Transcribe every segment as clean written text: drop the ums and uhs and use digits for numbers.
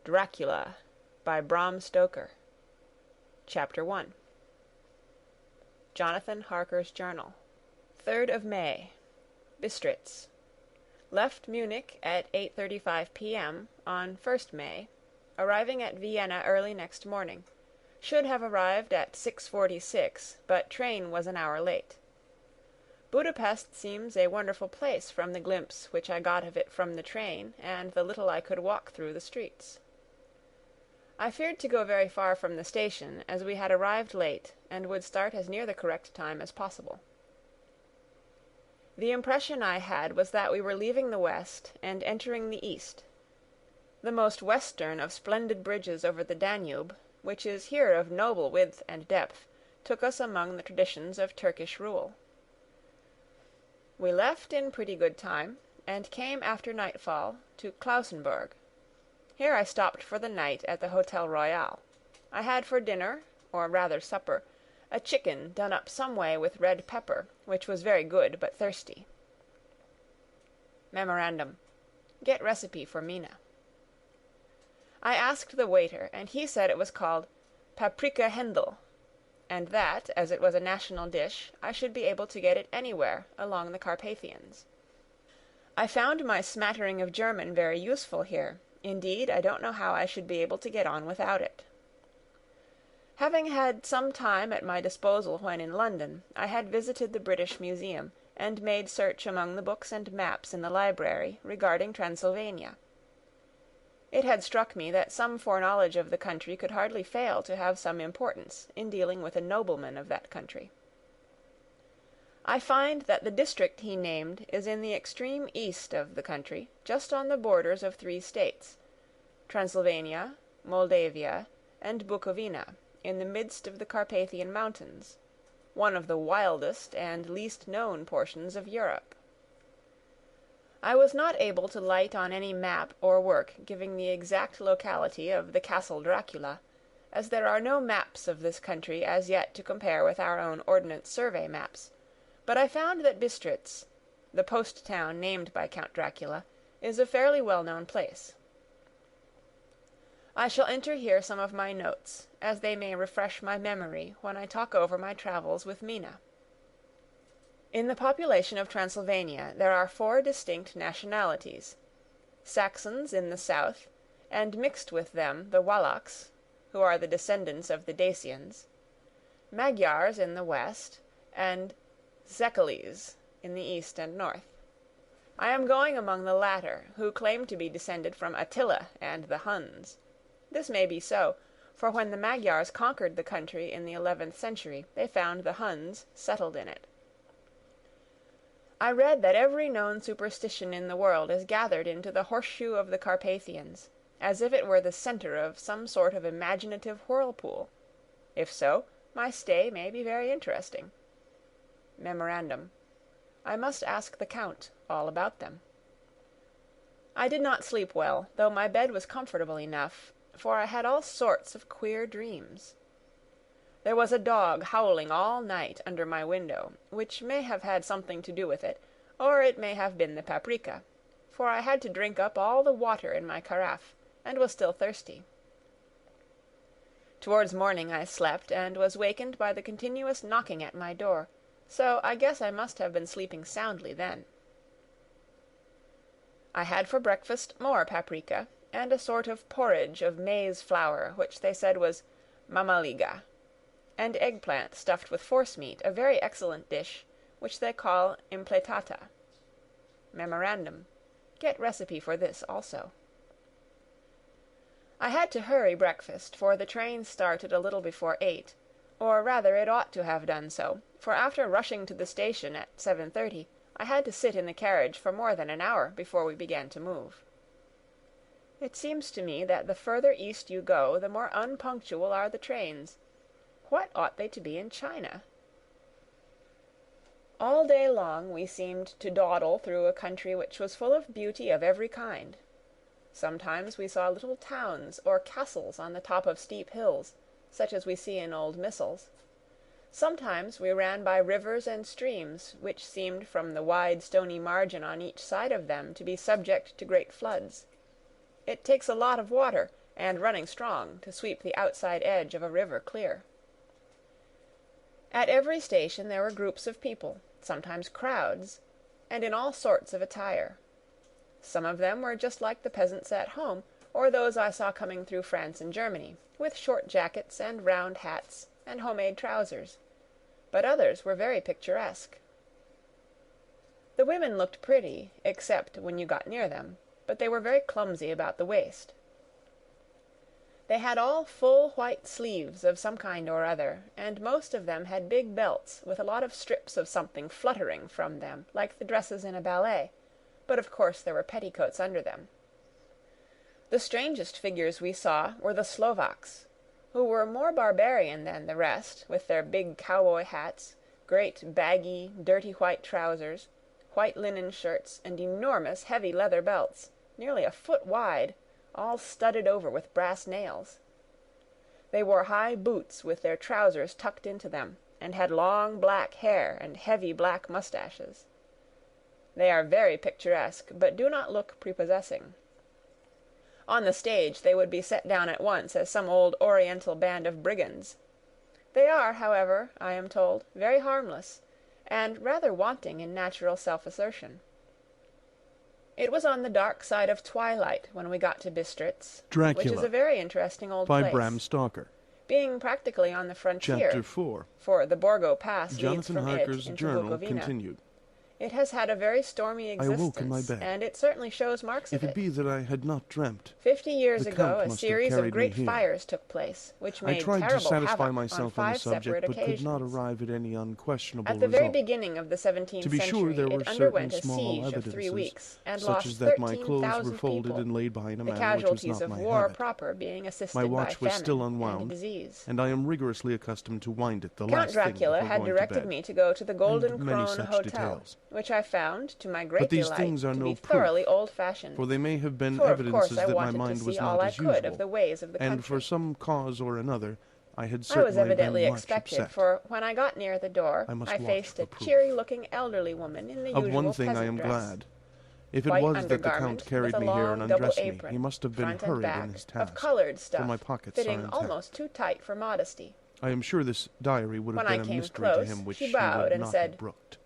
Dracula by Bram Stoker. Chapter 1. Jonathan Harker's Journal. 3rd of May. Bistritz. Left Munich at 8:35 p.m. on 1st May, arriving at Vienna early next morning. Should have arrived at 6:46, but train was an hour late. Budapest seems a wonderful place from the glimpse which I got of it from the train and the little I could walk through the streets. I feared to go very far from the station, as we had arrived late and would start as near the correct time as possible. The impression I had was that we were leaving the west and entering the east. The most western of splendid bridges over the Danube, which is here of noble width and depth, took us among the traditions of Turkish rule. We left in pretty good time, and came after nightfall to Klausenburg. Here I stopped for the night at the Hotel Royal. I had for dinner, or rather supper, a chicken done up some way with red pepper, which was very good but thirsty. Memorandum: get recipe for Mina. I asked the waiter, and he said it was called paprika Händel, and that, as it was a national dish, I should be able to get it anywhere along the Carpathians. I found my smattering of German very useful here. Indeed, I don't know how I should be able to get on without it. Having had some time at my disposal when in London, I had visited the British Museum, and made search among the books and maps in the library regarding Transylvania. It had struck me that some foreknowledge of the country could hardly fail to have some importance in dealing with a nobleman of that country. I find that the district he named is in the extreme east of the country, just on the borders of 3 states, Transylvania, Moldavia, and Bukovina, in the midst of the Carpathian Mountains, one of the wildest and least known portions of Europe. I was not able to light on any map or work giving the exact locality of the Castle Dracula, as there are no maps of this country as yet to compare with our own Ordnance Survey maps, but I found that Bistritz, the post town named by Count Dracula, is a fairly well-known place. I shall enter here some of my notes, as they may refresh my memory when I talk over my travels with Mina. In the population of Transylvania there are 4 distinct nationalities: Saxons in the south, and mixed with them the Wallachs, who are the descendants of the Dacians, Magyars in the west, and Szekelyes in the east and north. I am going among the latter, who claim to be descended from Attila and the Huns. This may be so, for when the Magyars conquered the country in the 11th century, they found the Huns settled in it. I read that every known superstition in the world is gathered into the horseshoe of the Carpathians, as if it were the centre of some sort of imaginative whirlpool. If so, my stay may be very interesting. Memorandum: I must ask the Count all about them. I did not sleep well, though my bed was comfortable enough, for I had all sorts of queer dreams. There was a dog howling all night under my window, which may have had something to do with it, or it may have been the paprika, for I had to drink up all the water in my carafe, and was still thirsty. Towards morning I slept, and was wakened by the continuous knocking at my door, so I guess I must have been sleeping soundly then. I had for breakfast more paprika, and a sort of porridge of maize flour, which they said was mamaliga, and eggplant stuffed with forcemeat, a very excellent dish, which they call impletata. Memorandum: get recipe for this also. I had to hurry breakfast, for the train started a little before 8, or rather it ought to have done so, for after rushing to the station at 7:30, I had to sit in the carriage for more than an hour before we began to move. It seems to me that the further east you go, the more unpunctual are the trains. What ought they to be in China? All day long we seemed to dawdle through a country which was full of beauty of every kind. Sometimes we saw little towns or castles on the top of steep hills, such as we see in old missals. Sometimes we ran by rivers and streams, which seemed from the wide stony margin on each side of them to be subject to great floods. It takes a lot of water, and running strong to sweep the outside edge of a river clear. At every station there were groups of people, sometimes crowds, and in all sorts of attire. Some of them were just like the peasants at home, or those I saw coming through France and Germany, with short jackets and round hats and homemade trousers, but others were very picturesque. The women looked pretty, except when you got near them, but they were very clumsy about the waist. They had all full white sleeves of some kind or other, and most of them had big belts with a lot of strips of something fluttering from them, like the dresses in a ballet, but of course there were petticoats under them. The strangest figures we saw were the Slovaks, who were more barbarian than the rest, with their big cowboy hats, great baggy, dirty white trousers, white linen shirts, and enormous heavy leather belts, nearly a foot wide, all studded over with brass nails. They wore high boots with their trousers tucked into them, and had long black hair and heavy black mustaches. They are very picturesque, but do not look prepossessing. On the stage they would be set down at once as some old Oriental band of brigands. They are, however, I am told, very harmless, and rather wanting in natural self-assertion. It was on the dark side of twilight when we got to Bistritz, Dracula, which is a very interesting old by place, Bram Stoker. being practically on the frontier, Chapter 4. for the Borgo Pass leads Jonathan from Harker's it into journal Bukovina. continued. It has had a very stormy existence, awoke in my bed. and it certainly shows marks If of it be that I had not dreamt, 50 years the ago, Count a must have series of carried great me here. fires took place, which I made tried to terrible satisfy havoc myself on on the 5 subject, separate but occasions. could not arrive at any unquestionable At the very result. beginning of the 17th To be century, sure, there were it underwent certain a small siege of 3 evidences, weeks, and such lost as that my clothes were 13,000 folded people, and laid by in a the manner which was casualties not of my war habit. proper being assisted My by watch was famine still and unwound, disease. and I am rigorously accustomed to wind it the Count last Dracula thing had before going to directed bed. me to go to the Golden and many Krone such Hotel, details. which I found, to my great But these delight, things are to no be proof, thoroughly old-fashioned. For they may have been For of course evidences I that my wanted mind to was see not all I as could usual, of the ways of the and country. for some cause or another, I had I certainly was evidently been much expected, upset. for when I got near the door, I must I watch faced for a proof. cheery-looking elderly woman in the Of usual one thing I peasant am dress. glad. If it White was that the undergarment Count carried with a me here and long double undressed me, apron, he must have been front and hurried back, in his of task, colored stuff, for my pockets are fitting intact. almost too tight for modesty. I am sure this diary would have When I been a came mystery to close, him which she he bowed would and not said, have brooked.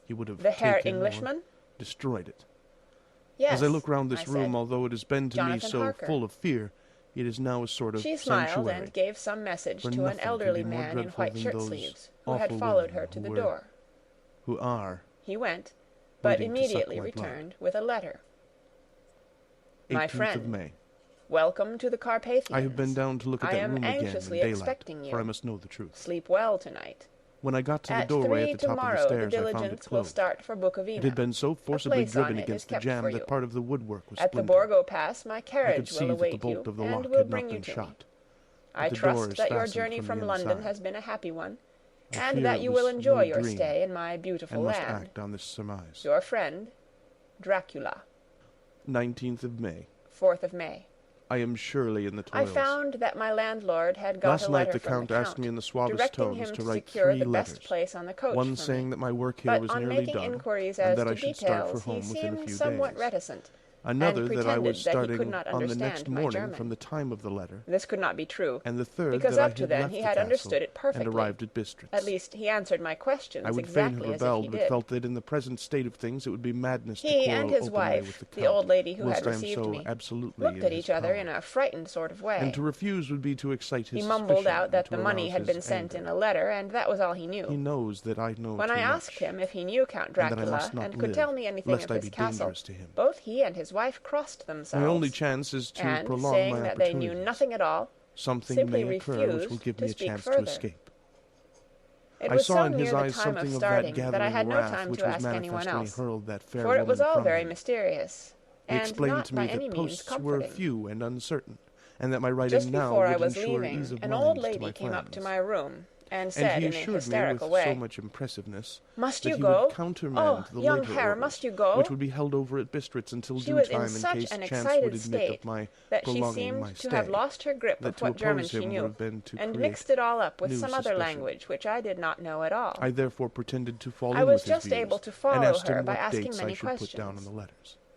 He would have "The Herr taken or Englishman?" destroyed it. "Yes," As I look round I this said. room, although it has been to me "Jonathan so Harker." full of fear, it is now a sort of She smiled sanctuary. and gave some message For to an nothing can elderly be more man in dreadful white than shirt those sleeves, who had awful followed women her to the who door. Who are He went, but waiting to suck immediately my blood. returned with a letter. 18th "My of friend, May. welcome to the Carpathians. I have been down to look at I that am room again in anxiously daylight, expecting you. for I must know the truth. Sleep well tonight. When I got to the At doorway 3 at the top of tomorrow, the stairs, the I found it diligence will closed. start for Bukovina. It had been so forcibly place on driven it against is the kept jam for that you. part of the woodwork was At the splintered. Borgo Pass, my I could carriage see will that the await bolt you, of the and lock will had bring not you been to me. shot. I the door trust is that your fastened journey from from the London inside. has been a happy one, I and fear that it you was will enjoy no your dream, stay in my beautiful and must land. act on this surmise. Your friend, Dracula. 19th of May. 4th of May. I am surely in the I toils. found that my landlord had got Last a night letter the from Count the asked me in the suavest directing tones him to to write secure 3 the letters. best place on the coach One for saying me. that my work here But was on nearly making done, inquiries and as that to I should start for details, home he within a seemed few somewhat days. reticent, Another and that I pretended was that he starting could not on the understand next my morning German. from the time of the letter, This could not be true, and the third because that I up to had then left he the had castle understood it perfectly. and arrived at Bistritz. At least he answered my questions I would fain exactly have as if rebelled, he but did. felt that in the present state of things it would be madness to He quarrel and his openly with wife, the Count, the old lady who whilst had I am received so me, absolutely looked in at his each other power. in a frightened sort of way. And to refuse would be to excite his He mumbled suspicion out and that to the money arouse had been his sent anger. in a letter, and that was all he knew. He knows that I know When too I much, asked him if he knew Count and that I Dracula must not and could live, tell me anything lest of I his be castle, dangerous to him. both he and his wife crossed themselves, My only chance is to and, prolong saying my that they knew opportunities. nothing at all, Something simply may occur which will refused give to me a speak chance further. to escape. It I was saw so in near his the eyes time something of of starting that that I gathering had no wrath time which to was ask anyone manifest when he else, hurled that fair for it was woman all from very him. mysterious, He and explained not to by me any that means posts were comforting. few and uncertain, and that my writing Just now before I would was ensure leaving, ease of an mind old to lady my came up to plans. my room and And said he in a assured me with hysterical so way, much impressiveness "Must that you he go? would countermand Oh, the young later Herr, orders, must you go?" which would be held over at Bistritz until She due was time in in such case an chance excited would admit state of my that she prolonging my seemed stay. to have lost her grip that of to what German oppose she him would knew, have been to and create mixed it all up with new some other suspicion. language which I did not know at all. I therefore pretended to fall I in was with his just views, able to and follow asked her him by what asking dates many I should put down in questions. the letters.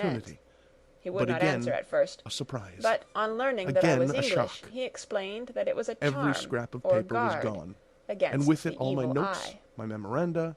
opportunity. He would But not again, answer at first, a surprise. but on learning that I was Again, a English, shock. he explained that it was a charm Every scrap of or paper was guard gone, against and with it the all my evil notes, eye. my memoranda,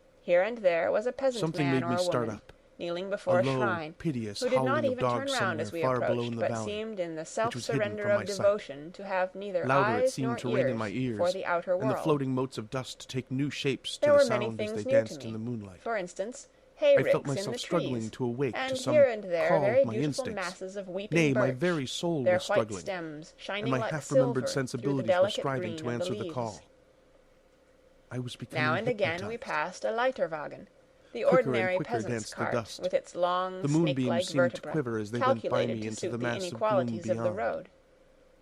Here and there was a peasant Something man made me or start woman, up. kneeling before a low, shrine, piteous who did not howling of even turn dogs round as somewhere we far below approached, in the but valley, seemed in the which was hidden self-surrender from of my sight. devotion to have neither Louder it eyes seemed nor to ring in ears my ears, for the outer world. and the floating motes of dust to take new shapes to There the were many sound as they things near to danced in me. the moonlight. For instance, I felt hayricks in myself the struggling trees, to awake and to some here and there call very of my beautiful instincts. masses of weeping Nay, my birch, very soul their was white struggling, stems shining and my like half-remembered silver through the sensibilities were delicate striving green to of answer the leaves. call. I was becoming Now and again hypnotized. we passed a Leiterwagen, the Quicker and ordinary quicker peasant's danced the cart, dust. with its long, The moonbeams snake-like seemed to vertebra, quiver as they went by calculated me to into suit the the mass of gloom inequalities of the beyond. road.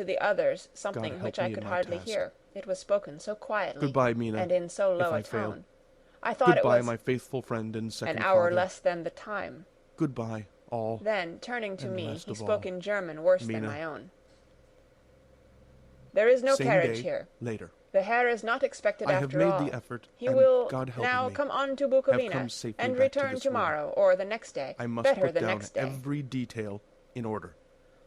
to the others something help which me I in could my hardly task. hear. It was spoken so quietly Goodbye, Mina, and in so low if a I fail. tone. I thought it Goodbye, was my faithful friend and an second hour father. less than the time. Goodbye, all. Then, turning to and me, last he of spoke all, in German worse than Mina. my own. There is no Same carriage day, here. later. The Herr is not expected I have after made all. the effort, He and will God helping now me, come on to have come Bukovina safely and back to return this room. tomorrow or the next day. I must Better put the down next day. every detail in order.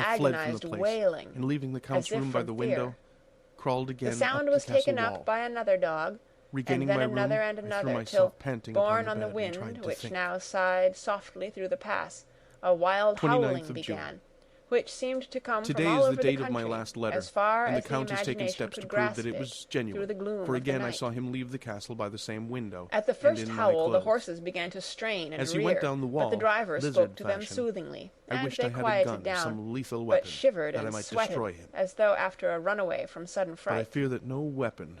and I fled from agonized the place, wailing, and leaving the Count's as if room by from the fear. window, crawled again The sound up was the castle taken wall. up by another dog, Regaining and then my room, another and I threw another, till, myself panting upon borne the on the bed and wind, tried to which think. now sighed softly through the pass, a wild 29th howling of June. began, which seemed to come Today from all is over the date country, of my last letter, as far and the as the Count has taken imagination steps to could prove grasp that it was through genuine. the gloom For of the again I night. saw him leave the castle by the same window. At the and first in my howl, the clothes. horses began to strain and As rear, he went down the wall, but the driver lizard spoke to them fashion, soothingly, I and wished they I had a quieted gun or down, some lethal but weapon, shivered that I and might sweated, destroy him. as though after a runaway from sudden But I fright. fear that no weapon,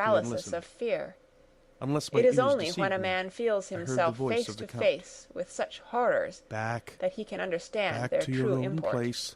paralysis listened. of fear. Unless my It is ears only deceived when a me. man feels I heard the himself voice face of the to Count. face with such horrors Back, that he can understand back their to your true own import. place.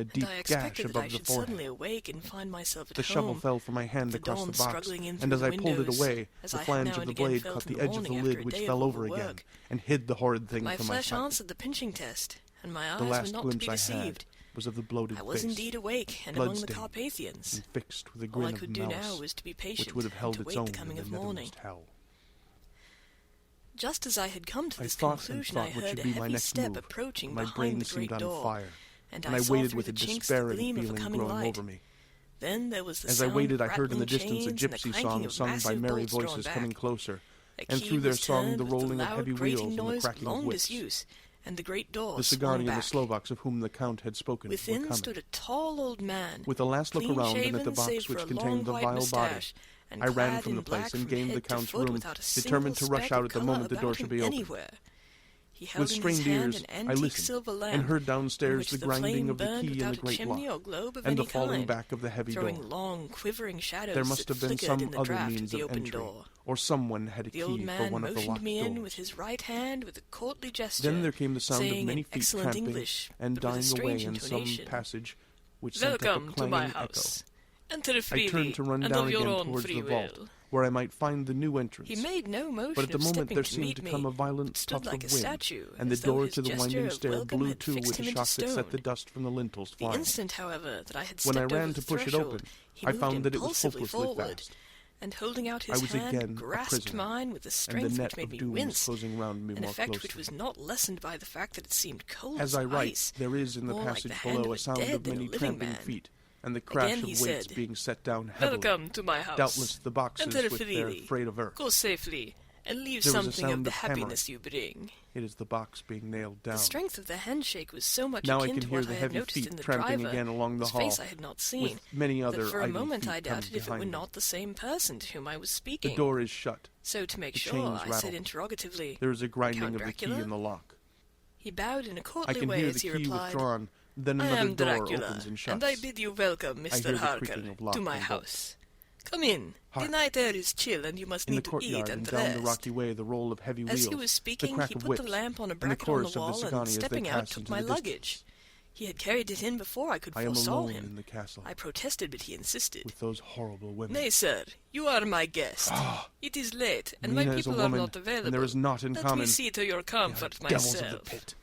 a deep I gash expected that I above the should suddenly forehead. awake and find myself at The home. shovel fell from my hand the across dawn the box, struggling in and through as the I pulled it windows, away, as the I had flange now of and the again blade felt caught in the the edge of the morning after lid, a which day fell of over again, overwork. and hid the horrid thing My from my flesh sight. answered the pinching test, and my The eyes last were not to glimpse be I had deceived. was of the bloated I was face, indeed awake and among the blood-stained Carpathians. and fixed with a All grin I of could do mouse, now was to be patient which would have and held to its wait own the coming in of the morning. nethermost hell. Just as I had come to this thought and conclusion, thought I what heard should a be my heavy next step move. approaching My behind brain the seemed great on door, fire, and and I I saw waited through with the a chinks the despairing gleam of a feeling coming growing light. over me. Then there was the As I sound waited, of I heard in the rattling distance a chains and the gypsy clanking song of sung by massive merry bolts drawn voices back. coming closer, A and key through their was song turned the with rolling of loud heavy grating wheels and the noise cracking of long whips. disuse, and the great door The swung Sigardi and the back. Slovaks of whom the Count had spoken were Within coming. stood a tall old man, With a last look around and at the clean-shaven box save for which a contained the long white vile body, moustache, and I ran clad from in the place black and from gained the head to Count's foot room, without a determined to single rush speck out of at the colour moment the door about should him be opened. anywhere. He held With in his strained hand ears, an I antique listened, silver lamp, and heard in downstairs which the the grinding flame of the burned key in without the a great chimney lock, or globe of and the any falling kind, back of the heavy door. throwing long, quivering shadows There must that have been flickered some in the other draught means of the of open entry, door. or someone had a The old key for man one of the motioned locked me in with doors. his right hand with a courtly gesture, Then there came the sound of saying many in feet excellent tramping English, and but with a dying away strange in some intonation. passage which sent up a "Welcome to my clanging echo. house. Enter I freely, turned to run and down of your again own towards free the vault, will." where I might find the new entrance. He made no motion But at the of moment stepping there to seemed meet to me, come a but violent stood puff like of a wind, statue, and the as though door his to the gesture winding of stair welcome blew had to fixed with him a into shock that set the stone. dust from the lintels The flying. instant, however, that I had When I stepped ran over to the push it threshold, open, he I moved found that it was impulsively hopelessly forward, fast. and holding out I his was hand, again a grasped prisoner, mine with a and the strength net which made of me doom was wince, closing round me an more effect closely. which was not lessened by the fact that it seemed cold As I write, ice, there is in the more like passage the hand below of a sound dead of than a many living tramping man. feet, and the crash Again of he weights said, being set down heavily. "Welcome to my house. Doubtless the boxes Enter with their freely. freight of earth. Go safely, and leave There was a something of sound the of hammering. happiness you bring." It is the box being nailed down. The strength of the handshake was so much Now I akin can to hear what the I had heavy noticed feet in the tramping driver, again along the whose hall, face I had not seen, with many other that for a idle moment feet I doubted coming if it were behind me. not the same person to whom I was The speaking. door is shut. So to make the sure, chains I said rattle. interrogatively, There is a grinding "Count of the key Dracula?" in the lock. He bowed in a I courtly can way hear as the he key replied, withdrawn. Then "I another am door Dracula, opens and shuts. and I bid you welcome, hear Mr. the Harker, creaking of lock to my and bolt. house. Come in. Hark. The night air is chill, and you must In the need to eat courtyard and and down the rest." rocky way the roll of heavy As wheels, he was speaking, the crack he of put whips, the lamp on a and the bracket on chorus the of the wall, Sigani and as they stepping out, pass took into my the luggage. distance. He had carried it in before I could I am foresaw alone him. in the castle, I protested, but he insisted. with those horrible women. "Nay, sir, you are my guest. It is late, and my Mina is a people are woman, not available. and there is naught in Let common. me see to your They are comfort devils of the myself." pit.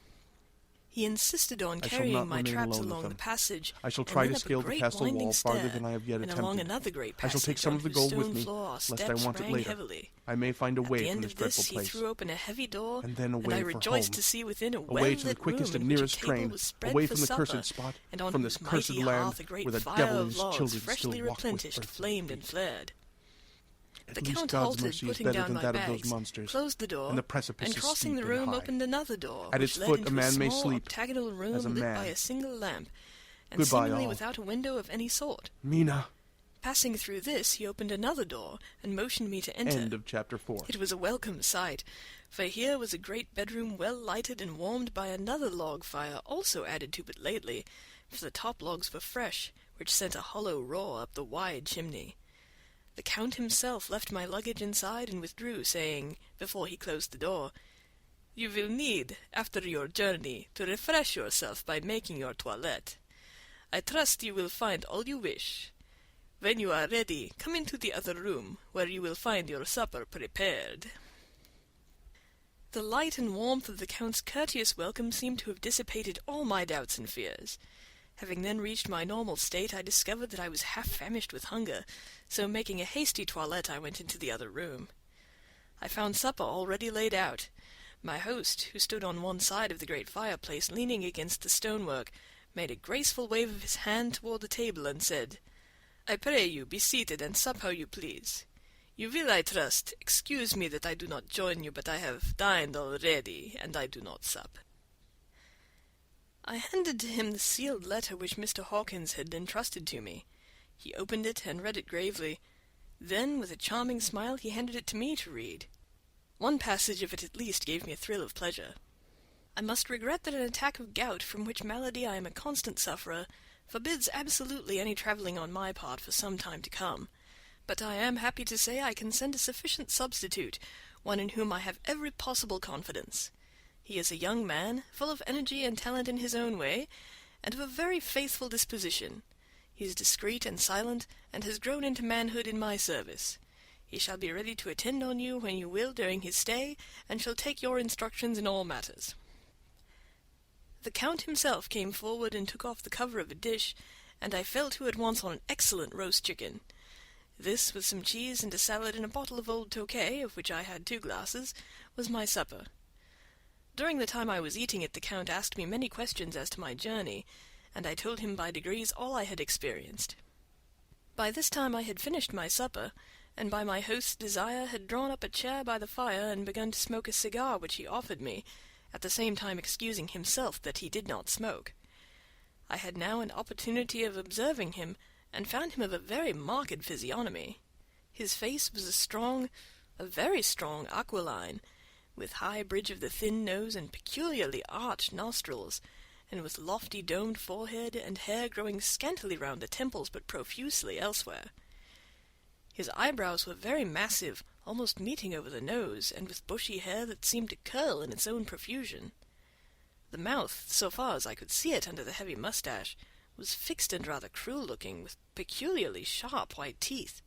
He insisted on I shall carrying not my remain traps alone with along them. the passage, I shall and try then to up a scale the great castle winding wall farther stair, than I have yet and along attempted. another great I shall passage take some on of the whose gold with stone me, floor lest I steps want it rang later. heavily. I may find a At way the from end this of this, dreadful he place, threw open a heavy door, and then and away I for rejoiced home. to see within a away well-lit to the quickest room and in which nearest a table train, was spread away for from the supper, cursed spot, and on from whose this cursed mighty land, hearth a great where the fire devil and of his logs children freshly still walk with replenished earthly flamed and feet. flared. At The least Count God's halted, mercy is putting better down than my that of bags, those monsters, closed the door, and the precipice and is crossing steep the room and high. opened another door, At which its led foot into a man may small sleep octagonal room as a lit man. by a single lamp, and Goodbye, seemingly all. without a window of any sort. Mina. Passing through this, he opened another door, and motioned me to enter. End of chapter 4. It was a welcome sight, for here was a great bedroom well lighted and warmed by another log fire, also added to but lately, for the top logs were fresh, which sent a hollow roar up the wide chimney. The Count himself left my luggage inside and withdrew, saying, before he closed the door, "You will need, after your journey, to refresh yourself by making your toilette. I trust you will find all you wish. When you are ready, come into the other room, where you will find your supper prepared." The light and warmth of the Count's courteous welcome seemed to have dissipated all my doubts and fears. Having then reached my normal state, I discovered that I was half famished with hunger, so making a hasty toilette I went into the other room. I found supper already laid out. My host, who stood on one side of the great fireplace leaning against the stonework, made a graceful wave of his hand toward the table and said, "I pray you be seated and sup how you please. You will, I trust, excuse me that I do not join you, but I have dined already, and I do not sup." I handed to him the sealed letter which Mr. Hawkins had entrusted to me. He opened it and read it gravely. Then, with a charming smile, he handed it to me to read. One passage of it at least gave me a thrill of pleasure. "I must regret that an attack of gout, from which malady I am a constant sufferer, forbids absolutely any travelling on my part for some time to come. But I am happy to say I can send a sufficient substitute, one in whom I have every possible confidence. He is a young man, full of energy and talent in his own way, and of a very faithful disposition. He is discreet and silent, and has grown into manhood in my service. He shall be ready to attend on you when you will during his stay, and shall take your instructions in all matters." The Count himself came forward and took off the cover of a dish, and I fell to at once on an excellent roast chicken. This, with some cheese and a salad and a bottle of old Tokay, of which I had 2 glasses, was my supper. During the time I was eating it, the Count asked me many questions as to my journey, and I told him by degrees all I had experienced. By this time I had finished my supper, and by my host's desire had drawn up a chair by the fire and begun to smoke a cigar which he offered me, at the same time excusing himself that he did not smoke. I had now an opportunity of observing him, and found him of a very marked physiognomy. His face was a very strong aquiline, with high bridge of the thin nose and peculiarly arched nostrils, and with lofty domed forehead and hair growing scantily round the temples but profusely elsewhere. His eyebrows were very massive, almost meeting over the nose, and with bushy hair that seemed to curl in its own profusion. The mouth, so far as I could see it under the heavy moustache, was fixed and rather cruel-looking, with peculiarly sharp white teeth.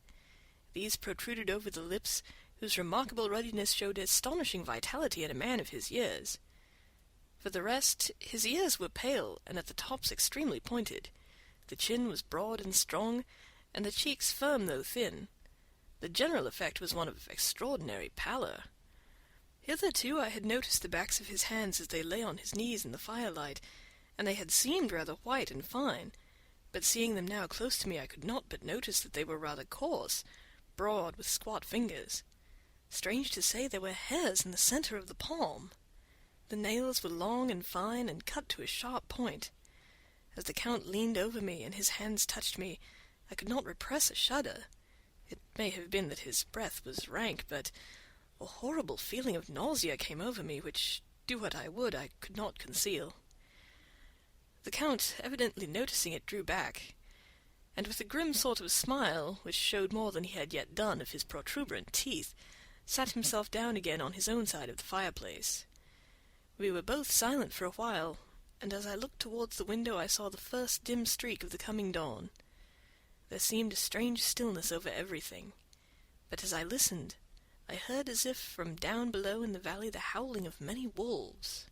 These protruded over the lips, whose remarkable ruddiness showed astonishing vitality in a man of his years. For the rest, his ears were pale, and at the tops extremely pointed. The chin was broad and strong, and the cheeks firm though thin. The general effect was one of extraordinary pallor. Hitherto I had noticed the backs of his hands as they lay on his knees in the firelight, and they had seemed rather white and fine, but seeing them now close to me I could not but notice that they were rather coarse, broad, with squat fingers. Strange to say, there were hairs in the centre of the palm. The nails were long and fine, and cut to a sharp point. As the Count leaned over me, and his hands touched me, I could not repress a shudder. It may have been that his breath was rank, but a horrible feeling of nausea came over me, which, do what I would, I could not conceal. The Count, evidently noticing it, drew back, and with a grim sort of smile, which showed more than he had yet done of his protuberant teeth, sat himself down again on his own side of the fireplace. We were both silent for a while, and as I looked towards the window I saw the first dim streak of the coming dawn. There seemed a strange stillness over everything, but as I listened, I heard as if from down below in the valley the howling of many wolves.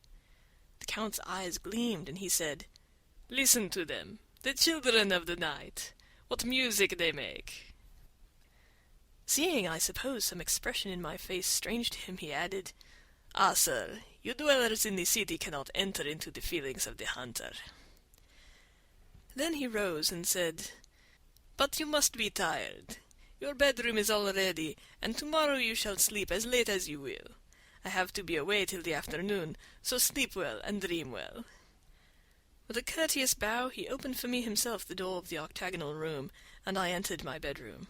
The Count's eyes gleamed, and he said, "Listen to them, the children of the night, what music they make." Seeing, I suppose, some expression in my face strange to him, he added, "Ah, sir, you dwellers in the city cannot enter into the feelings of the hunter." Then he rose and said, "But you must be tired. Your bedroom is all ready, and tomorrow you shall sleep as late as you will. I have to be away till the afternoon, so sleep well and dream well." With a courteous bow he opened for me himself the door of the octagonal room, and I entered my bedroom.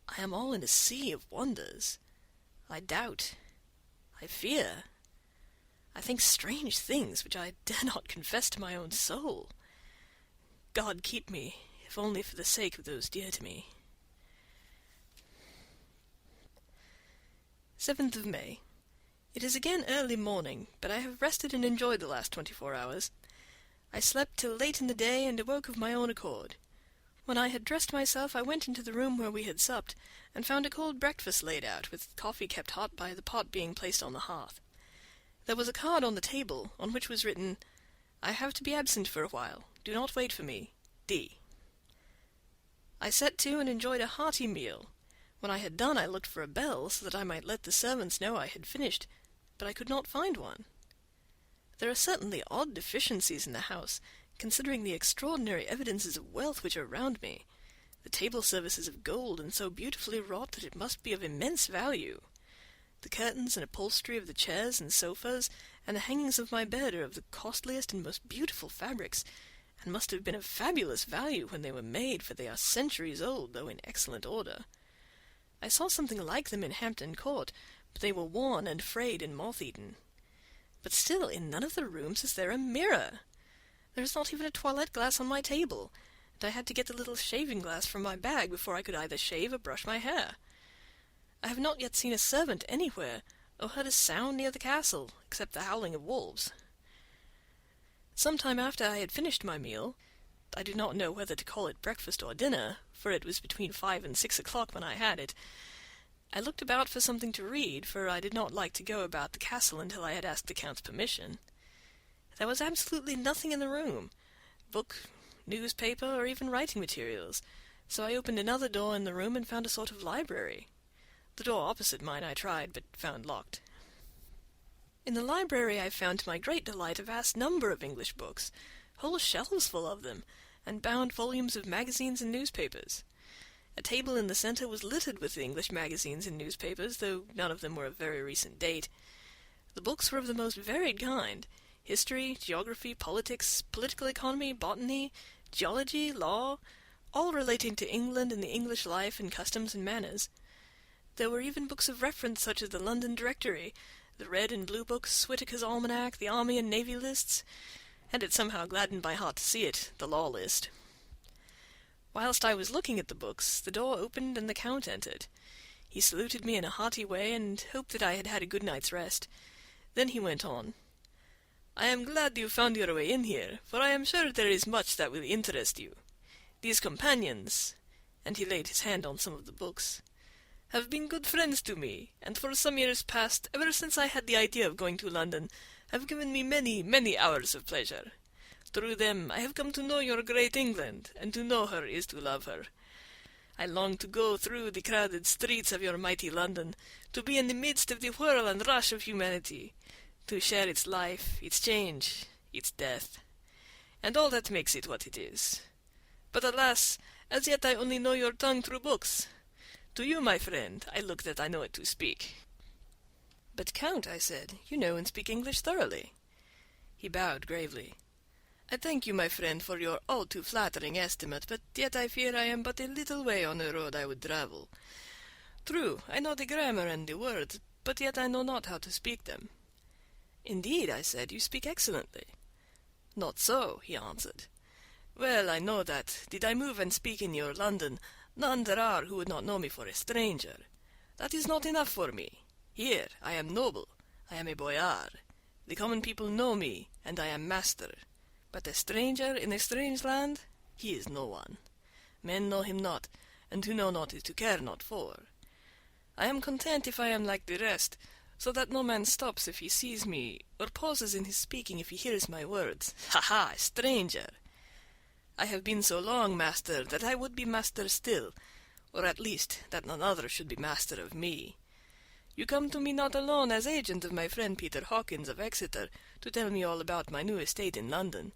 I am all in a sea of wonders. I doubt. I fear. I think strange things which I dare not confess to my own soul. God keep me, if only for the sake of those dear to me. 7th of May. It is again early morning, but I have rested and enjoyed the last 24 hours. I slept till late in the day, and awoke of my own accord. When I had dressed myself, I went into the room where we had supped, and found a cold breakfast laid out, with coffee kept hot by the pot being placed on the hearth. There was a card on the table, on which was written, "I have to be absent for a while. Do not wait for me. D." I set to and enjoyed a hearty meal. When I had done, I looked for a bell, so that I might let the servants know I had finished, but I could not find one. There are certainly odd deficiencies in the house, considering the extraordinary evidences of wealth which are round me. The table service is of gold, and so beautifully wrought that it must be of immense value. The curtains and upholstery of the chairs and sofas, and the hangings of my bed are of the costliest and most beautiful fabrics, and must have been of fabulous value when they were made, for they are centuries old, though in excellent order. I saw something like them in Hampton Court, but they were worn and frayed and moth-eaten. But still, in none of the rooms is there a mirror. There is not even a toilette glass on my table, and I had to get the little shaving glass from my bag before I could either shave or brush my hair. I have not yet seen a servant anywhere, or heard a sound near the castle, except the howling of wolves. Some time after I had finished my meal, I do not know whether to call it breakfast or dinner, for it was between 5 and 6 o'clock when I had it, I looked about for something to read, for I did not like to go about the castle until I had asked the Count's permission. There was absolutely nothing in the room, book, newspaper, or even writing materials, So I opened another door in the room and found a sort of library. The door opposite mine I tried, but found locked. In the library I found to my great delight a vast number of English books, whole shelves full of them, and bound volumes of magazines and newspapers. A table in the center was littered with the English magazines and newspapers, though none of them were of very recent date. The books were of the most varied kind: history, geography, politics, political economy, botany, geology, law, all relating to England and the English life and customs and manners. There were even books of reference such as the London Directory, the Red and Blue Books, Whitaker's Almanac, the Army and Navy lists, and it somehow gladdened my heart to see it, the Law List. Whilst I was looking at the books, the door opened and the Count entered. He saluted me in a hearty way, and hoped that I had had a good night's rest. Then he went on. "I am glad you found your way in here, for I am sure there is much that will interest you. These companions," and he laid his hand on some of the books, "have been good friends to me, and for some years past, ever since I had the idea of going to London, have given me many, many hours of pleasure. Through them I have come to know your great England, and to know her is to love her. I long to go through the crowded streets of your mighty London, to be in the midst of the whirl and rush of humanity, to share its life, its change, its death, and all that makes it what it is. But alas, as yet I only know your tongue through books. To you, my friend, I look that I know it to speak." "But, Count," I said, "you know and speak English thoroughly." He bowed gravely. "I thank you, my friend, for your all too flattering estimate, but yet I fear I am but a little way on the road I would travel. True, I know the grammar and the words, but yet I know not how to speak them." "Indeed," I said, "you speak excellently." "Not so," he answered. "Well, I know that, did I move and speak in your London, none there are who would not know me for a stranger. That is not enough for me. Here I am noble, I am a boyar. The common people know me, and I am master. But a stranger in a strange land, he is no one. Men know him not, and to know not is to care not for. I am content if I am like the rest, so that no man stops if he sees me, or pauses in his speaking if he hears my words. Ha ha, a stranger! I have been so long master that I would be master still, or at least that none other should be master of me. You come to me not alone as agent of my friend Peter Hawkins of Exeter, to tell me all about my new estate in London.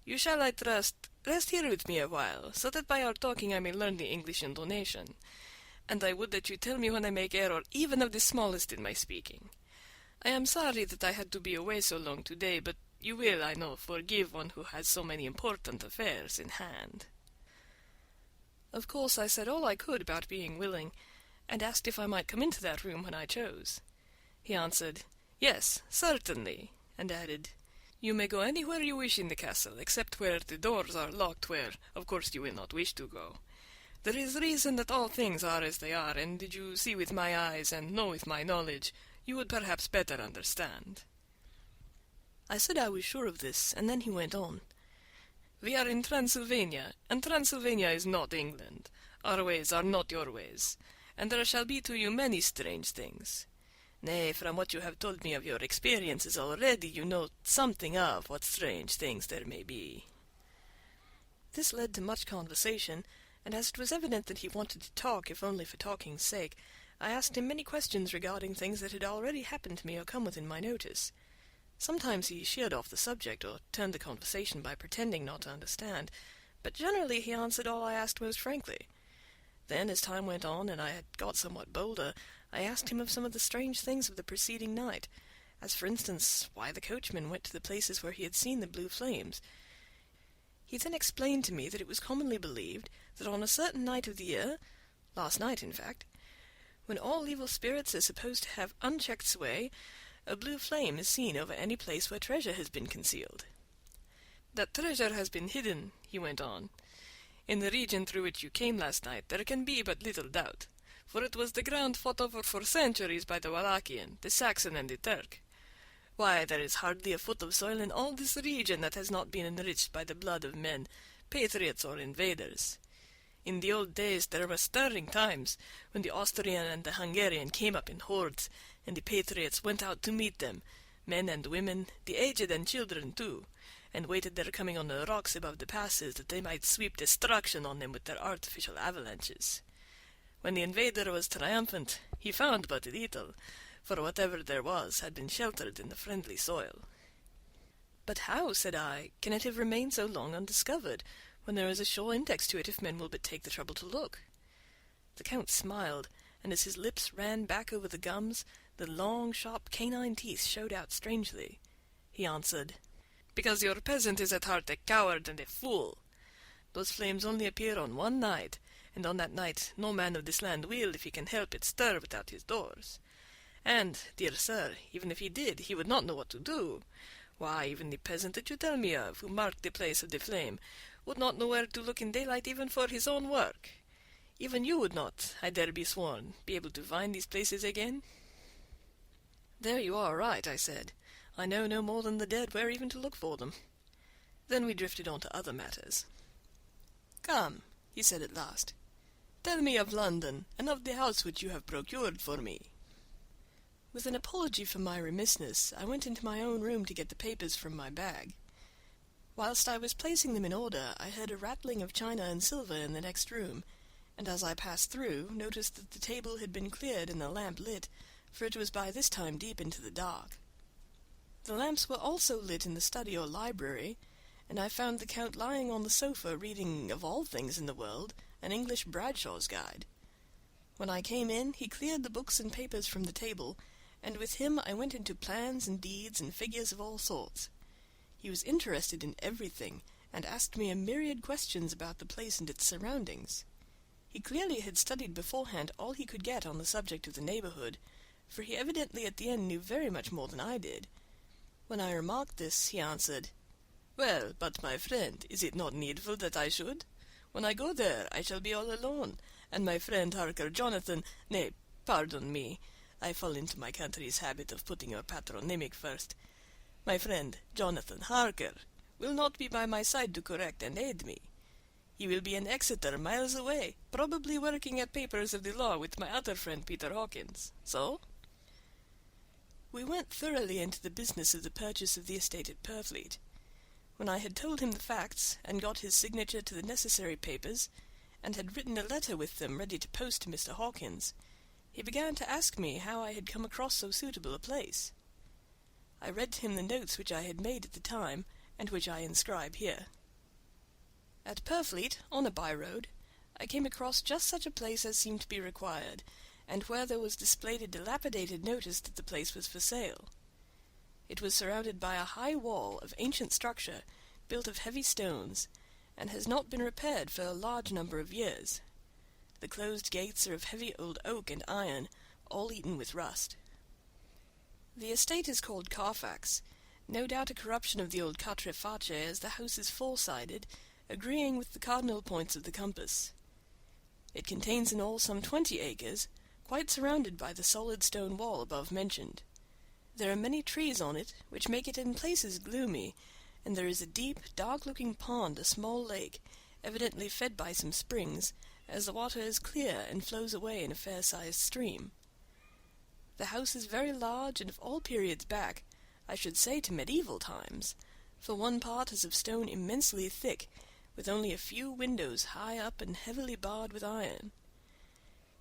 You shall, I trust, rest here with me a while, so that by our talking I may learn the English intonation. And I would that you tell me when I make error even of the smallest in my speaking. I am sorry that I had to be away so long today, but you will, I know, forgive one who has so many important affairs in hand." Of course I said all I could about being willing, and asked if I might come into that room when I chose. He answered, "Yes, certainly," and added, "You may go anywhere you wish in the castle, except where the doors are locked, where, of course, you will not wish to go. There is reason that all things are as they are, and did you see with my eyes and know with my knowledge, you would perhaps better understand." I said I was sure of this, and then he went on. "We are in Transylvania, and Transylvania is not England. Our ways are not your ways, and there shall be to you many strange things. Nay, from what you have told me of your experiences already, you know something of what strange things there may be." This led to much conversation, and as it was evident that he wanted to talk, if only for talking's sake, I asked him many questions regarding things that had already happened to me or come within my notice. Sometimes he sheered off the subject, or turned the conversation by pretending not to understand, but generally he answered all I asked most frankly. Then, as time went on, and I had got somewhat bolder, I asked him of some of the strange things of the preceding night, as for instance, why the coachman went to the places where he had seen the blue flames. He then explained to me that it was commonly believed that on a certain night of the year, last night in fact, when all evil spirits are supposed to have unchecked sway, a blue flame is seen over any place where treasure has been concealed. "That treasure has been hidden," he went on, "in the region through which you came last night there can be but little doubt, for it was the ground fought over for centuries by the Wallachian, the Saxon, and the Turk. Why, there is hardly a foot of soil in all this region that has not been enriched by the blood of men, patriots or invaders. In the old days there were stirring times, when the Austrian and the Hungarian came up in hordes, and the patriots went out to meet them, men and women, the aged and children too, and waited their coming on the rocks above the passes, that they might sweep destruction on them with their artificial avalanches. When the invader was triumphant, he found but little, for whatever there was had been sheltered in the friendly soil. "But how," said I, "can it have remained so long undiscovered, when there is a sure index to it if men will but take the trouble to look?" The Count smiled, and as his lips ran back over the gums, the long, sharp canine teeth showed out strangely. He answered, "Because your peasant is at heart a coward and a fool. Those flames only appear on one night, and on that night no man of this land will, if he can help it, stir without his doors. And, dear sir, even if he did, he would not know what to do. Why, even the peasant that you tell me of, who marked the place of the flame, would not know where to look in daylight even for his own work. Even you would not, I dare be sworn, be able to find these places again." "There you are right," I said. "I know no more than the dead where even to look for them." Then we drifted on to other matters. "Come," he said at last, "tell me of London, and of the house which you have procured for me." With an apology for my remissness, I went into my own room to get the papers from my bag. Whilst I was placing them in order, I heard a rattling of china and silver in the next room, and as I passed through, noticed that the table had been cleared and the lamp lit, for it was by this time deep into the dark. The lamps were also lit in the study or library, and I found the Count lying on the sofa reading, of all things in the world, an English Bradshaw's Guide. When I came in, he cleared the books and papers from the table, and with him I went into plans and deeds and figures of all sorts. He was interested in everything, and asked me a myriad questions about the place and its surroundings. He clearly had studied beforehand all he could get on the subject of the neighborhood, for he evidently at the end knew very much more than I did. When I remarked this, he answered, "Well, but my friend, is it not needful that I should? When I go there, I shall be all alone, and my friend Harker Jonathan, nay, pardon me, I fall into my country's habit of putting your patronymic first. My friend Jonathan Harker will not be by my side to correct and aid me. He will be in Exeter, miles away, probably working at papers of the law with my other friend Peter Hawkins. So?" We went thoroughly into the business of the purchase of the estate at Purfleet. When I had told him the facts, and got his signature to the necessary papers, and had written a letter with them ready to post to Mr. Hawkins, he began to ask me how I had come across so suitable a place. I read to him the notes which I had made at the time, and which I inscribe here. At Purfleet, on a by-road, I came across just such a place as seemed to be required, and where there was displayed a dilapidated notice that the place was for sale. It was surrounded by a high wall of ancient structure, built of heavy stones, and has not been repaired for a large number of years. The closed gates are of heavy old oak and iron, all eaten with rust. The estate is called Carfax, no doubt a corruption of the old quatre face, as the house is four-sided, agreeing with the cardinal points of the compass. It contains in all some 20 acres, quite surrounded by the solid stone wall above mentioned. There are many trees on it, which make it in places gloomy, and there is a deep, dark-looking pond, a small lake, evidently fed by some springs, as the water is clear and flows away in a fair-sized stream. The house is very large, and of all periods back, I should say to medieval times, for one part is of stone immensely thick, with only a few windows high up and heavily barred with iron.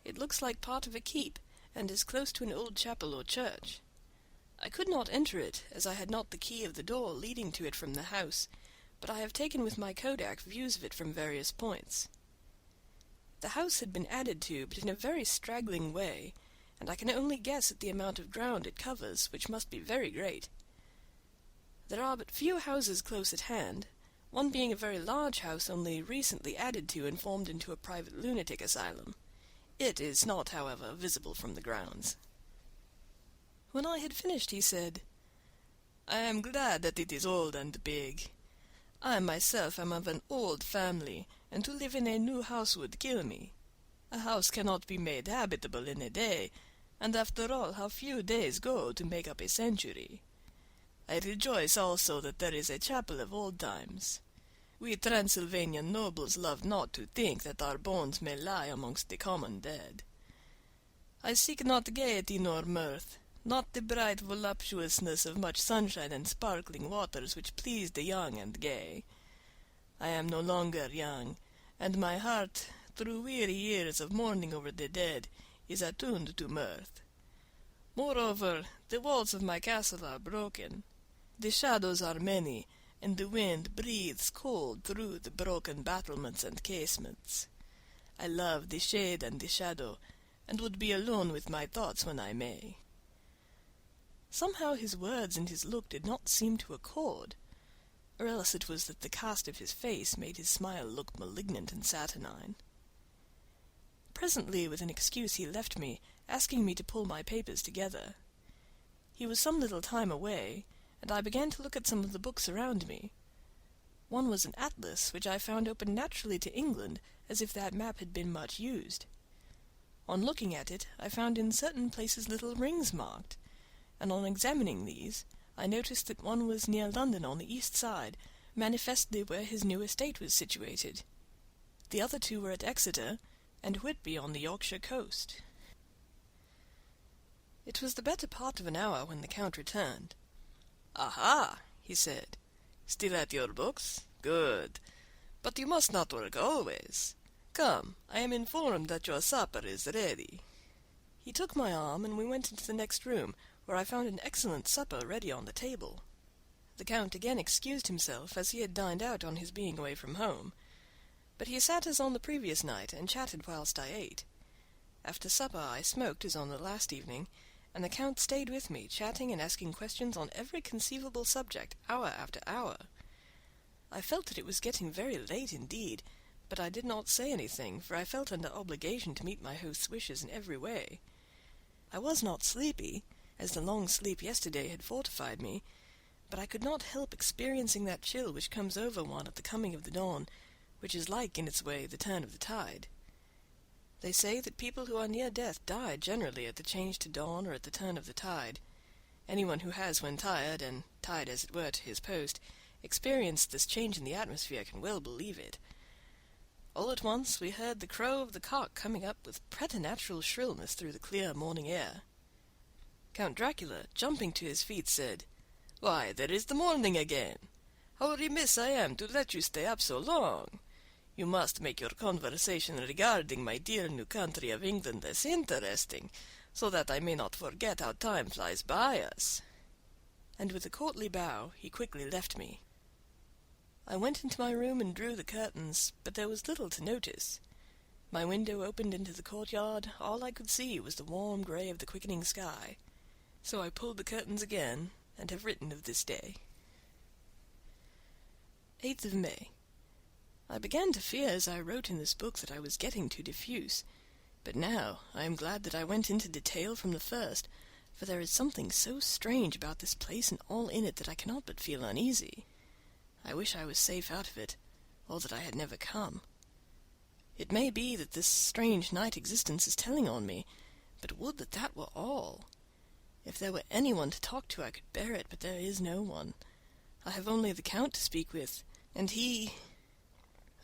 It looks like part of a keep, and is close to an old chapel or church. I could not enter it, as I had not the key of the door leading to it from the house, but I have taken with my kodak views of it from various points. The house had been added to, but in a very straggling way, and I can only guess at the amount of ground it covers, which must be very great. There are but few houses close at hand, one being a very large house only recently added to and formed into a private lunatic asylum. It is not, however, visible from the grounds. When I had finished, he said, "I am glad that it is old and big. I myself am of an old family, and to live in a new house would kill me. A house cannot be made habitable in a day, and after all, how few days go to make up a century. I rejoice also that there is a chapel of old times. We Transylvanian nobles love not to think that our bones may lie amongst the common dead. I seek not gaiety nor mirth, not the bright voluptuousness of much sunshine and sparkling waters which please the young and gay. I am no longer young, and my heart, through weary years of mourning over the dead, is attuned to mirth. Moreover, the walls of my castle are broken. The shadows are many, and the wind breathes cold through the broken battlements and casements. I love the shade and the shadow, and would be alone with my thoughts when I may." Somehow his words and his look did not seem to accord, or else it was that the cast of his face made his smile look malignant and saturnine. Presently, with an excuse, he left me, asking me to pull my papers together. He was some little time away, and I began to look at some of the books around me. One was an atlas, which I found open naturally to England, as if that map had been much used. On looking at it, I found in certain places little rings marked, and on examining these, I noticed that one was near London on the east side, manifestly where his new estate was situated. The other two were at Exeter, and Whitby on the Yorkshire coast. It was the better part of an hour when the Count returned. "Aha!" he said. "Still at your books? Good. But you must not work always. Come, I am informed that your supper is ready." He took my arm, and we went into the next room, where I found an excellent supper ready on the table. The Count again excused himself, as he had dined out on his being away from home, but he sat as on the previous night, and chatted whilst I ate. After supper I smoked as on the last evening, and the Count stayed with me, chatting and asking questions on every conceivable subject, hour after hour. I felt that it was getting very late indeed, but I did not say anything, for I felt under obligation to meet my host's wishes in every way. I was not sleepy, as the long sleep yesterday had fortified me, but I could not help experiencing that chill which comes over one at the coming of the dawn, which is like, in its way, the turn of the tide. They say that people who are near death die generally at the change to dawn or at the turn of the tide. Anyone who has, when tired, and tied as it were to his post, experienced this change in the atmosphere can well believe it. All at once we heard the crow of the cock coming up with preternatural shrillness through the clear morning air. Count Dracula, jumping to his feet, said, "Why, there is the morning again! How remiss I am to let you stay up so long! You must make your conversation regarding my dear new country of England less interesting, so that I may not forget how time flies by us." And with a courtly bow he quickly left me. I went into my room and drew the curtains, but there was little to notice. My window opened into the courtyard. All I could see was the warm grey of the quickening sky. So I pulled the curtains again, and have written of this day. 8th of May. I began to fear as I wrote in this book that I was getting too diffuse, but now I am glad that I went into detail from the first, for there is something so strange about this place and all in it that I cannot but feel uneasy. I wish I was safe out of it, or that I had never come. It may be that this strange night existence is telling on me, but would that that were all! If there were anyone to talk to I could bear it, but there is no one. I have only the Count to speak with, and he...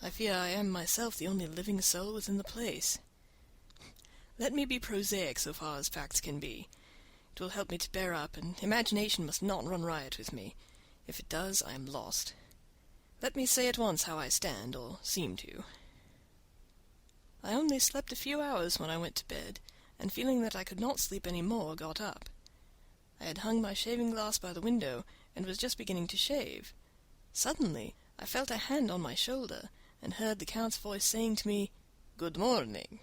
I fear I am myself the only living soul within the place. Let me be prosaic so far as facts can be. It will help me to bear up, and imagination must not run riot with me. If it does, I am lost. Let me say at once how I stand, or seem to. I only slept a few hours when I went to bed, and feeling that I could not sleep any more, got up. I had hung my shaving-glass by the window, and was just beginning to shave. Suddenly I felt a hand on my shoulder, and heard the Count's voice saying to me, "Good morning."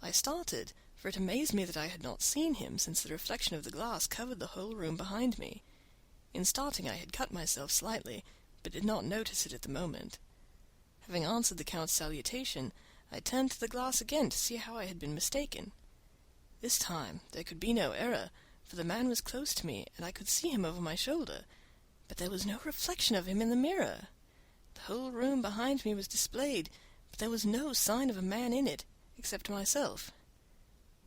I started, for it amazed me that I had not seen him, since the reflection of the glass covered the whole room behind me. In starting I had cut myself slightly, but did not notice it at the moment. Having answered the Count's salutation, I turned to the glass again to see how I had been mistaken. This time there could be no error, for the man was close to me, and I could see him over my shoulder, but there was no reflection of him in the mirror. The whole room behind me was displayed, but there was no sign of a man in it, except myself.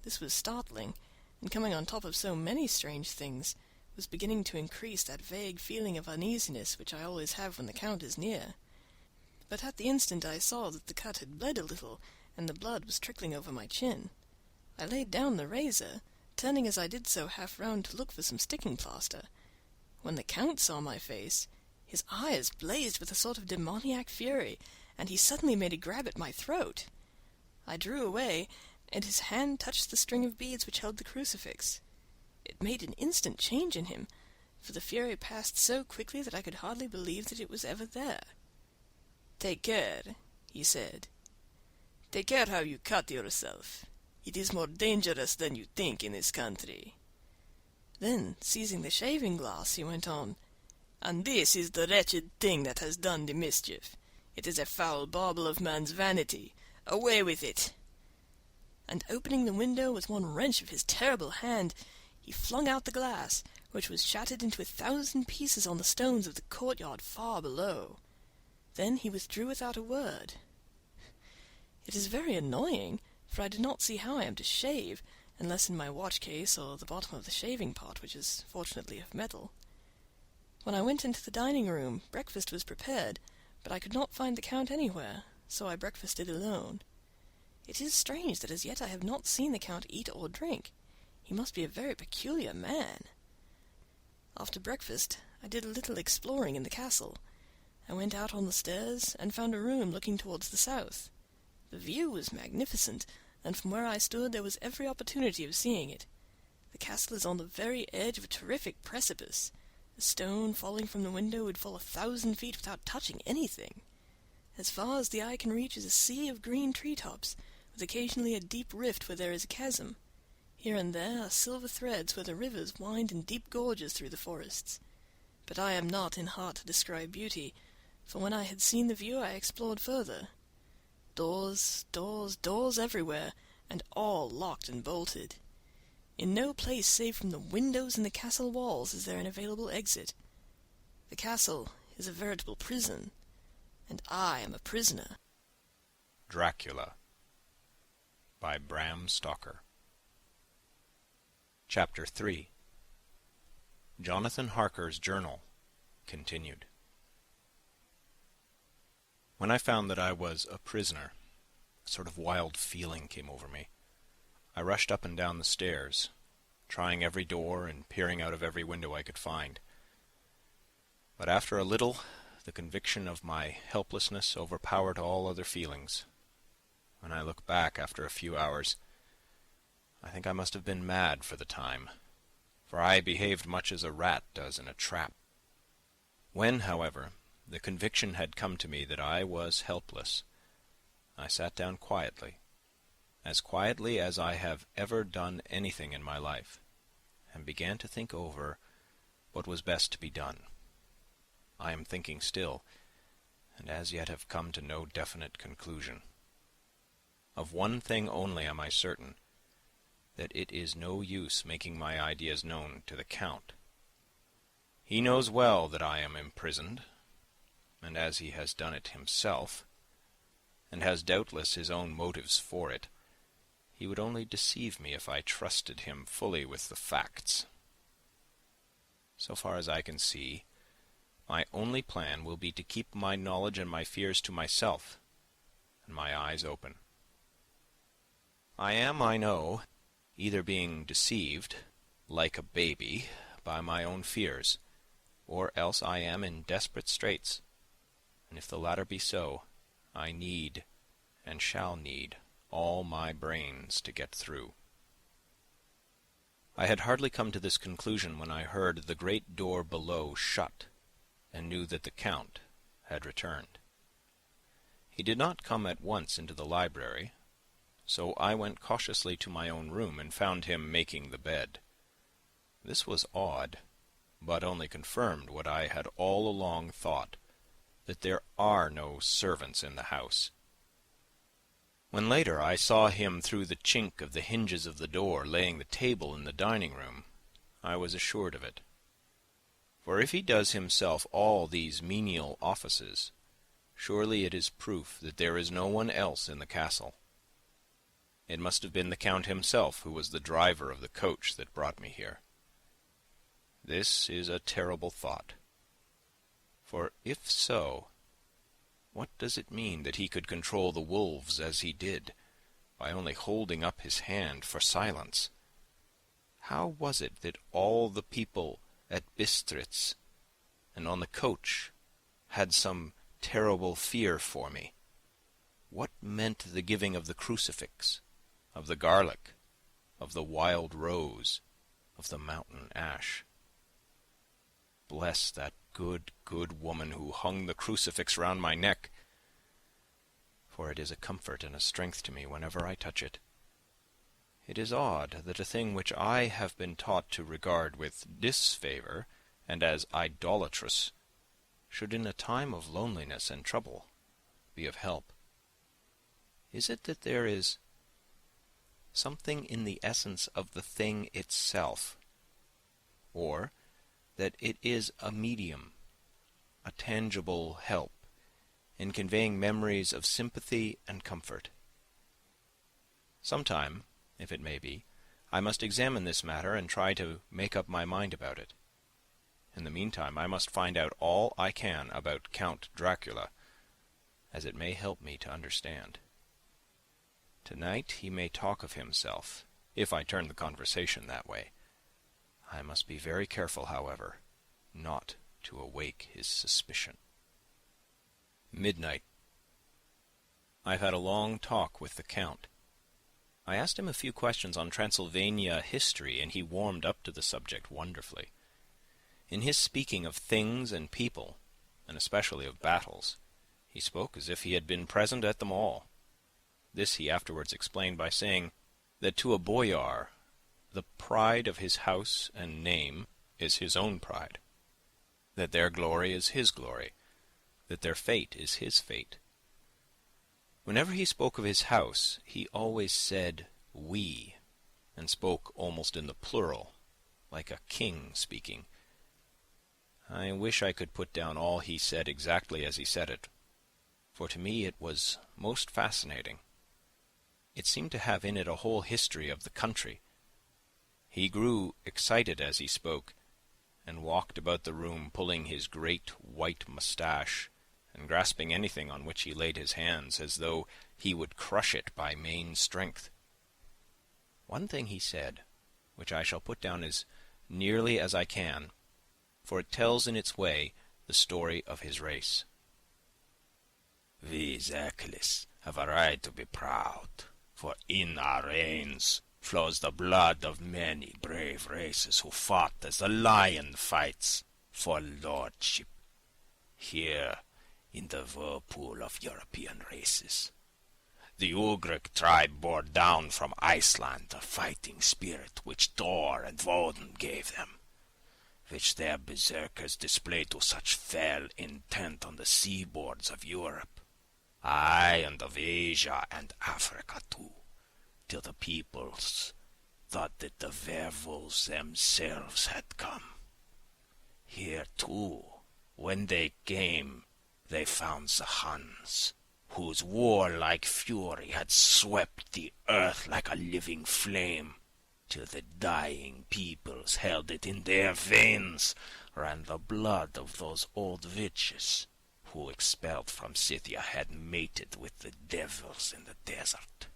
This was startling, and coming on top of so many strange things, was beginning to increase that vague feeling of uneasiness which I always have when the Count is near. But at the instant I saw that the cut had bled a little, and the blood was trickling over my chin. I laid down the razor, turning as I did so half round to look for some sticking plaster. When the Count saw my face, his eyes blazed with a sort of demoniac fury, and he suddenly made a grab at my throat. I drew away, and his hand touched the string of beads which held the crucifix. It made an instant change in him, for the fury passed so quickly that I could hardly believe that it was ever there. "Take care," he said. "Take care how you cut yourself. It is more dangerous than you think in this country." Then, seizing the shaving-glass, he went on, "And this is the wretched thing that has done the mischief. It is a foul bauble of man's vanity. Away with it!" And opening the window with one wrench of his terrible hand, he flung out the glass, which was shattered into 1,000 pieces on the stones of the courtyard far below. Then he withdrew without a word. It is very annoying, for I do not see how I am to shave, unless in my watch-case or the bottom of the shaving-pot, which is fortunately of metal. When I went into the dining-room, breakfast was prepared, but I could not find the Count anywhere, so I breakfasted alone. It is strange that as yet I have not seen the Count eat or drink. He must be a very peculiar man. After breakfast, I did a little exploring in the castle. I went out on the stairs and found a room looking towards the south. The view was magnificent, and from where I stood there was every opportunity of seeing it. The castle is on the very edge of a terrific precipice. A stone falling from the window would fall 1,000 feet without touching anything. As far as the eye can reach is a sea of green treetops, with occasionally a deep rift where there is a chasm. Here and there are silver threads where the rivers wind in deep gorges through the forests. But I am not in heart to describe beauty, for when I had seen the view I explored further. Doors, doors, doors everywhere, and all locked and bolted. In no place save from the windows in the castle walls is there an available exit. The castle is a veritable prison, and I am a prisoner. Dracula by Bram Stoker. Chapter 3. Jonathan Harker's Journal continued. When I found that I was a prisoner, a sort of wild feeling came over me. I rushed up and down the stairs, trying every door and peering out of every window I could find. But after a little, the conviction of my helplessness overpowered all other feelings. When I look back after a few hours, I think I must have been mad for the time, for I behaved much as a rat does in a trap. When, however, the conviction had come to me that I was helpless, I sat down quietly as I have ever done anything in my life, and began to think over what was best to be done. I am thinking still, and as yet have come to no definite conclusion. Of one thing only am I certain, that it is no use making my ideas known to the Count. He knows well that I am imprisoned, and as he has done it himself, and has doubtless his own motives for it, he would only deceive me if I trusted him fully with the facts. So far as I can see, my only plan will be to keep my knowledge and my fears to myself, and my eyes open. I am, I know, either being deceived, like a baby, by my own fears, or else I am in desperate straits, and if the latter be so, I need, and shall need, all my brains to get through. I had hardly come to this conclusion when I heard the great door below shut, and knew that the Count had returned. He did not come at once into the library, so I went cautiously to my own room and found him making the bed. This was odd, but only confirmed what I had all along thought, that there are no servants in the house. When later I saw him through the chink of the hinges of the door laying the table in the dining-room, I was assured of it. For if he does himself all these menial offices, surely it is proof that there is no one else in the castle. It must have been the Count himself who was the driver of the coach that brought me here. This is a terrible thought. For if so, what does it mean that he could control the wolves as he did, by only holding up his hand for silence? How was it that all the people at Bistritz and on the coach had some terrible fear for me? What meant the giving of the crucifix, of the garlic, of the wild rose, of the mountain ash? Bless that good, good woman who hung the crucifix round my neck, for it is a comfort and a strength to me whenever I touch it. It is odd that a thing which I have been taught to regard with disfavour and as idolatrous should in a time of loneliness and trouble be of help. Is it that there is something in the essence of the thing itself, or that it is a medium, a tangible help, in conveying memories of sympathy and comfort? Sometime, if it may be, I must examine this matter and try to make up my mind about it. In the meantime, I must find out all I can about Count Dracula, as it may help me to understand. Tonight he may talk of himself, if I turn the conversation that way. I must be very careful, however, not to awake his suspicion. Midnight. I've had a long talk with the Count. I asked him a few questions on Transylvania history, and he warmed up to the subject wonderfully. In his speaking of things and people, and especially of battles, he spoke as if he had been present at them all. This he afterwards explained by saying that to a boyar the pride of his house and name is his own pride, that their glory is his glory, that their fate is his fate. Whenever he spoke of his house, he always said we, and spoke almost in the plural, like a king speaking. I wish I could put down all he said exactly as he said it, for to me it was most fascinating. It seemed to have in it a whole history of the country. He grew excited as he spoke, and walked about the room pulling his great white moustache, and grasping anything on which he laid his hands, as though he would crush it by main strength. One thing he said, which I shall put down as nearly as I can, for it tells in its way the story of his race. We Zerklis have a right to be proud, for in our veins flows the blood of many brave races who fought as the lion fights for lordship. Here, in the whirlpool of European races, the Ugric tribe bore down from Iceland the fighting spirit which Thor and Woden gave them, which their berserkers displayed to such fell intent on the seaboards of Europe, aye, and of Asia and Africa too, till the peoples thought that the werewolves themselves had come. Here too, when they came, they found the Huns, whose warlike fury had swept the earth like a living flame, till the dying peoples held it in their veins, ran the blood of those old witches, who expelled from Scythia had mated with the devils in the desert.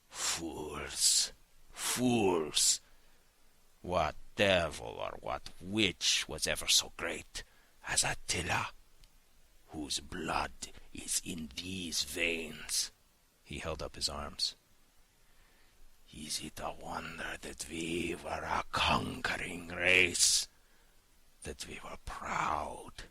Fools! Fools! What devil or what witch was ever so great as Attila, whose blood is in these veins? He held up his arms. Is it a wonder that we were a conquering race, that we were proud,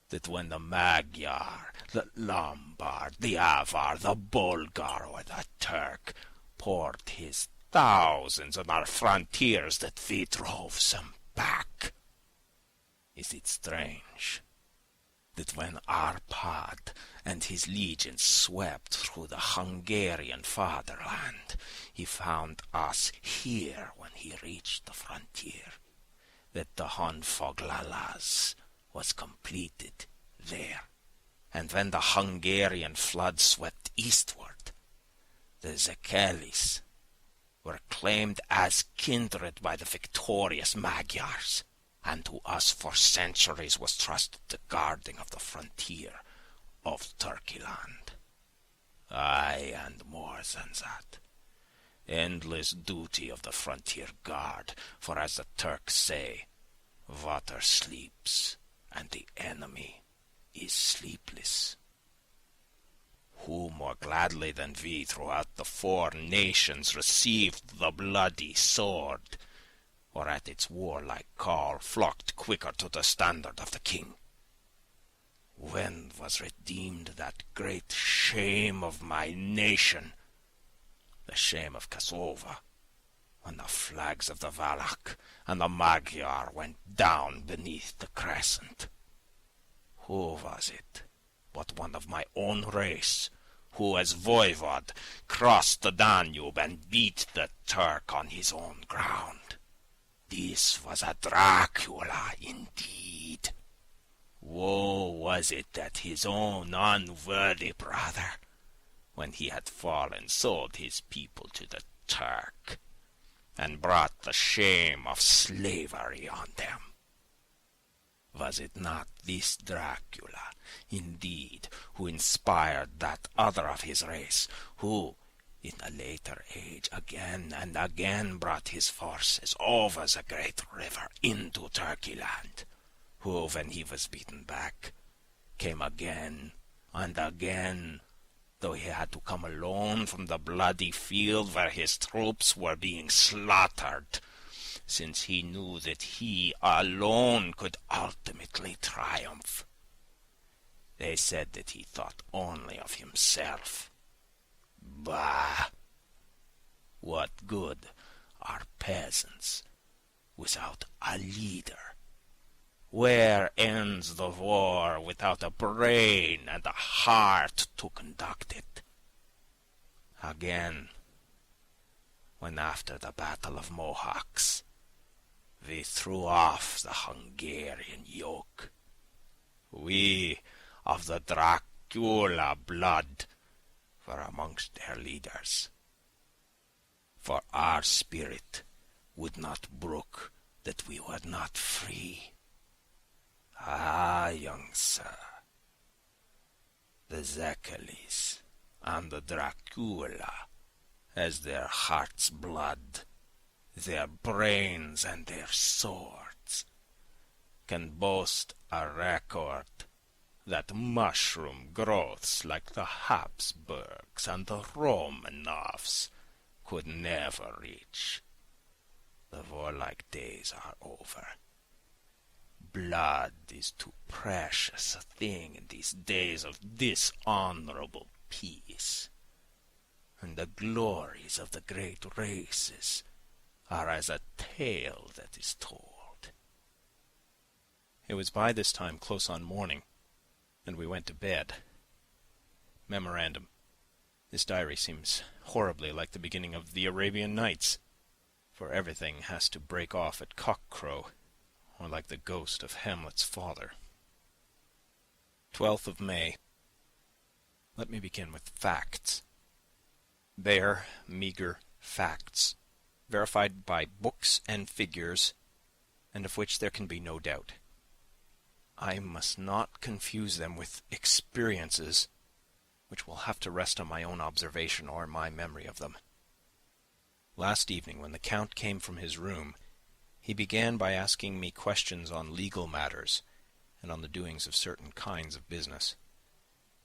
that when the Magyar, the Lombard, the Avar, the Bulgar, or the Turk poured his thousands on our frontiers, that we drove them back? Is it strange that when Arpad and his legions swept through the Hungarian fatherland, he found us here when he reached the frontier, that the Honfoglalas was completed there, and when the Hungarian flood swept eastward, the Zekelis were claimed as kindred by the victorious Magyars, and to us for centuries was trusted the guarding of the frontier of Turkeyland. Aye, and more than that, endless duty of the frontier guard, for as the Turks say, water sleeps, and the enemy is sleepless. Who more gladly than we throughout the 4 nations received the bloody sword, or at its warlike call flocked quicker to the standard of the king? When was redeemed that great shame of my nation, the shame of Kosovo, when the flags of the Valak and the Magyar went down beneath the crescent? Who was it but one of my own race, who as voivod crossed the Danube and beat the Turk on his own ground? This was a Dracula indeed. Woe was it that his own unworthy brother, when he had fallen, sold his people to the Turk, and brought the shame of slavery on them. Was it not this Dracula, indeed, who inspired that other of his race, who, in a later age, again and again brought his forces over the great river into Turkey land, who, when he was beaten back, came again and again, though he had to come alone from the bloody field where his troops were being slaughtered, since he knew that he alone could ultimately triumph. They said that he thought only of himself. Bah! What good are peasants without a leader? Where ends the war without a brain and a heart to conduct it? Again, when after the Battle of Mohawks, we threw off the Hungarian yoke, we of the Dracula blood were amongst their leaders, for our spirit would not brook that we were not free. Ah, young sir, the Zekalis and the Dracula, as their heart's blood, their brains and their swords, can boast a record that mushroom growths like the Habsburgs and the Romanovs could never reach. The warlike days are over. Blood is too precious a thing in these days of dishonorable peace, and the glories of the great races are as a tale that is told. It was by this time close on morning, and we went to bed. Memorandum. This diary seems horribly like the beginning of the Arabian Nights, for everything has to break off at cock-crow, or like the ghost of Hamlet's father. 12th of May. Let me begin with facts. Bare, meager facts, verified by books and figures, and of which there can be no doubt. I must not confuse them with experiences, which will have to rest on my own observation or my memory of them. Last evening, when the Count came from his room, he began by asking me questions on legal matters, and on the doings of certain kinds of business.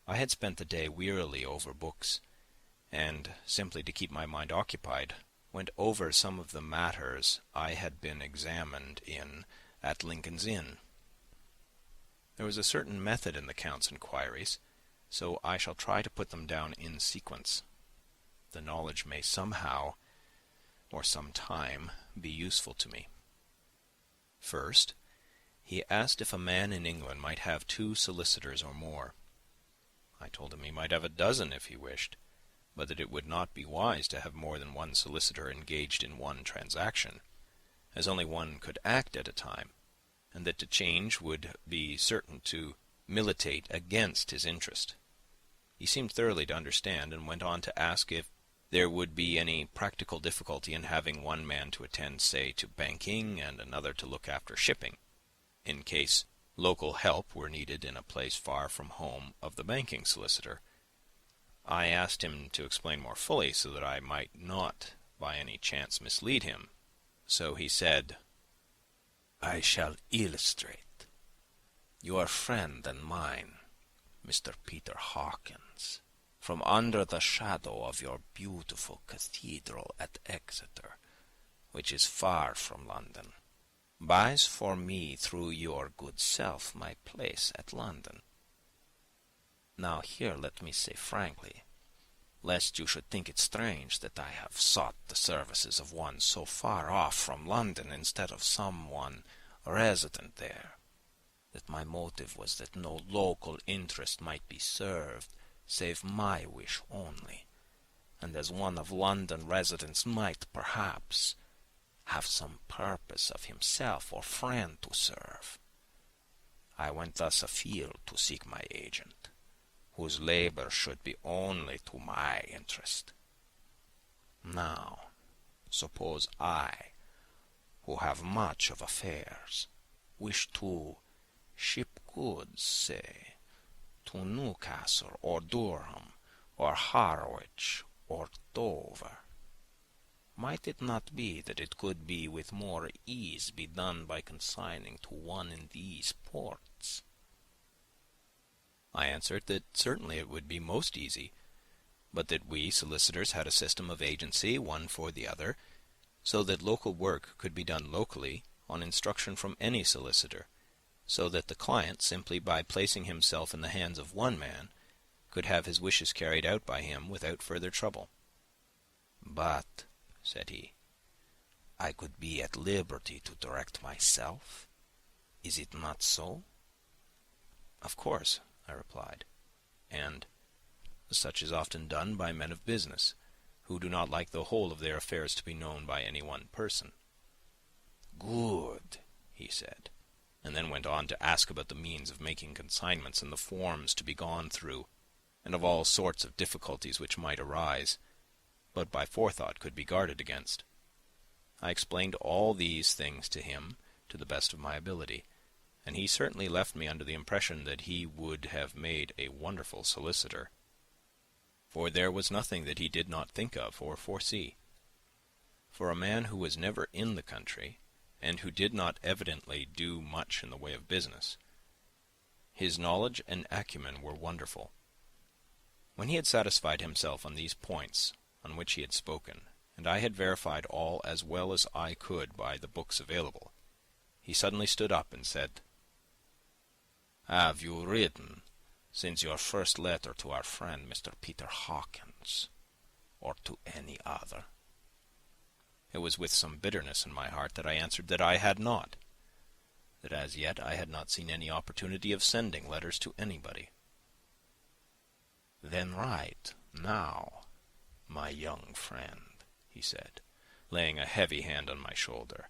I had spent the day wearily over books, and, simply to keep my mind occupied, went over some of the matters I had been examined in at Lincoln's Inn. There was a certain method in the Count's inquiries, so I shall try to put them down in sequence. The knowledge may somehow, or some time, be useful to me. First, he asked if a man in England might have 2 solicitors or more. I told him he might have a dozen if he wished, but that it would not be wise to have more than 1 solicitor engaged in one transaction, as only one could act at a time, and that to change would be certain to militate against his interest. He seemed thoroughly to understand, and went on to ask if there would be any practical difficulty in having one man to attend, say, to banking, and another to look after shipping, in case local help were needed in a place far from home of the banking solicitor. I asked him to explain more fully, so that I might not by any chance mislead him, so he said, I shall illustrate. Your friend and mine, Mr. Peter Hawkins, from under the shadow of your beautiful cathedral at Exeter, which is far from London, buys for me through your good self my place at London. Now here let me say frankly, lest you should think it strange that I have sought the services of one so far off from London instead of someone resident there, that my motive was that no local interest might be served save my wish only, and as one of London residents might perhaps have some purpose of himself or friend to serve. I went thus afield to seek my agent, whose labor should be only to my interest. Now, suppose I, who have much of affairs, wish to ship goods, say, to Newcastle or Durham or Harwich or Dover. Might it not be that it could be with more ease be done by consigning to one in these ports? I answered that certainly it would be most easy, but that we solicitors had a system of agency, one for the other, so that local work could be done locally on instruction from any solicitor, so that the client, simply by placing himself in the hands of one man, could have his wishes carried out by him without further trouble. But, said he, I could be at liberty to direct myself. Is it not so? Of course, I replied, and such is often done by men of business, who do not like the whole of their affairs to be known by any one person. Good, he said, and then went on to ask about the means of making consignments and the forms to be gone through, and of all sorts of difficulties which might arise, but by forethought could be guarded against. I explained all these things to him to the best of my ability, and he certainly left me under the impression that he would have made a wonderful solicitor, for there was nothing that he did not think of or foresee. For a man who was never in the country, and who did not evidently do much in the way of business, his knowledge and acumen were wonderful. When he had satisfied himself on these points on which he had spoken, and I had verified all as well as I could by the books available, he suddenly stood up and said, Have you written, since your first letter, to our friend Mr. Peter Hawkins, or to any other? It was with some bitterness in my heart that I answered that I had not, that as yet I had not seen any opportunity of sending letters to anybody. Then write now, my young friend, he said, laying a heavy hand on my shoulder.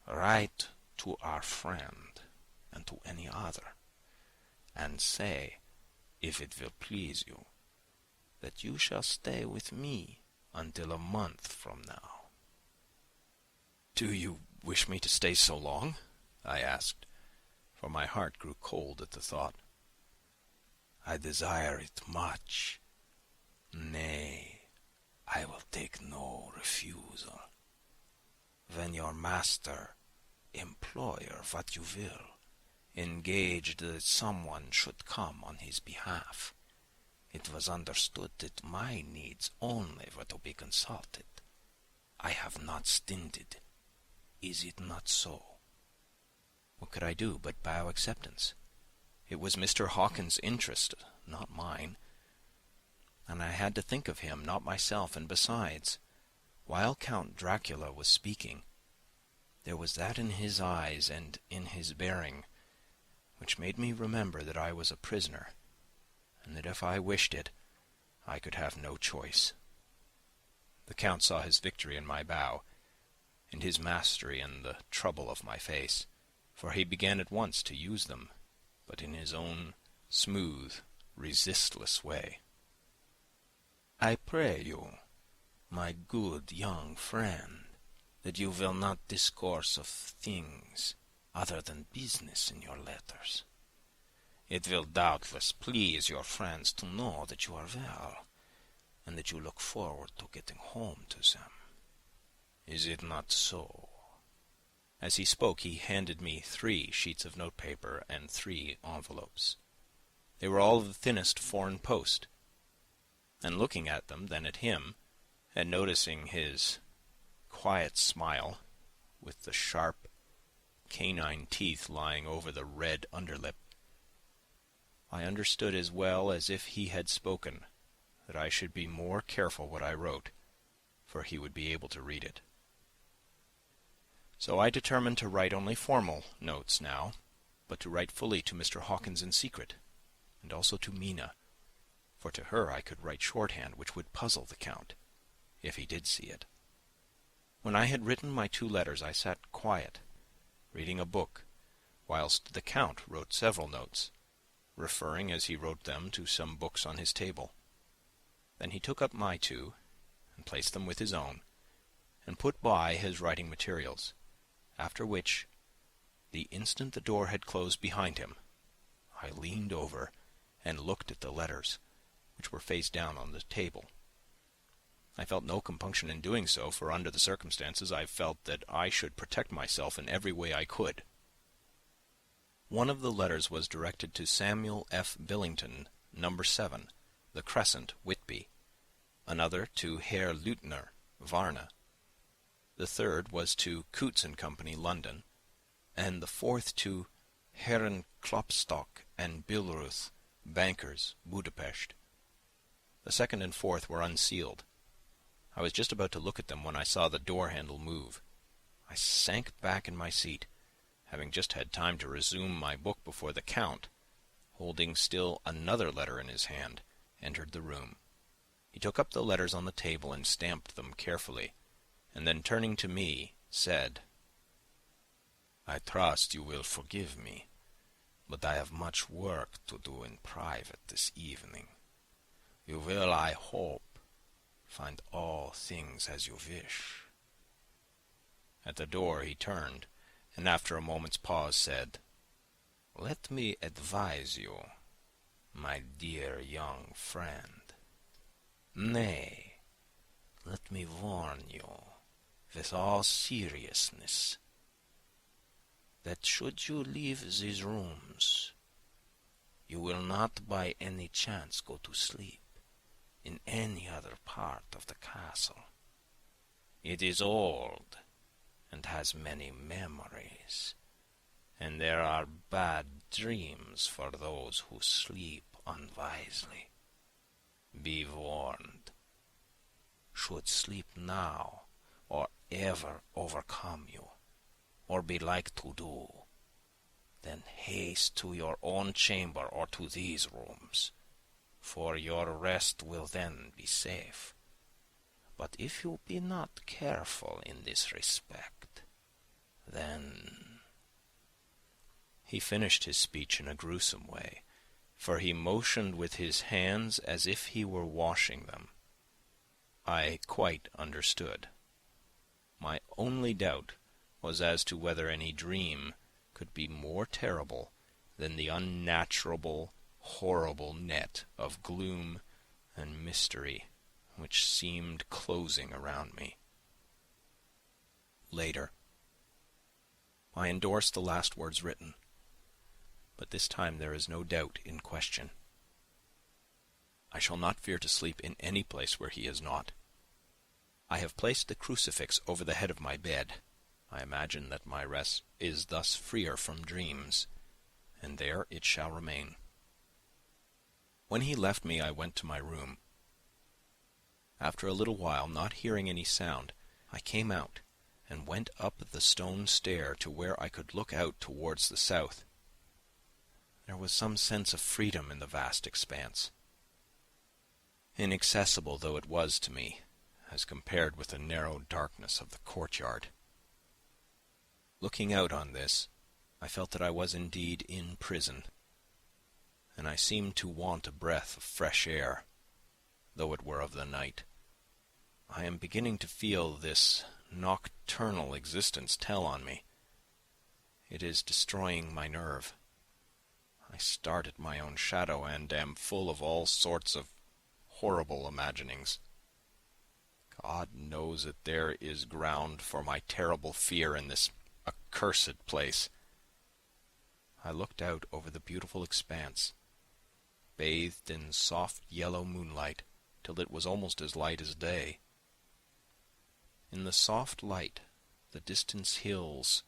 Write to our friend, and to any other, and say, if it will please you, that you shall stay with me until a month from now. Do you wish me to stay so long? I asked, for my heart grew cold at the thought. I desire it much. Nay, I will take no refusal. When your master, employer, what you will, engaged that someone should come on his behalf, it was understood that my needs only were to be consulted. I have not stinted. Is it not so? What could I do but bow acceptance? It was Mr. Hawkins' interest, not mine, and I had to think of him, not myself, and besides, while Count Dracula was speaking, there was that in his eyes and in his bearing which made me remember that I was a prisoner, and that if I wished it, I could have no choice. The Count saw his victory in my bow, and his mastery in the trouble of my face, for he began at once to use them, but in his own smooth, resistless way. I pray you, my good young friend, that you will not discourse of things other than business in your letters. It will doubtless please your friends to know that you are well, and that you look forward to getting home to them. Is it not so?" As he spoke, he handed me 3 sheets of notepaper and 3 envelopes. They were all of the thinnest foreign post. And looking at them, then at him, and noticing his quiet smile, with the sharp canine teeth lying over the red underlip, I understood as well as if he had spoken that I should be more careful what I wrote, for he would be able to read it. So I determined to write only formal notes now, but to write fully to Mr. Hawkins in secret, and also to Mina, for to her I could write shorthand which would puzzle the Count, if he did see it. When I had written my 2 letters, I sat quiet, reading a book, whilst the Count wrote several notes, referring as he wrote them to some books on his table. Then he took up my 2, and placed them with his own, and put by his writing materials, after which, the instant the door had closed behind him, I leaned over and looked at the letters, which were face down on the table. I felt no compunction in doing so, for under the circumstances I felt that I should protect myself in every way I could. One of the letters was directed to Samuel F. Billington, No. 7, The Crescent, Whitby, another to Herr Leutner, Varna. The third was to Coutts and Company, London, and the fourth to Herren Klopstock and Billruth, bankers, Budapest. The second and fourth were unsealed. I was just about to look at them when I saw the door-handle move. I sank back in my seat, having just had time to resume my book before the Count, holding still another letter in his hand, entered the room. He took up the letters on the table and stamped them carefully, and then turning to me, said, "I trust you will forgive me, but I have much work to do in private this evening. You will, I hope, find all things as you wish." At the door he turned, and after a moment's pause said, "Let me advise you, my dear young friend. Nay, let me warn you, with all seriousness, that should you leave these rooms, you will not by any chance go to sleep in any other part of the castle. It is old, and has many memories, and there are bad dreams for those who sleep unwisely. Be warned. Should sleep now, or ever overcome you, or be like to do, then haste to your own chamber or to these rooms, for your rest will then be safe. But if you be not careful in this respect, then—" He finished his speech in a gruesome way, for he motioned with his hands as if he were washing them. I quite understood. My only doubt was as to whether any dream could be more terrible than the unnatural, horrible net of gloom and mystery which seemed closing around me. Later, I endorse the last words written, but this time there is no doubt in question. I shall not fear to sleep in any place where he is not. I have placed the crucifix over the head of my bed. I imagine that my rest is thus freer from dreams, and there it shall remain. When he left me, I went to my room. After a little while, not hearing any sound, I came out, and went up the stone stair to where I could look out towards the south. There was some sense of freedom in the vast expanse, inaccessible though it was to me, as compared with the narrow darkness of the courtyard. Looking out on this, I felt that I was indeed in prison, and I seemed to want a breath of fresh air, though it were of the night. I am beginning to feel this nocturnal existence tell on me. It is destroying my nerve. I start at my own shadow, and am full of all sorts of horrible imaginings. God knows that there is ground for my terrible fear in this accursed place. I looked out over the beautiful expanse, bathed in soft yellow moonlight, till it was almost as light as day. In the soft light, the distant hills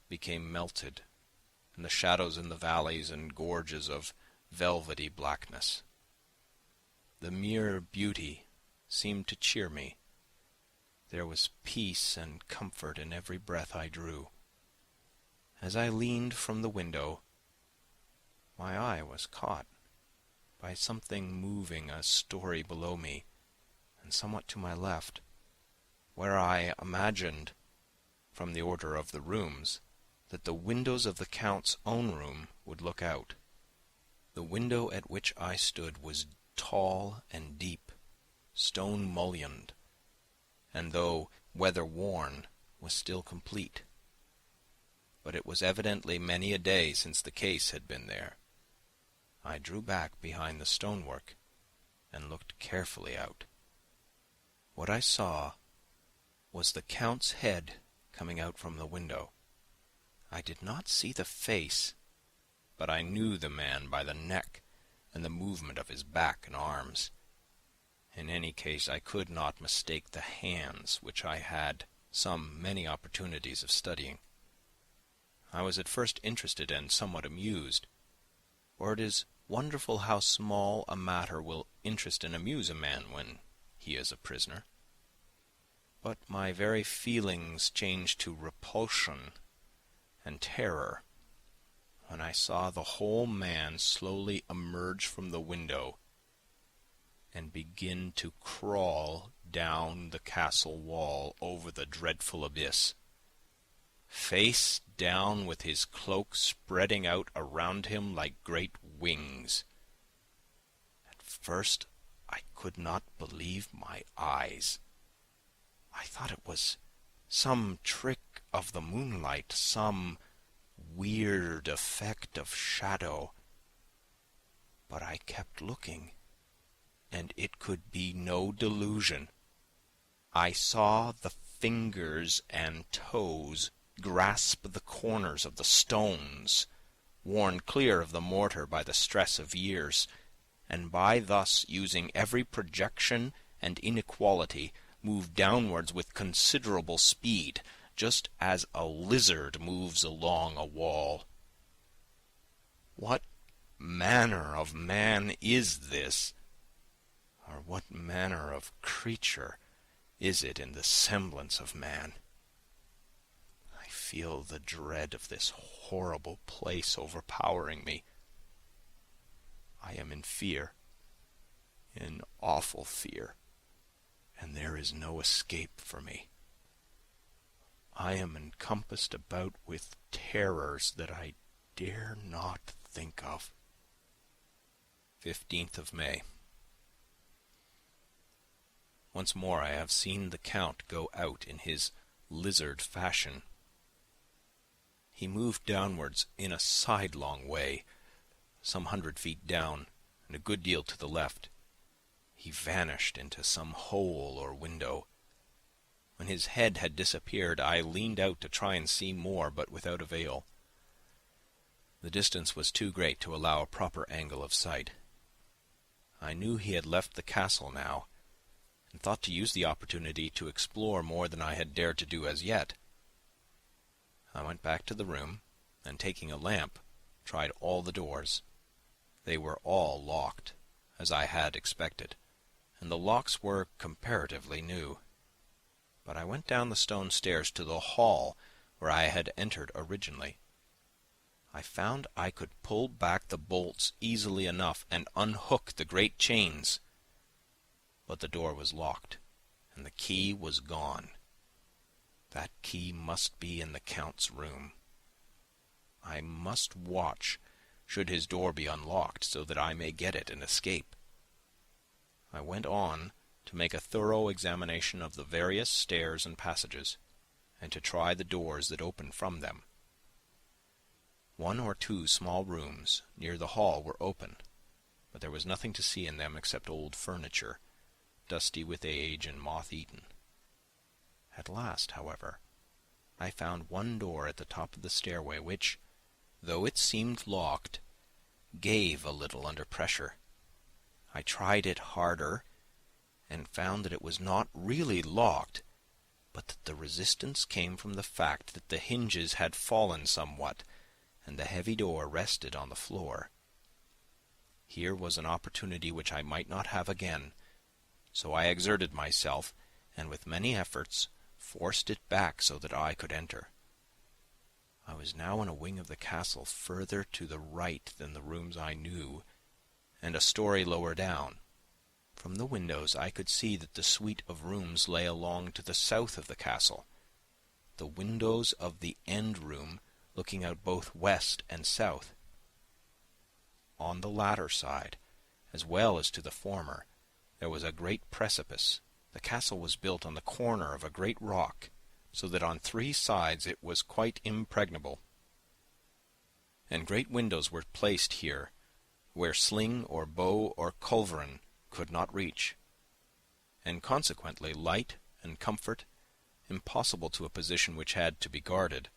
became melted, and the shadows in the valleys and gorges of velvety blackness. The mere beauty seemed to cheer me. There was peace and comfort in every breath I drew. As I leaned from the window, my eye was caught by something moving a story below me and somewhat to my left, where I imagined, from the order of the rooms, that the windows of the Count's own room would look out. The window at which I stood was tall and deep, stone-mullioned, and though weather-worn, was still complete. But it was evidently many a day since the case had been there. I drew back behind the stonework and looked carefully out. What I saw was the Count's head coming out from the window. I did not see the face, but I knew the man by the neck and the movement of his back and arms. In any case, I could not mistake the hands, which I had many opportunities of studying. I was at first interested and somewhat amused, for it is wonderful how small a matter will interest and amuse a man when he is a prisoner. But my very feelings changed to repulsion and terror when I saw the whole man slowly emerge from the window and begin to crawl down the castle wall over the dreadful abyss, face down, with his cloak spreading out around him like great wings. At first I could not believe my eyes. I thought it was some trick of the moonlight, some weird effect of shadow. But I kept looking, and it could be no delusion. I saw the fingers and toes grasp the corners of the stones, worn clear of the mortar by the stress of years, and by thus using every projection and inequality, move downwards with considerable speed, just as a lizard moves along a wall. What manner of man is this? Or what manner of creature is it in the semblance of man? I feel the dread of this horrible place overpowering me. I am in fear, in awful fear, and there is no escape for me. I am encompassed about with terrors that I dare not think of. 15th of May. Once more I have seen the Count go out in his lizard fashion. He moved downwards in a sidelong way, some 100 feet down, and a good deal to the left. He vanished into some hole or window. When his head had disappeared, I leaned out to try and see more, but without avail. The distance was too great to allow a proper angle of sight. I knew he had left the castle now, and thought to use the opportunity to explore more than I had dared to do as yet. I went back to the room, and taking a lamp, tried all the doors. They were all locked, as I had expected, and the locks were comparatively new. But I went down the stone stairs to the hall where I had entered originally. I found I could pull back the bolts easily enough and unhook the great chains. But the door was locked, and the key was gone. That key must be in the Count's room. I must watch, should his door be unlocked, so that I may get it and escape. I went on to make a thorough examination of the various stairs and passages, and to try the doors that opened from them. 1 or 2 small rooms near the hall were open, but there was nothing to see in them except old furniture, dusty with age and moth-eaten. At last, however, I found one door at the top of the stairway which, though it seemed locked, gave a little under pressure. I tried it harder, and found that it was not really locked, but that the resistance came from the fact that the hinges had fallen somewhat, and the heavy door rested on the floor. Here was an opportunity which I might not have again, so I exerted myself, and with many efforts forced it back so that I could enter. I was now in a wing of the castle further to the right than the rooms I knew, and a story lower down. From the windows I could see that the suite of rooms lay along to the south of the castle, the windows of the end room looking out both west and south. On the latter side, as well as to the former, there was a great precipice. The castle was built on the corner of a great rock, so that on 3 sides it was quite impregnable, and great windows were placed here, where sling or bow or culverin could not reach, and consequently light and comfort, impossible to a position which had to be guarded,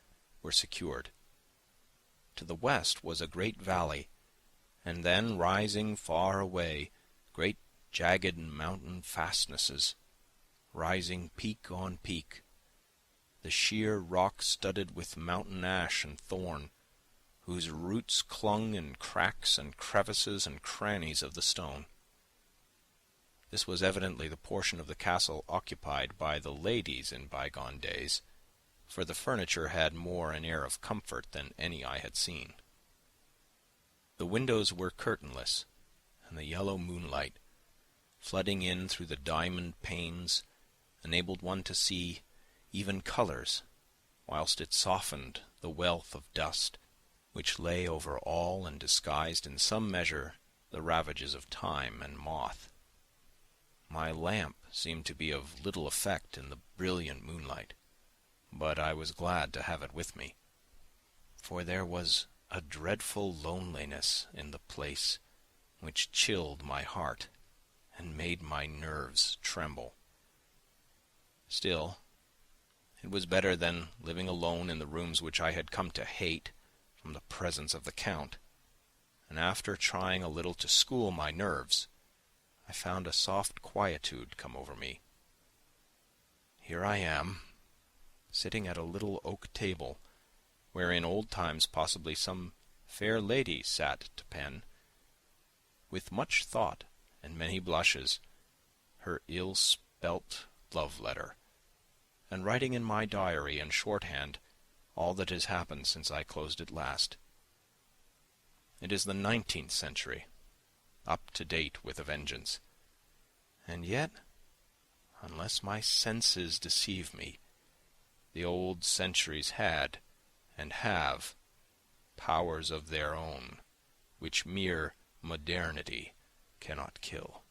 were secured. To the west was a great valley, and then rising far away, great jagged mountain fastnesses, rising peak on peak, the sheer rock studded with mountain ash and thorn, whose roots clung in cracks and crevices and crannies of the stone. This was evidently the portion of the castle occupied by the ladies in bygone days, for the furniture had more an air of comfort than any I had seen. The windows were curtainless, and the yellow moonlight, flooding in through the diamond panes, enabled one to see even colours, whilst it softened the wealth of dust which lay over all and disguised in some measure the ravages of time and moth. My lamp seemed to be of little effect in the brilliant moonlight, but I was glad to have it with me, for there was a dreadful loneliness in the place which chilled my heart and made my nerves tremble. Still, it was better than living alone in the rooms which I had come to hate from the presence of the Count, and after trying a little to school my nerves, I found a soft quietude come over me. Here I am, sitting at a little oak table, where in old times possibly some fair lady sat to pen, with much thought and many blushes, her ill-spelt love-letter, and writing in my diary in shorthand all that has happened since I closed it last. It is the 19th century, up to date with a vengeance, and yet, unless my senses deceive me, the old centuries had, and have, powers of their own, which mere modernity cannot kill.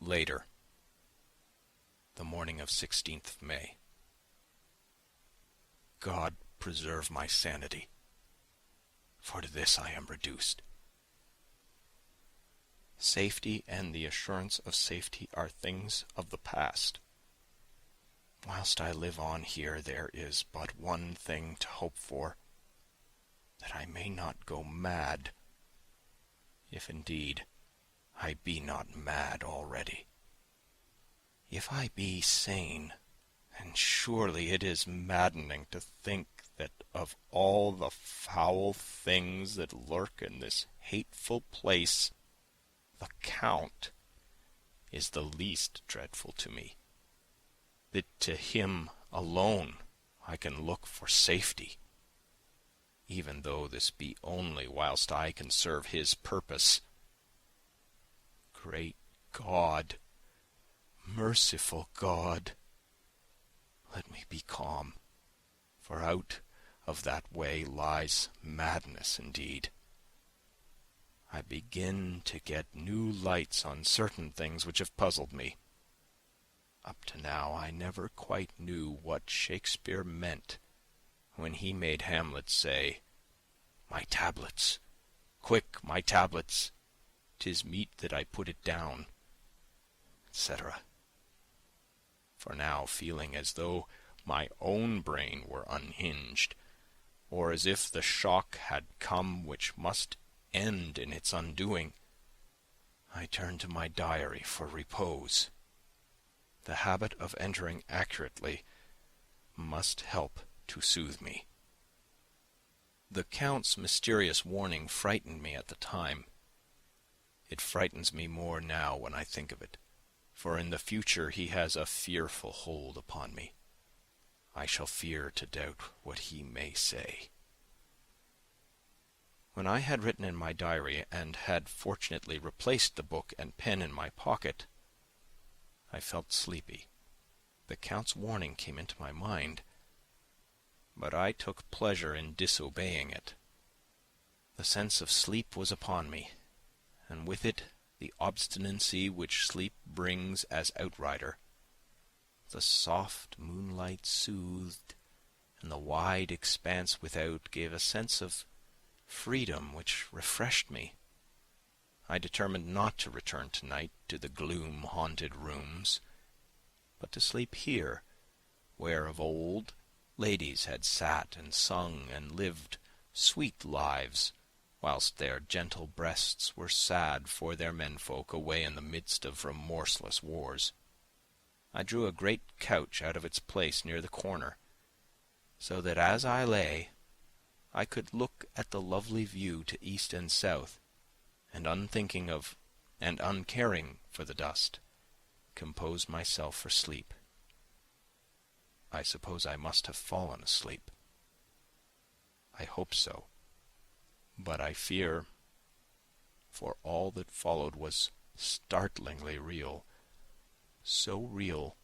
Later, the morning of 16th of May. God preserve my sanity, for to this I am reduced. Safety and the assurance of safety are things of the past. Whilst I live on here, there is but one thing to hope for, that I may not go mad, if indeed I be not mad already. If I be sane, then surely it is maddening to think that of all the foul things that lurk in this hateful place, the Count is the least dreadful to me, that to him alone I can look for safety, even though this be only whilst I can serve his purpose. Great God, merciful God, let me be calm, for out of that way lies madness indeed. I begin to get new lights on certain things which have puzzled me. Up to now I never quite knew what Shakespeare meant when he made Hamlet say, "My tablets, quick, my tablets, 'tis meet that I put it down, etc. For now, feeling as though my own brain were unhinged, or as if the shock had come which must end in its undoing, I turned to my diary for repose. The habit of entering accurately must help to soothe me. The Count's mysterious warning frightened me at the time. It frightens me more now when I think of it, for in the future he has a fearful hold upon me. I shall fear to doubt what he may say. When I had written in my diary, and had fortunately replaced the book and pen in my pocket, I felt sleepy. The Count's warning came into my mind, but I took pleasure in disobeying it. The sense of sleep was upon me, and with it the obstinacy which sleep brings as outrider. The soft moonlight soothed, and the wide expanse without gave a sense of freedom which refreshed me. I determined not to return tonight to the gloom-haunted rooms, but to sleep here, where of old ladies had sat and sung and lived sweet lives, whilst their gentle breasts were sad for their menfolk away in the midst of remorseless wars. I drew a great couch out of its place near the corner, so that as I lay, I could look at the lovely view to east and south, and unthinking of and uncaring for the dust, compose myself for sleep. I suppose I must have fallen asleep. I hope so, but I fear, for all that followed was startlingly real, so real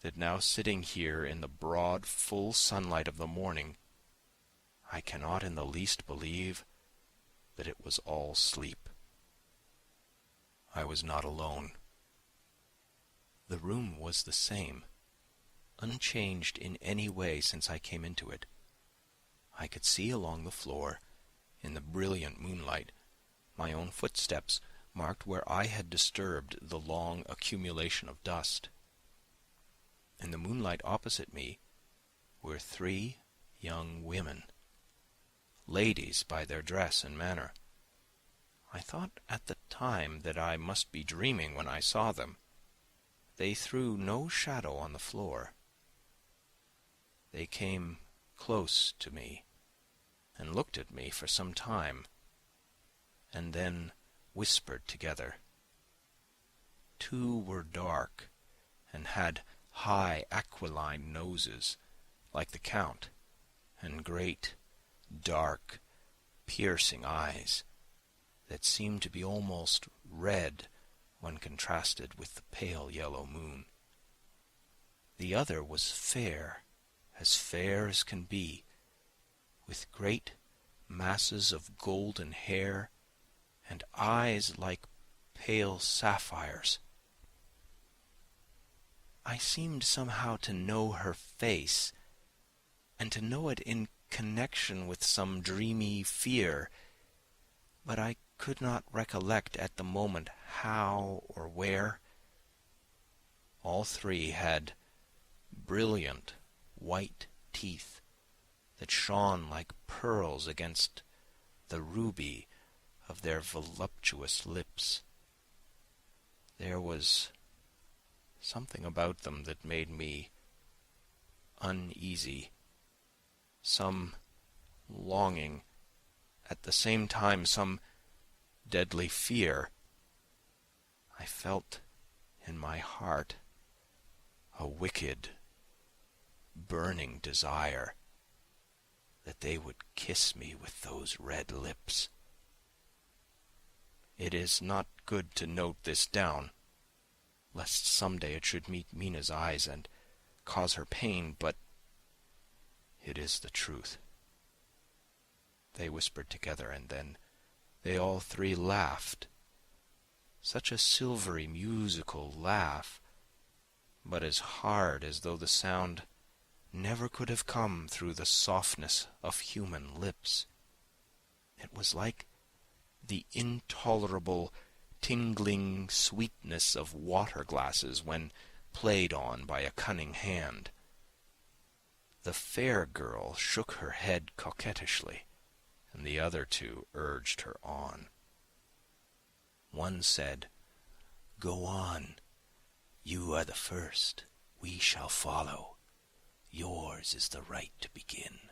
that now sitting here in the broad, full sunlight of the morning, I cannot in the least believe that it was all sleep. I was not alone. The room was the same, unchanged in any way since I came into it. I could see along the floor, in the brilliant moonlight, my own footsteps marked where I had disturbed the long accumulation of dust. In the moonlight opposite me were 3 young women, ladies by their dress and manner. I thought at the time that I must be dreaming when I saw them. They threw no shadow on the floor. They came close to me, and looked at me for some time, and then whispered together. 2 were dark, and had high aquiline noses, like the Count, and great, dark, piercing eyes, that seemed to be almost red when contrasted with the pale yellow moon. The other was fair as can be, with great masses of golden hair, and eyes like pale sapphires. I seemed somehow to know her face, and to know it in connection with some dreamy fear, but I could not recollect at the moment how or where. All 3 had brilliant white teeth that shone like pearls against the ruby of their voluptuous lips. There was something about them that made me uneasy, some longing, at the same time some deadly fear. I felt in my heart a wicked, burning desire that they would kiss me with those red lips. It is not good to note this down, lest some day it should meet Mina's eyes and cause her pain, but it is the truth. They whispered together, and then they all 3 laughed. Such a silvery, musical laugh, but as hard as though the sound never could have come through the softness of human lips. It was like the intolerable tingling sweetness of water glasses when played on by a cunning hand. The fair girl shook her head coquettishly, and the other two urged her on. One said, "Go on. You are the first. We shall follow. Yours is the right to begin."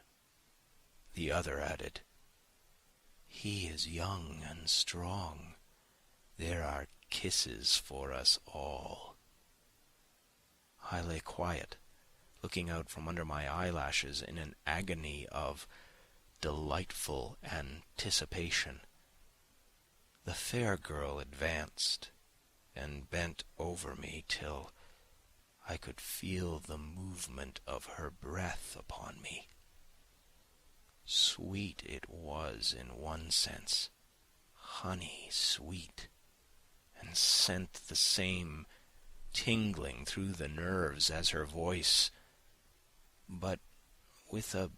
The other added, "He is young and strong. There are kisses for us all." I lay quiet, looking out from under my eyelashes in an agony of delightful anticipation. The fair girl advanced and bent over me till I could feel the movement of her breath upon me. Sweet it was in one sense, honey sweet, and sent the same tingling through the nerves as her voice, but with a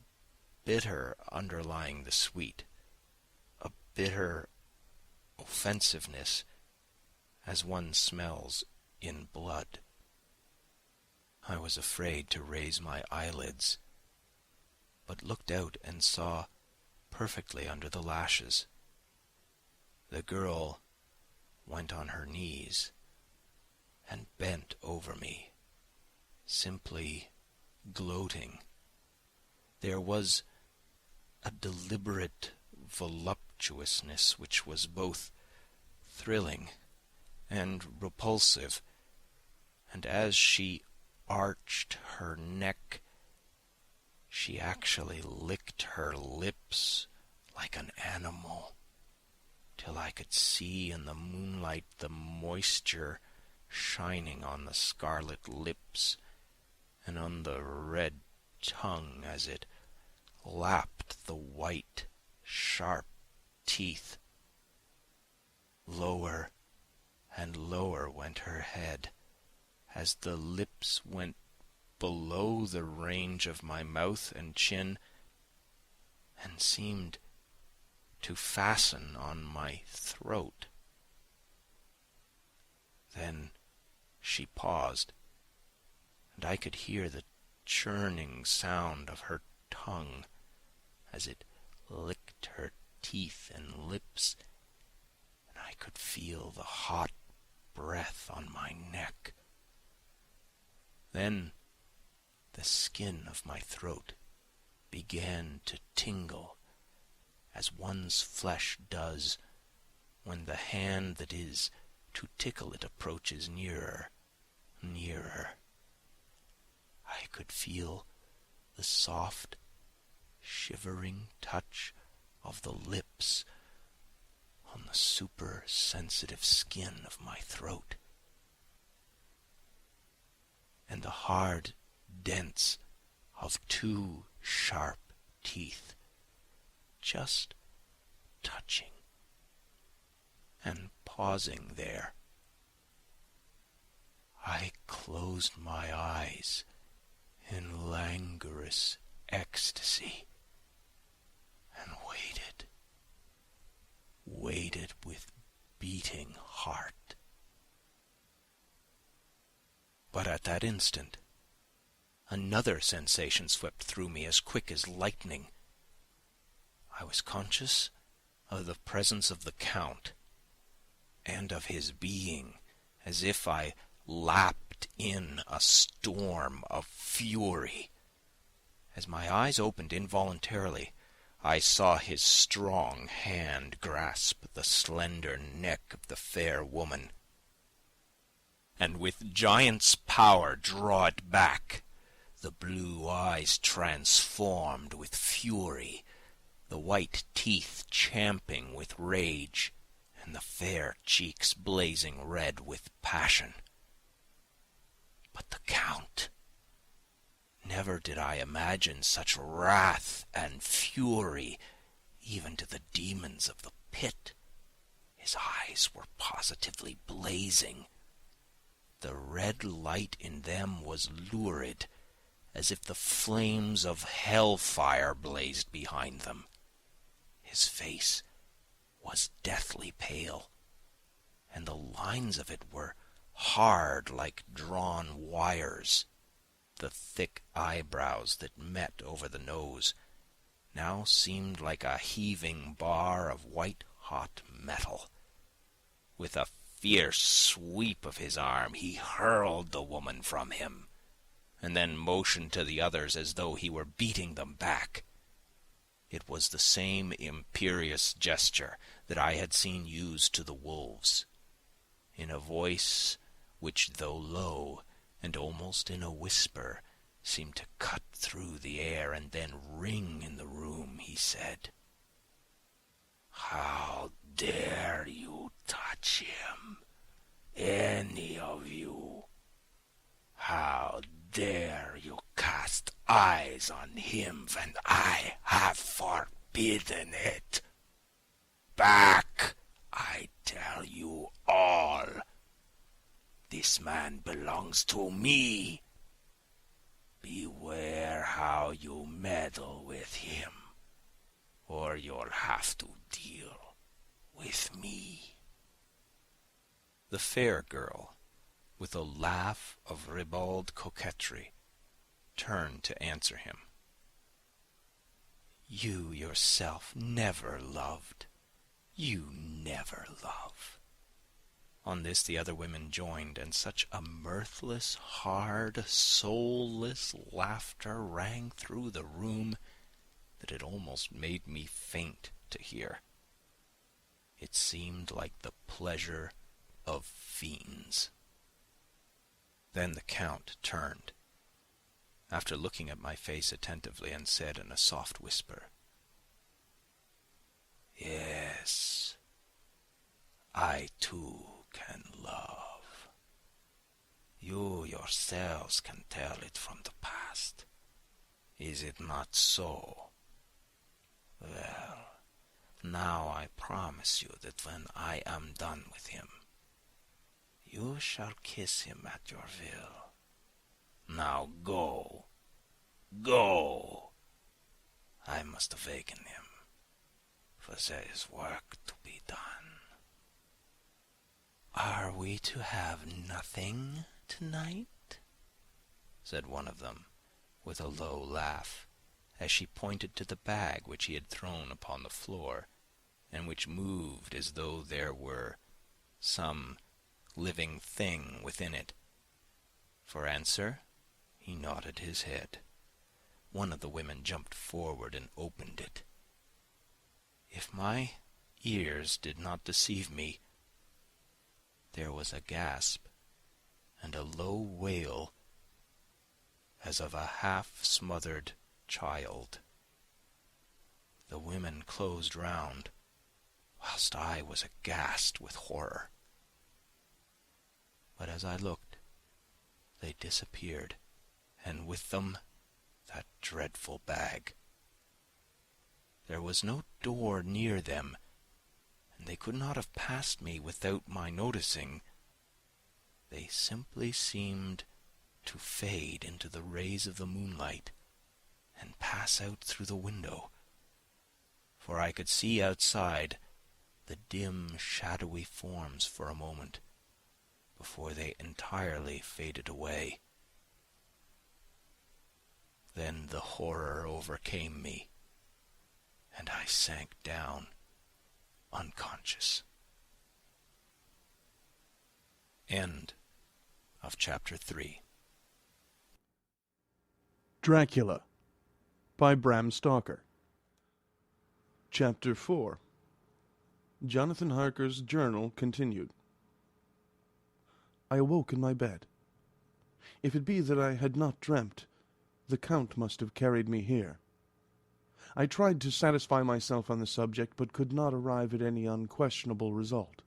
bitter underlying the sweet, a bitter offensiveness as one smells in blood. I was afraid to raise my eyelids, but looked out and saw perfectly under the lashes. The girl went on her knees and bent over me, simply gloating. There was a deliberate voluptuousness which was both thrilling and repulsive, and as she arched her neck, she actually licked her lips like an animal, till I could see in the moonlight the moisture shining on the scarlet lips and on the red tongue as it lapped the white, sharp teeth. Lower and lower went her head, as the lips went below the range of my mouth and chin, and seemed to fasten on my throat. Then she paused, and I could hear the churning sound of her tongue as it licked her teeth and lips, and I could feel the hot breath on my neck. Then the skin of my throat began to tingle, as one's flesh does when the hand that is to tickle it approaches nearer, nearer. I could feel the soft, shivering touch of the lips on the super-sensitive skin of my throat, and the hard dents of two sharp teeth just touching and pausing there. I closed my eyes in languorous ecstasy and waited with beating heart. But at that instant, another sensation swept through me as quick as lightning. I was conscious of the presence of the Count, and of his being, as if I lapped in a storm of fury. As my eyes opened involuntarily, I saw his strong hand grasp the slender neck of the fair woman, and with giant's power draw it back, the blue eyes transformed with fury, the white teeth champing with rage, and the fair cheeks blazing red with passion. But the Count! Never did I imagine such wrath and fury, even to the demons of the pit. His eyes were positively blazing. The red light in them was lurid, as if the flames of hellfire blazed behind them. His face was deathly pale, and the lines of it were hard like drawn wires. The thick eyebrows that met over the nose now seemed like a heaving bar of white-hot metal. With a fierce sweep of his arm he hurled the woman from him, and then motioned to the others as though he were beating them back. It was the same imperious gesture that I had seen used to the wolves. In a voice which, though low and almost in a whisper, seemed to cut through the air and then ring in the room, he said, "How dare you touch him, any of you? How dare you cast eyes on him when I have forbidden it? Back, I tell you all. This man belongs to me. Beware how you meddle with him, or you'll have to deal with me." The fair girl, with a laugh of ribald coquetry, turned to answer him. "You yourself never loved. You never love." On this the other women joined, and such a mirthless, hard, soulless laughter rang through the room that it almost made me faint to hear. It seemed like the pleasure of fiends. Then the Count turned, after looking at my face attentively, and said in a soft whisper, "Yes, I too can love. You yourselves can tell it from the past. Is it not so? Well, now I promise you that when I am done with him, you shall kiss him at your will. Now go, go. I must awaken him, for there is work to be done." "Are we to have nothing tonight?" said one of them, with a low laugh, as she pointed to the bag which he had thrown upon the floor, and which moved as though there were some living thing within it. For answer, he nodded his head. One of the women jumped forward and opened it. If my ears did not deceive me, there was a gasp and a low wail as of a half-smothered child. The women closed round, whilst I was aghast with horror. But as I looked, they disappeared, and with them that dreadful bag. There was no door near them, and they could not have passed me without my noticing. They simply seemed to fade into the rays of the moonlight and pass out through the window, for I could see outside the dim, shadowy forms for a moment before they entirely faded away. Then the horror overcame me, and I sank down unconscious. End of chapter 3. Dracula by Bram Stoker. Chapter 4. Jonathan Harker's journal continued. I awoke in my bed. If it be that I had not dreamt, the Count must have carried me here. I tried to satisfy myself on the subject, but could not arrive at any unquestionable result.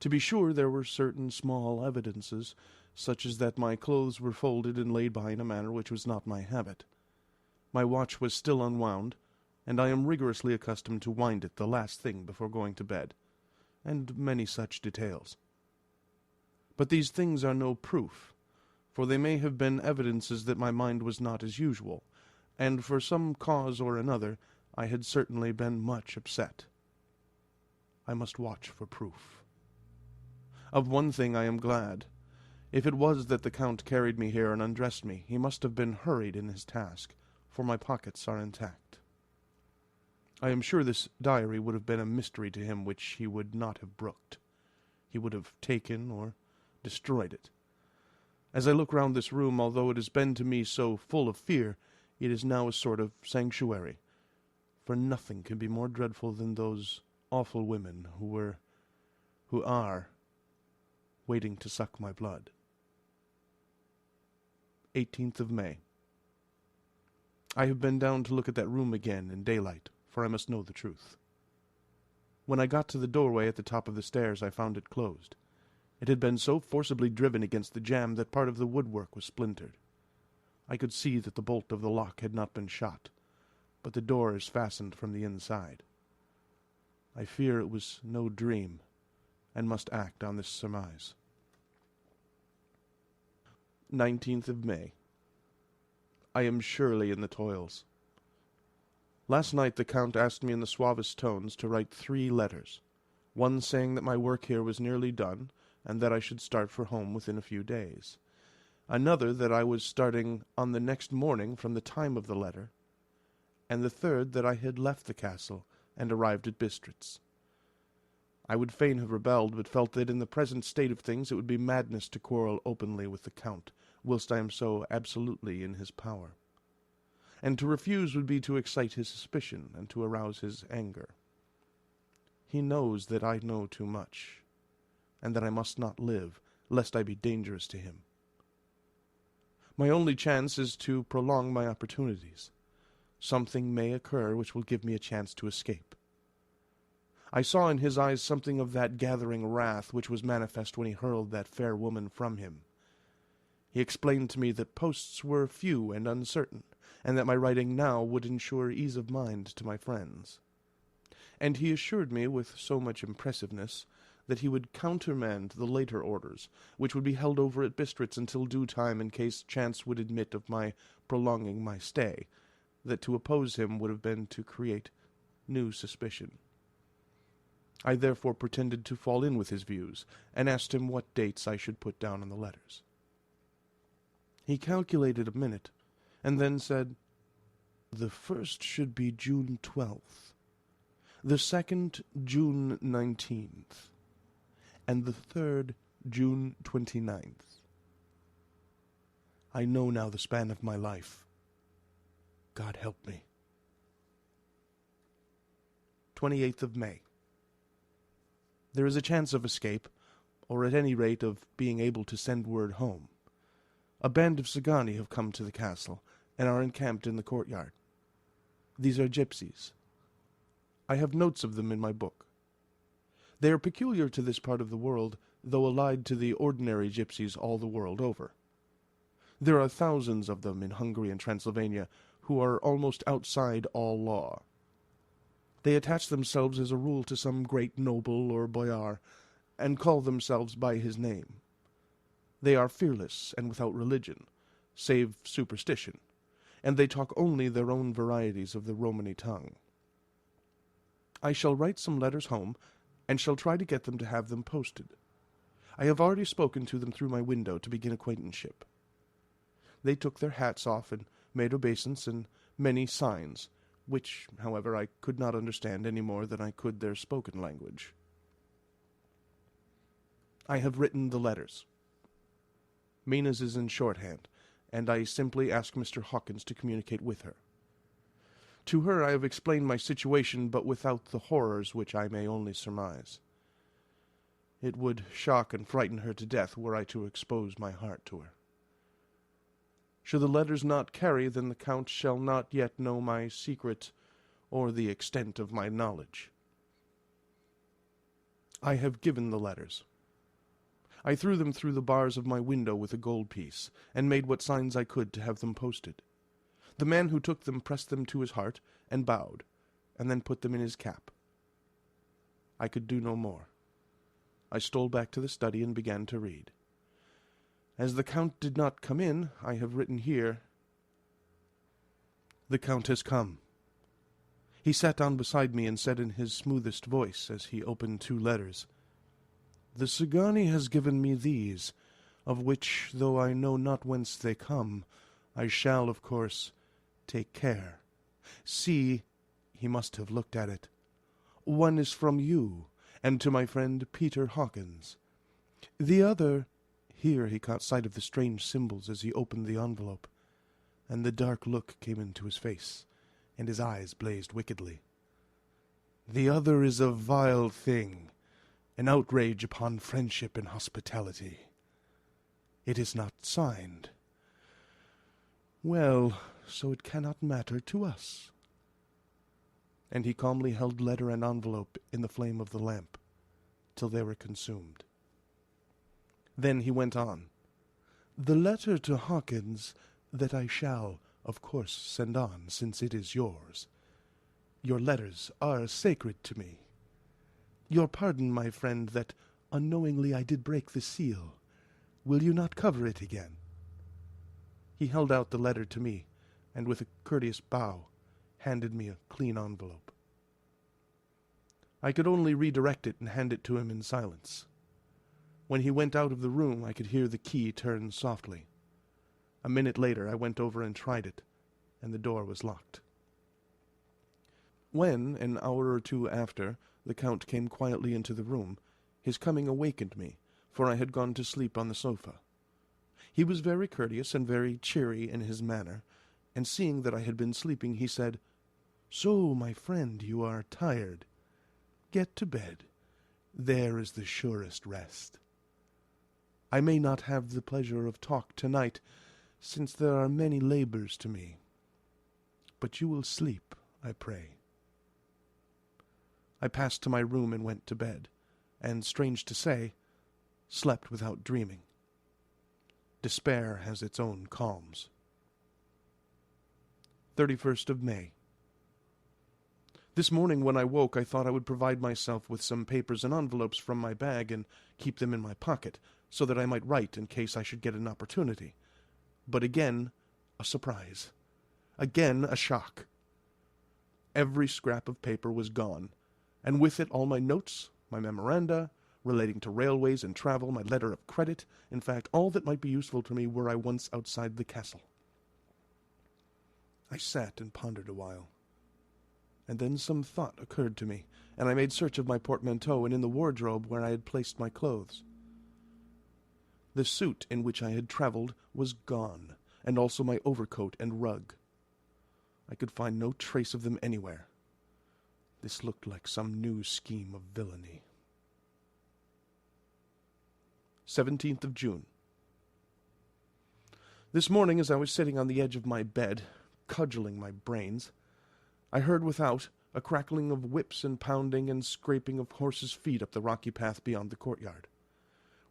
To be sure, there were certain small evidences, such as that my clothes were folded and laid by in a manner which was not my habit. My watch was still unwound, and I am rigorously accustomed to wind it the last thing before going to bed, and many such details. But these things are no proof, for they may have been evidences that my mind was not as usual, and for some cause or another I had certainly been much upset. I must watch for proof. Of one thing I am glad. If it was that the Count carried me here and undressed me, he must have been hurried in his task, for my pockets are intact. I am sure this diary would have been a mystery to him which he would not have brooked. He would have taken or destroyed it. As I look round this room, although it has been to me so full of fear, it is now a sort of sanctuary, for nothing can be more dreadful than those awful women who are waiting to suck my blood. 18th of May. I have been down to look at that room again in daylight, for I must know the truth. When I got to the doorway at the top of the stairs, I found it closed. It had been so forcibly driven against the jamb that part of the woodwork was splintered. I could see that the bolt of the lock had not been shot, but the door is fastened from the inside. I fear it was no dream, and must act on this surmise. 19th of May. I am surely in the toils. Last night the Count asked me in the suavest tones to write 3 letters, one saying that my work here was nearly done, and that I should start for home within a few days. Another that I was starting on the next morning from the time of the letter, and the third that I had left the castle and arrived at Bistritz. I would fain have rebelled, but felt that in the present state of things it would be madness to quarrel openly with the Count, whilst I am so absolutely in his power. And to refuse would be to excite his suspicion, and to arouse his anger. He knows that I know too much, and that I must not live, lest I be dangerous to him. My only chance is to prolong my opportunities. Something may occur which will give me a chance to escape. I saw in his eyes something of that gathering wrath which was manifest when he hurled that fair woman from him. He explained to me that posts were few and uncertain, and that my writing now would ensure ease of mind to my friends. And he assured me with so much impressiveness that he would countermand the later orders, which would be held over at Bistritz until due time in case chance would admit of my prolonging my stay, that to oppose him would have been to create new suspicion. I therefore pretended to fall in with his views, and asked him what dates I should put down on the letters. He calculated a minute, and then said, "The first should be June 12th, the second June 19th, and the third June 29th. I know now the span of my life. God help me." 28th of May. There is a chance of escape, or at any rate of being able to send word home. A band of Sagani have come to the castle, and are encamped in the courtyard. These are gypsies. I have notes of them in my book. They are peculiar to this part of the world, though allied to the ordinary gypsies all the world over. There are thousands of them in Hungary and Transylvania, who are almost outside all law. They attach themselves as a rule to some great noble or boyar, and call themselves by his name. They are fearless and without religion, save superstition, and they talk only their own varieties of the Romany tongue. I shall write some letters home, and shall try to get them to have them posted. I have already spoken to them through my window to begin acquaintanceship. They took their hats off and made obeisance and many signs, which, however, I could not understand any more than I could their spoken language. I have written the letters. Mina's is in shorthand, and I simply ask Mr. Hawkins to communicate with her. To her I have explained my situation, but without the horrors which I may only surmise. It would shock and frighten her to death were I to expose my heart to her. Should the letters not carry, then the Count shall not yet know my secret, or the extent of my knowledge. I have given the letters. I threw them through the bars of my window with a gold piece, and made what signs I could to have them posted. The man who took them pressed them to his heart, and bowed, and then put them in his cap. I could do no more. I stole back to the study and began to read. As the Count did not come in, I have written here, "The Count has come." He sat down beside me and said in his smoothest voice, as he opened 2 letters, The Sagani has given me these, of which, though I know not whence they come, I shall, of course, take care. See, he must have looked at it. One is from you, and to my friend Peter Hawkins. The other—" Here he caught sight of the strange symbols as he opened the envelope, and the dark look came into his face, and his eyes blazed wickedly. "The other is a vile thing, an outrage upon friendship and hospitality. It is not signed. Well, so it cannot matter to us." And he calmly held letter and envelope in the flame of the lamp, till they were consumed. Then he went on, "The letter to Hawkins that I shall, of course, send on, since it is yours. Your letters are sacred to me. Your pardon, my friend, that unknowingly I did break the seal. Will you not cover it again?" He held out the letter to me, and with a courteous bow, handed me a clean envelope. I could only redirect it and hand it to him in silence. When he went out of the room, I could hear the key turn softly. A minute later, I went over and tried it, and the door was locked. When, an hour or two after, the Count came quietly into the room, his coming awakened me, for I had gone to sleep on the sofa. He was very courteous and very cheery in his manner, and seeing that I had been sleeping, he said, "So, my friend, you are tired. Get to bed. There is the surest rest. I may not have the pleasure of talk tonight, since there are many labours to me. But you will sleep, I pray." I passed to my room and went to bed, and, strange to say, slept without dreaming. Despair has its own calms. 31st of May. This morning when I woke, I thought I would provide myself with some papers and envelopes from my bag and keep them in my pocket, so that I might write in case I should get an opportunity. But again, a surprise. Again, a shock. Every scrap of paper was gone, and with it all my notes, my memoranda, relating to railways and travel, my letter of credit, in fact, all that might be useful to me were I once outside the castle. I sat and pondered a while, and then some thought occurred to me, and I made search of my portmanteau and in the wardrobe where I had placed my clothes. The suit in which I had travelled was gone, and also my overcoat and rug. I could find no trace of them anywhere. This looked like some new scheme of villainy. 17th of June. This morning, as I was sitting on the edge of my bed, cudgelling my brains, I heard without a crackling of whips and pounding and scraping of horses' feet up the rocky path beyond the courtyard.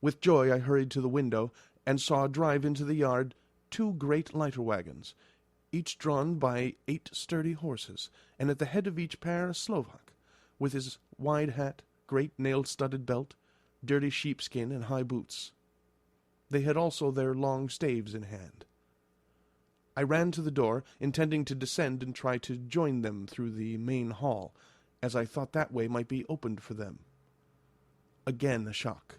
With joy I hurried to the window, and saw drive into the yard 2 great lighter wagons, each drawn by 8 sturdy horses, and at the head of each pair a Slovak, with his wide hat, great nail-studded belt, dirty sheepskin, and high boots. They had also their long staves in hand. I ran to the door, intending to descend and try to join them through the main hall, as I thought that way might be opened for them. Again a shock.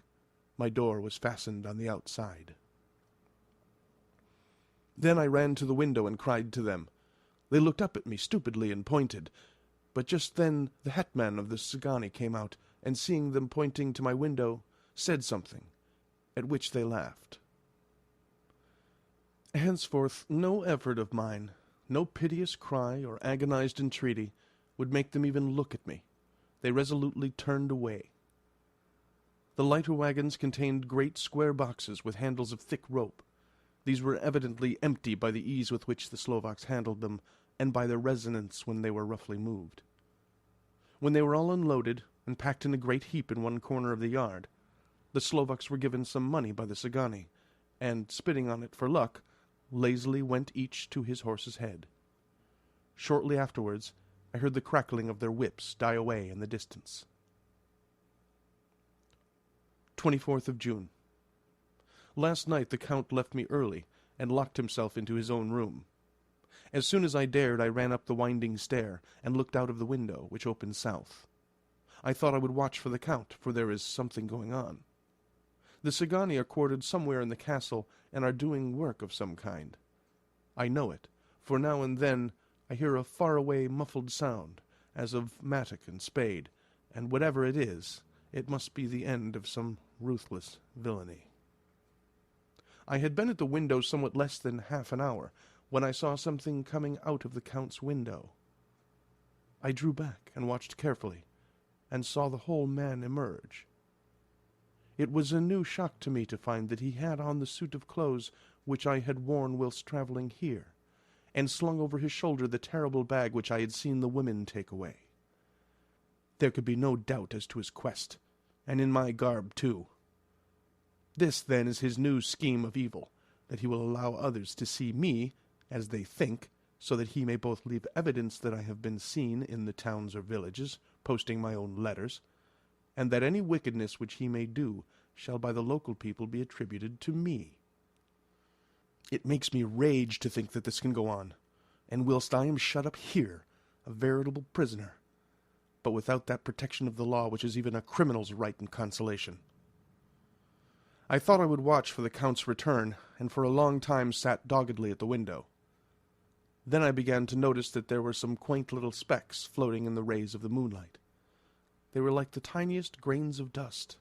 My door was fastened on the outside. Then I ran to the window and cried to them. They looked up at me stupidly and pointed, but just then the hetman of the Sagani came out, and seeing them pointing to my window, said something, at which they laughed. Henceforth no effort of mine, no piteous cry or agonized entreaty, would make them even look at me. They resolutely turned away. The lighter wagons contained great square boxes with handles of thick rope. These were evidently empty by the ease with which the Slovaks handled them, and by their resonance when they were roughly moved. When they were all unloaded and packed in a great heap in one corner of the yard, the Slovaks were given some money by the Sagani, and, spitting on it for luck, lazily went each to his horse's head. Shortly afterwards, I heard the crackling of their whips die away in the distance. 24th of June. Last night the Count left me early, and locked himself into his own room. As soon as I dared, I ran up the winding stair, and looked out of the window, which opened south. I thought I would watch for the Count, for there is something going on. The Sagani are quartered somewhere in the castle and are doing work of some kind. I know it, for now and then I hear a far-away muffled sound, as of mattock and spade, and whatever it is, it must be the end of some ruthless villainy. I had been at the window somewhat less than half an hour, when I saw something coming out of the Count's window. I drew back and watched carefully, and saw the whole man emerge. It was a new shock to me to find that he had on the suit of clothes which I had worn whilst travelling here, and slung over his shoulder the terrible bag which I had seen the women take away. There could be no doubt as to his quest, and in my garb too. This, then, is his new scheme of evil, that he will allow others to see me, as they think, so that he may both leave evidence that I have been seen in the towns or villages, posting my own letters, and that any wickedness which he may do shall by the local people be attributed to me. It makes me rage to think that this can go on, and whilst I am shut up here, a veritable prisoner, but without that protection of the law which is even a criminal's right and consolation. I thought I would watch for the Count's return, and for a long time sat doggedly at the window. Then I began to notice that there were some quaint little specks floating in the rays of the moonlight. They were like the tiniest grains of dust,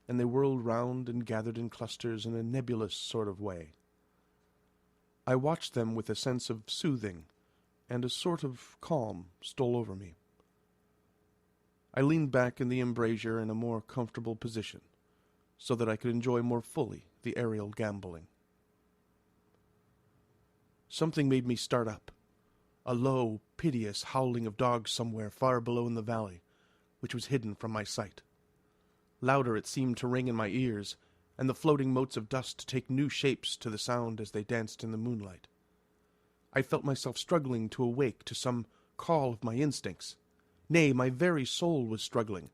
and they whirled round and gathered in clusters in a nebulous sort of way. I watched them with a sense of soothing, and a sort of calm stole over me. I leaned back in the embrasure in a more comfortable position, so that I could enjoy more fully the aerial gambolling. Something made me start up, a low, piteous howling of dogs somewhere far below in the valley, which was hidden from my sight. Louder it seemed to ring in my ears, and the floating motes of dust take new shapes to the sound as they danced in the moonlight. I felt myself struggling to awake to some call of my instincts. Nay, my very soul was struggling,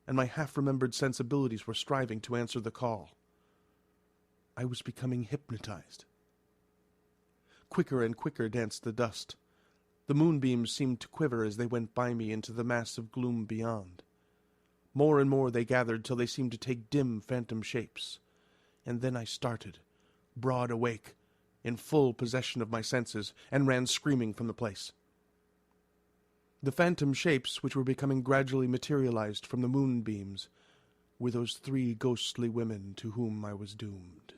and my half-remembered sensibilities were striving to answer the call. I was becoming hypnotized. Quicker and quicker danced the dust. The moonbeams seemed to quiver as they went by me into the mass of gloom beyond. More and more they gathered till they seemed to take dim phantom shapes. And then I started, broad awake, in full possession of my senses, and ran screaming from the place. The phantom shapes which were becoming gradually materialized from the moonbeams were those 3 ghostly women to whom I was doomed.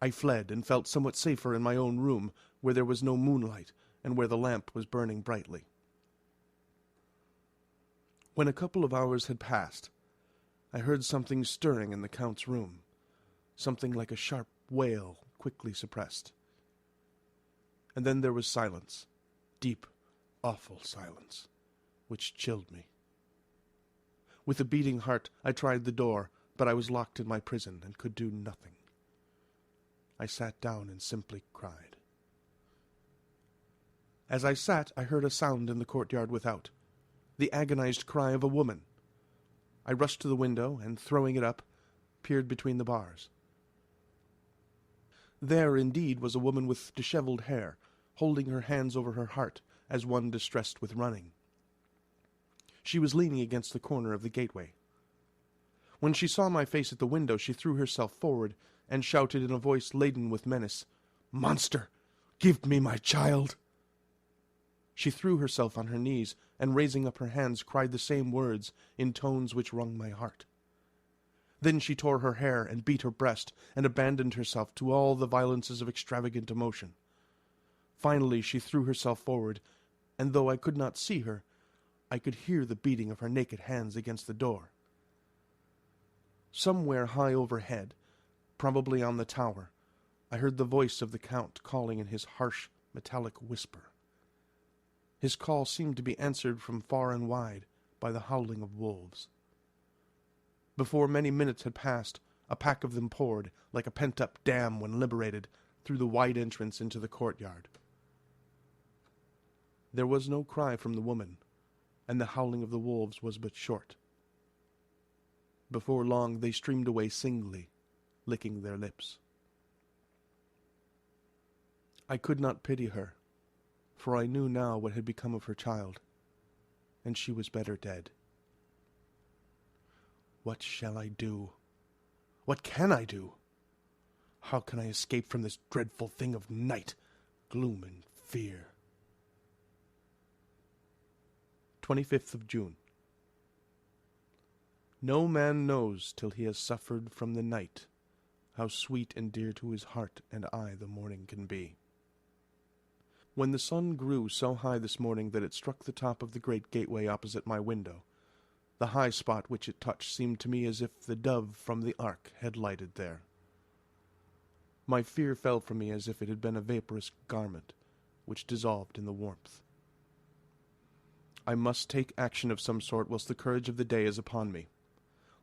I fled and felt somewhat safer in my own room, where there was no moonlight and where the lamp was burning brightly. When a couple of hours had passed, I heard something stirring in the Count's room, something like a sharp wail quickly suppressed. And then there was silence, deep, awful silence, which chilled me. With a beating heart I tried the door, but I was locked in my prison and could do nothing. I sat down and simply cried. As I sat, I heard a sound in the courtyard without, the agonized cry of a woman. I rushed to the window, and throwing it up, peered between the bars. There, indeed, was a woman with dishevelled hair, holding her hands over her heart, as one distressed with running. She was leaning against the corner of the gateway. When she saw my face at the window, she threw herself forward, and shouted in a voice laden with menace, "Monster, give me my child!" She threw herself on her knees, and raising up her hands, cried the same words in tones which wrung my heart. Then she tore her hair and beat her breast, and abandoned herself to all the violences of extravagant emotion. Finally she threw herself forward, and though I could not see her, I could hear the beating of her naked hands against the door. Somewhere high overhead, probably on the tower, I heard the voice of the Count calling in his harsh, metallic whisper. His call seemed to be answered from far and wide by the howling of wolves. Before many minutes had passed, a pack of them poured, like a pent-up dam when liberated, through the wide entrance into the courtyard. There was no cry from the woman, and the howling of the wolves was but short. Before long they streamed away singly, licking their lips. I could not pity her, for I knew now what had become of her child, and she was better dead. What shall I do? What can I do? How can I escape from this dreadful thing of night, gloom, and fear? 25th of June. No man knows till he has suffered from the night how sweet and dear to his heart and eye the morning can be. When the sun grew so high this morning that it struck the top of the great gateway opposite my window, the high spot which it touched seemed to me as if the dove from the ark had lighted there. My fear fell from me as if it had been a vaporous garment, which dissolved in the warmth. I must take action of some sort whilst the courage of the day is upon me.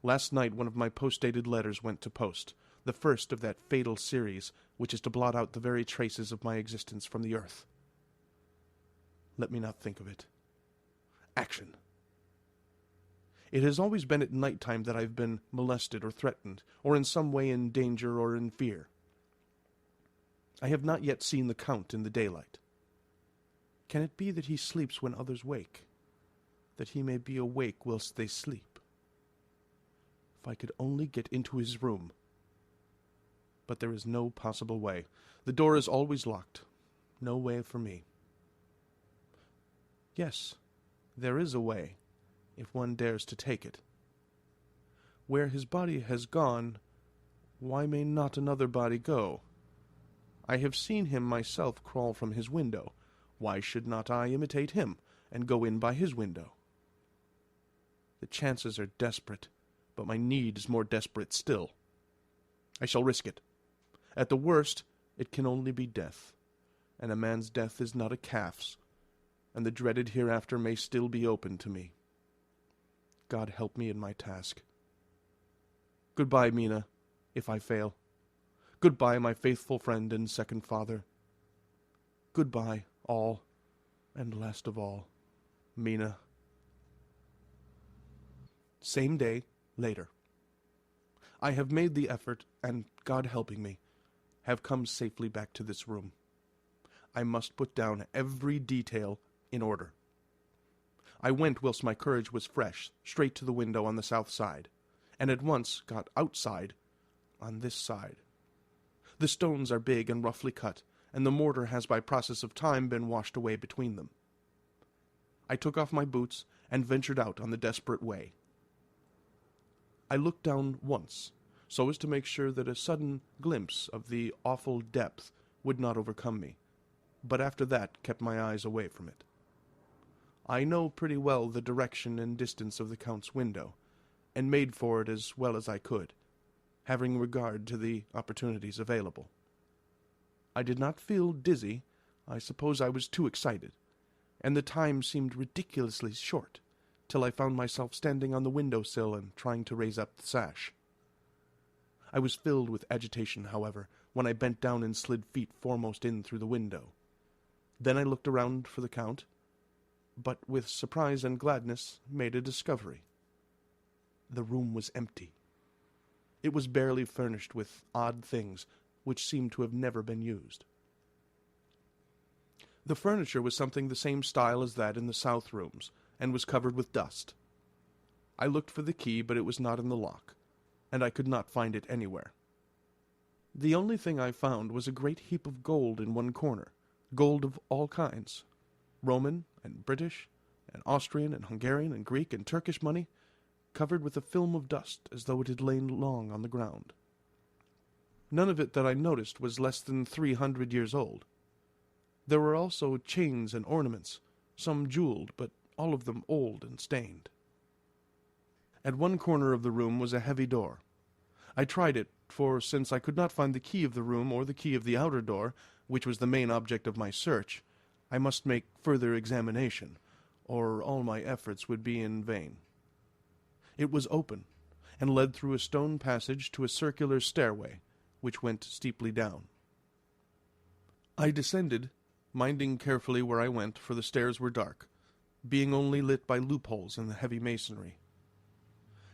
Last night one of my post-dated letters went to post, the first of that fatal series which is to blot out the very traces of my existence from the earth. Let me not think of it. Action. It has always been at night time that I've been molested or threatened, or in some way in danger or in fear. I have not yet seen the Count in the daylight. Can it be that he sleeps when others wake, that he may be awake whilst they sleep? If I could only get into his room. But there is no possible way. The door is always locked. No way for me. Yes, there is a way, if one dares to take it. Where his body has gone, why may not another body go? I have seen him myself crawl from his window. Why should not I imitate him, and go in by his window? The chances are desperate, but my need is more desperate still. I shall risk it. At the worst, it can only be death, and a man's death is not a calf's, and the dreaded hereafter may still be open to me. God help me in my task. Goodbye, Mina, if I fail. Goodbye, my faithful friend and second father. Goodbye, all, and last of all, Mina. Same day, later. I have made the effort, and God helping me, have come safely back to this room. I must put down every detail in order. I went whilst my courage was fresh, straight to the window on the south side, and at once got outside on this side. The stones are big and roughly cut, and the mortar has by process of time been washed away between them. I took off my boots and ventured out on the desperate way. I looked down once, so as to make sure that a sudden glimpse of the awful depth would not overcome me, but after that kept my eyes away from it. I know pretty well the direction and distance of the Count's window, and made for it as well as I could, having regard to the opportunities available. I did not feel dizzy. I suppose I was too excited, and the time seemed ridiculously short, till I found myself standing on the window-sill and trying to raise up the sash. I was filled with agitation, however, when I bent down and slid feet foremost in through the window. Then I looked around for the Count, but with surprise and gladness made a discovery. The room was empty. It was barely furnished with odd things which seemed to have never been used. The furniture was something the same style as that in the south rooms, and was covered with dust. I looked for the key, but it was not in the lock, and I could not find it anywhere. The only thing I found was a great heap of gold in one corner, gold of all kinds, Roman and British and Austrian and Hungarian and Greek and Turkish money, covered with a film of dust as though it had lain long on the ground. None of it that I noticed was less than 300 years old. There were also chains and ornaments, some jeweled, but all of them old and stained. At one corner of the room was a heavy door. I tried it, for since I could not find the key of the room or the key of the outer door, which was the main object of my search, I must make further examination, or all my efforts would be in vain. It was open, and led through a stone passage to a circular stairway, which went steeply down. I descended, minding carefully where I went, for the stairs were dark, being only lit by loopholes in the heavy masonry.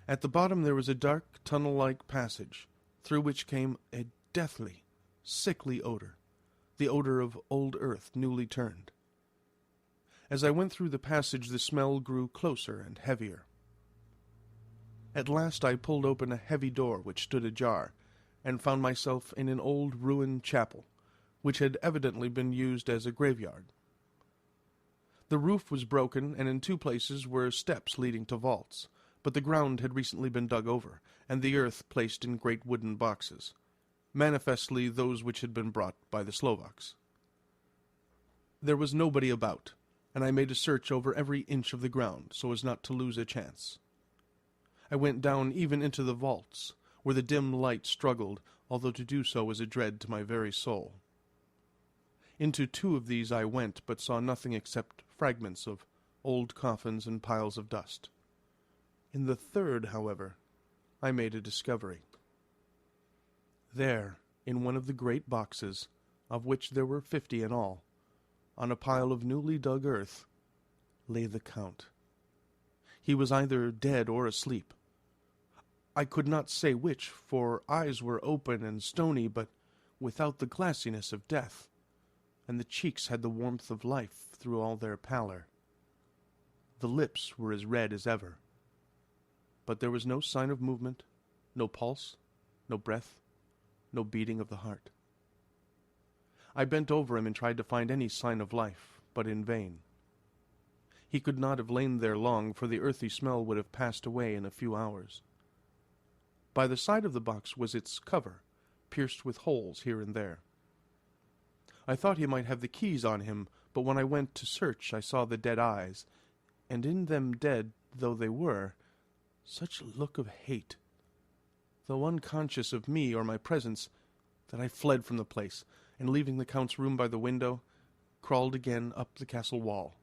At the bottom there was a dark, tunnel-like passage, through which came a deathly, sickly odor, the odor of old earth newly turned. As I went through the passage the smell grew closer and heavier. At last I pulled open a heavy door which stood ajar, and found myself in an old ruined chapel, which had evidently been used as a graveyard. The roof was broken, and in 2 places were steps leading to vaults, but the ground had recently been dug over, and the earth placed in great wooden boxes, manifestly those which had been brought by the Slovaks. There was nobody about, and I made a search over every inch of the ground, so as not to lose a chance. I went down even into the vaults, where the dim light struggled, although to do so was a dread to my very soul. Into 2 of these I went, but saw nothing except fragments of old coffins and piles of dust. In the 3rd, however, I made a discovery. There, in one of the great boxes, of which there were 50 in all, on a pile of newly dug earth, lay the Count. He was either dead or asleep. I could not say which, for eyes were open and stony, but without the glassiness of death, and the cheeks had the warmth of life through all their pallor. The lips were as red as ever, but there was no sign of movement, no pulse, no breath, no beating of the heart. I bent over him and tried to find any sign of life, but in vain. He could not have lain there long, for the earthy smell would have passed away in a few hours. By the side of the box was its cover, pierced with holes here and there. I thought he might have the keys on him, but when I went to search I saw the dead eyes, and in them, dead though they were, such a look of hate, though unconscious of me or my presence, that I fled from the place, and leaving the Count's room by the window, crawled again up the castle wall.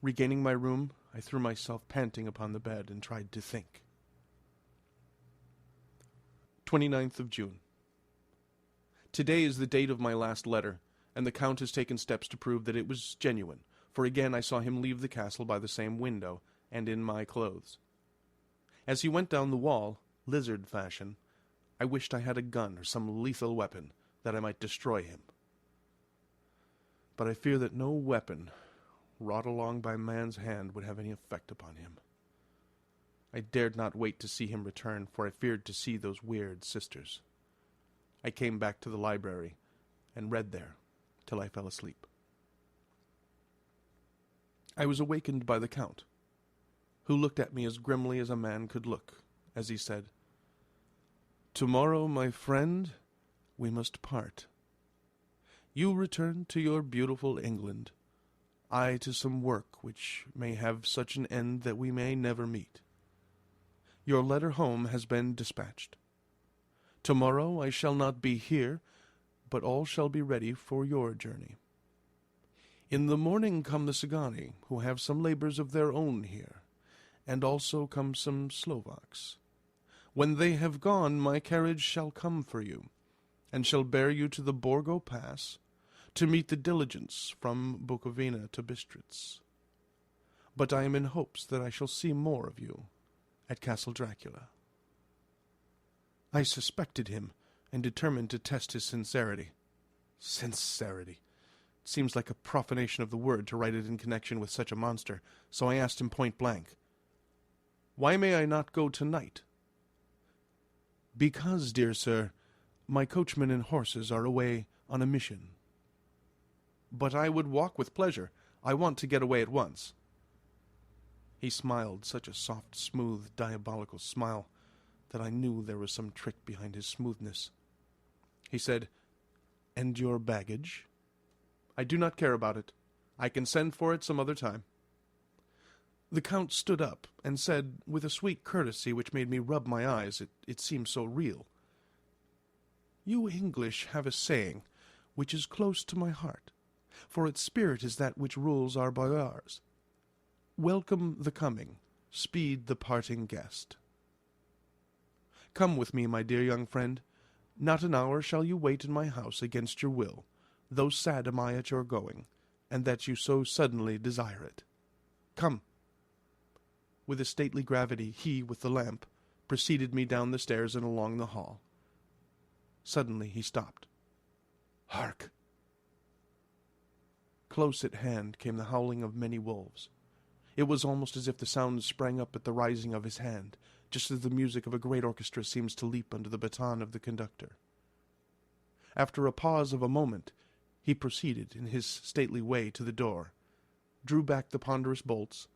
Regaining my room, I threw myself panting upon the bed and tried to think. 29th of June. Today is the date of my last letter, and the Count has taken steps to prove that it was genuine, for again I saw him leave the castle by the same window, and in my clothes. As he went down the wall, lizard fashion, I wished I had a gun or some lethal weapon, that I might destroy him. But I fear that no weapon, wrought along by man's hand, would have any effect upon him. I dared not wait to see him return, for I feared to see those weird sisters. I came back to the library, and read there, till I fell asleep. I was awakened by the Count, who looked at me as grimly as a man could look, as he said, "Tomorrow, my friend, we must part. You return to your beautiful England, I to some work which may have such an end that we may never meet. Your letter home has been dispatched. Tomorrow I shall not be here, but all shall be ready for your journey. In the morning come the Sagani, who have some labours of their own here, and also come some Slovaks. When they have gone, my carriage shall come for you, and shall bear you to the Borgo Pass, to meet the diligence from Bukovina to Bistritz. But I am in hopes that I shall see more of you at Castle Dracula." I suspected him, and determined to test his sincerity. Sincerity! It seems like a profanation of the word to write it in connection with such a monster, so I asked him point blank, "Why may I not go tonight?" "Because, dear sir, my coachman and horses are away on a mission." "But I would walk with pleasure. I want to get away at once." He smiled, such a soft, smooth, diabolical smile, that I knew there was some trick behind his smoothness. He said, "And your baggage?" "I do not care about it. I can send for it some other time." The Count stood up, and said, with a sweet courtesy which made me rub my eyes, it seemed so real, "You English have a saying, which is close to my heart, for its spirit is that which rules our boyars. Welcome the coming, speed the parting guest. Come with me, my dear young friend. Not an hour shall you wait in my house against your will, though sad am I at your going, and that you so suddenly desire it. Come." With a stately gravity, he, with the lamp, preceded me down the stairs and along the hall. Suddenly he stopped. "Hark!" Close at hand came the howling of many wolves. It was almost as if the sound sprang up at the rising of his hand, just as the music of a great orchestra seems to leap under the baton of the conductor. After a pause of a moment, he proceeded in his stately way to the door, drew back the ponderous bolts,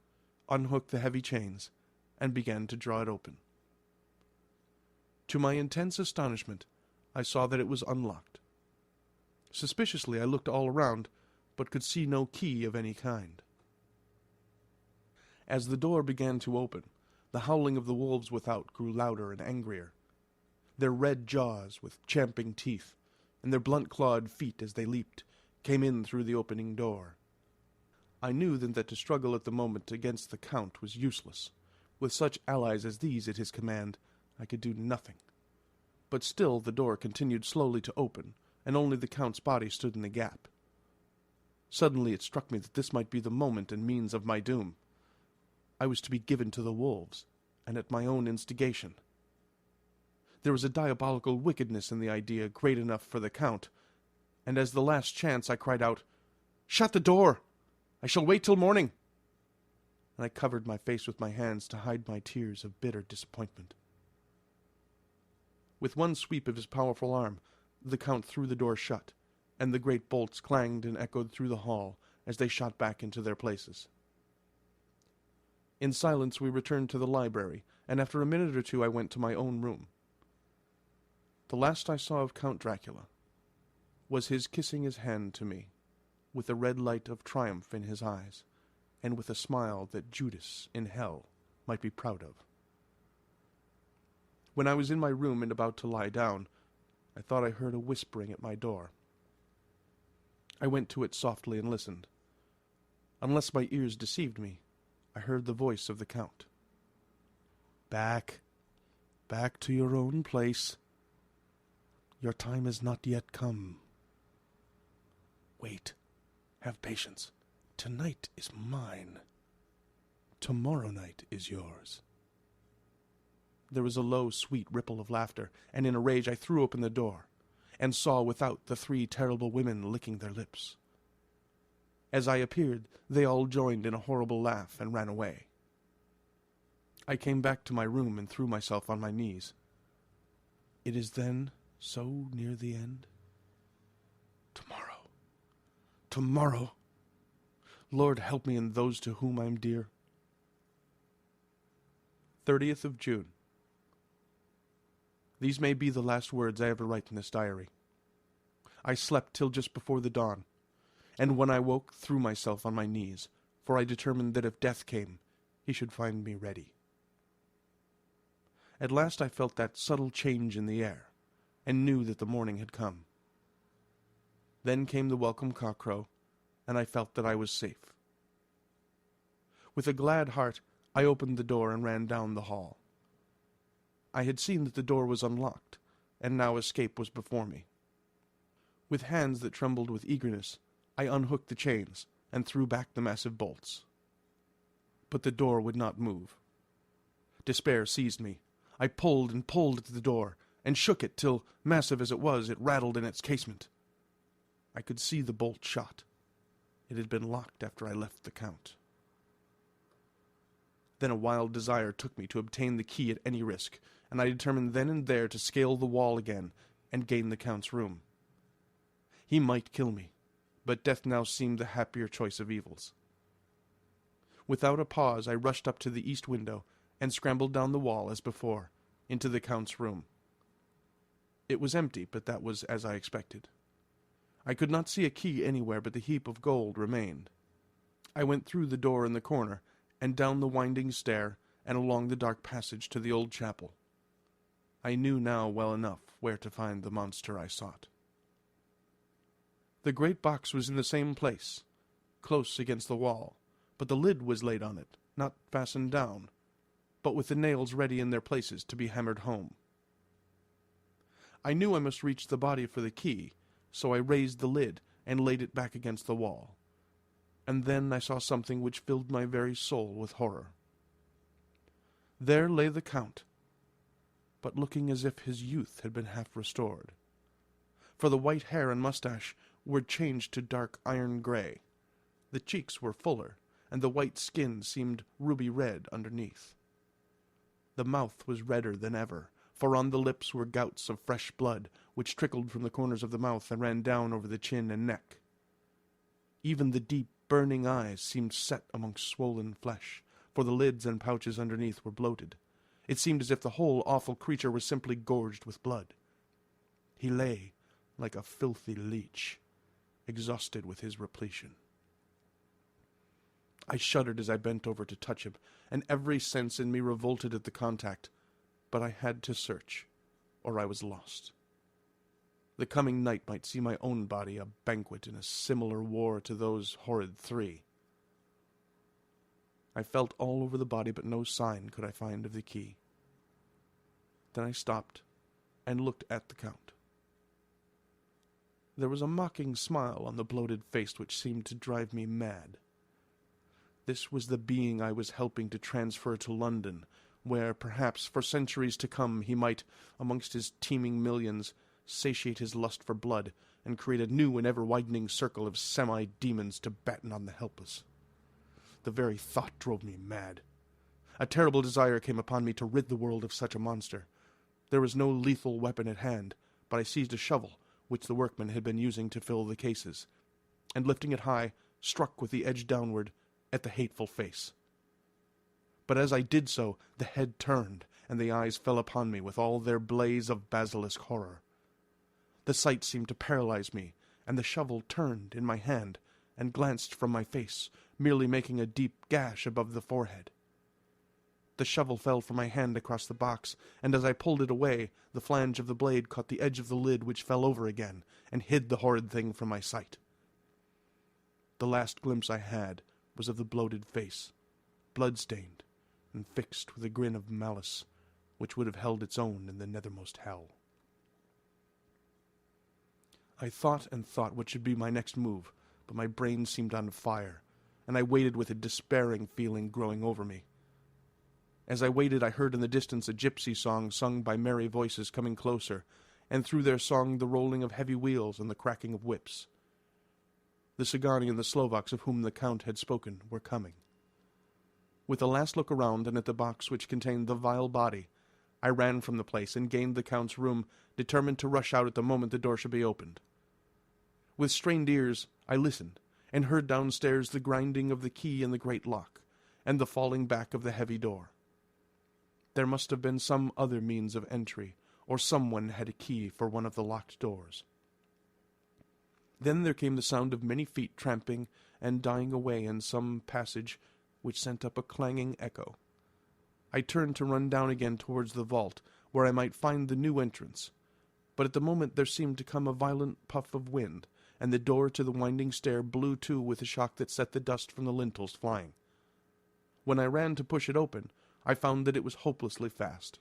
unhooked the heavy chains, and began to draw it open. To my intense astonishment, I saw that it was unlocked. Suspiciously I looked all around, but could see no key of any kind. As the door began to open, the howling of the wolves without grew louder and angrier. Their red jaws, with champing teeth, and their blunt-clawed feet as they leaped, came in through the opening door. I knew then that to struggle at the moment against the Count was useless. With such allies as these at his command, I could do nothing. But still the door continued slowly to open, and only the Count's body stood in the gap. Suddenly it struck me that this might be the moment and means of my doom. I was to be given to the wolves, and at my own instigation. There was a diabolical wickedness in the idea great enough for the Count, and as the last chance I cried out, "Shut the door! I shall wait till morning!" And I covered my face with my hands to hide my tears of bitter disappointment. With one sweep of his powerful arm, the Count threw the door shut, and the great bolts clanged and echoed through the hall as they shot back into their places. In silence we returned to the library, and after a minute or two I went to my own room. The last I saw of Count Dracula was his kissing his hand to me, with a red light of triumph in his eyes, and with a smile that Judas in hell might be proud of. When I was in my room and about to lie down, I thought I heard a whispering at my door. I went to it softly and listened. Unless my ears deceived me, I heard the voice of the Count. "Back to your own place. Your time has not yet come. Wait, have patience. Tonight is mine. Tomorrow night is yours." There was a low, sweet ripple of laughter, and in a rage I threw open the door, and saw without the three terrible women licking their lips. As I appeared, they all joined in a horrible laugh and ran away. I came back to my room and threw myself on my knees. It is then so near the end? Tomorrow. Lord, help me and those to whom I am dear. 30th of June. These may be the last words I ever write in this diary. I slept till just before the dawn, and when I woke threw myself on my knees, for I determined that if death came, he should find me ready. At last I felt that subtle change in the air, and knew that the morning had come. Then came the welcome cockcrow, and I felt that I was safe. With a glad heart, I opened the door and ran down the hall. I had seen that the door was unlocked, and now escape was before me. With hands that trembled with eagerness, I unhooked the chains and threw back the massive bolts. But the door would not move. Despair seized me. I pulled and pulled at the door, and shook it till, massive as it was, it rattled in its casement. I could see the bolt shot. It had been locked after I left the Count. Then a wild desire took me to obtain the key at any risk, and I determined then and there to scale the wall again and gain the Count's room. He might kill me, but death now seemed the happier choice of evils. Without a pause I rushed up to the east window and scrambled down the wall as before, into the Count's room. It was empty, but that was as I expected. I could not see a key anywhere, but the heap of gold remained. I went through the door in the corner, and down the winding stair, and along the dark passage to the old chapel. I knew now well enough where to find the monster I sought. The great box was in the same place, close against the wall, but the lid was laid on it, not fastened down, but with the nails ready in their places to be hammered home. I knew I must reach the body for the key, so I raised the lid and laid it back against the wall. And then I saw something which filled my very soul with horror. There lay the Count, but looking as if his youth had been half restored. For the white hair and mustache were changed to dark iron gray. The cheeks were fuller, and the white skin seemed ruby red underneath. The mouth was redder than ever, for on the lips were gouts of fresh blood, which trickled from the corners of the mouth and ran down over the chin and neck. Even the deep, burning eyes seemed set amongst swollen flesh, for the lids and pouches underneath were bloated. It seemed as if the whole awful creature was simply gorged with blood. He lay like a filthy leech, exhausted with his repletion. I shuddered as I bent over to touch him, and every sense in me revolted at the contact, but I had to search, or I was lost. The coming night might see my own body a banquet in a similar war to those horrid three. I felt all over the body, but no sign could I find of the key. Then I stopped and looked at the Count. There was a mocking smile on the bloated face which seemed to drive me mad. This was the being I was helping to transfer to London, where, perhaps, for centuries to come, he might, amongst his teeming millions, satiate his lust for blood, and create a new and ever-widening circle of semi-demons to batten on the helpless. The very thought drove me mad. A terrible desire came upon me to rid the world of such a monster. There was no lethal weapon at hand, but I seized a shovel, which the workmen had been using to fill the cases, and lifting it high, struck with the edge downward at the hateful face. But as I did so, the head turned, and the eyes fell upon me with all their blaze of basilisk horror. The sight seemed to paralyze me, and the shovel turned in my hand and glanced from my face, merely making a deep gash above the forehead. The shovel fell from my hand across the box, and as I pulled it away, the flange of the blade caught the edge of the lid, which fell over again, and hid the horrid thing from my sight. The last glimpse I had was of the bloated face, blood-stained, and fixed with a grin of malice, which would have held its own in the nethermost hell. I thought and thought what should be my next move, but my brain seemed on fire, and I waited with a despairing feeling growing over me. As I waited, I heard in the distance a gypsy song sung by merry voices coming closer, and through their song the rolling of heavy wheels and the cracking of whips. The Cigani and the Slovaks of whom the Count had spoken were coming. With a last look around and at the box which contained the vile body, I ran from the place and gained the Count's room, determined to rush out at the moment the door should be opened. With strained ears I listened, and heard downstairs the grinding of the key in the great lock, and the falling back of the heavy door. There must have been some other means of entry, or someone had a key for one of the locked doors. Then there came the sound of many feet tramping and dying away in some passage which sent up a clanging echo. I turned to run down again towards the vault, where I might find the new entrance, but at the moment there seemed to come a violent puff of wind, and the door to the winding stair blew to with a shock that set the dust from the lintels flying. When I ran to push it open, I found that it was hopelessly fast.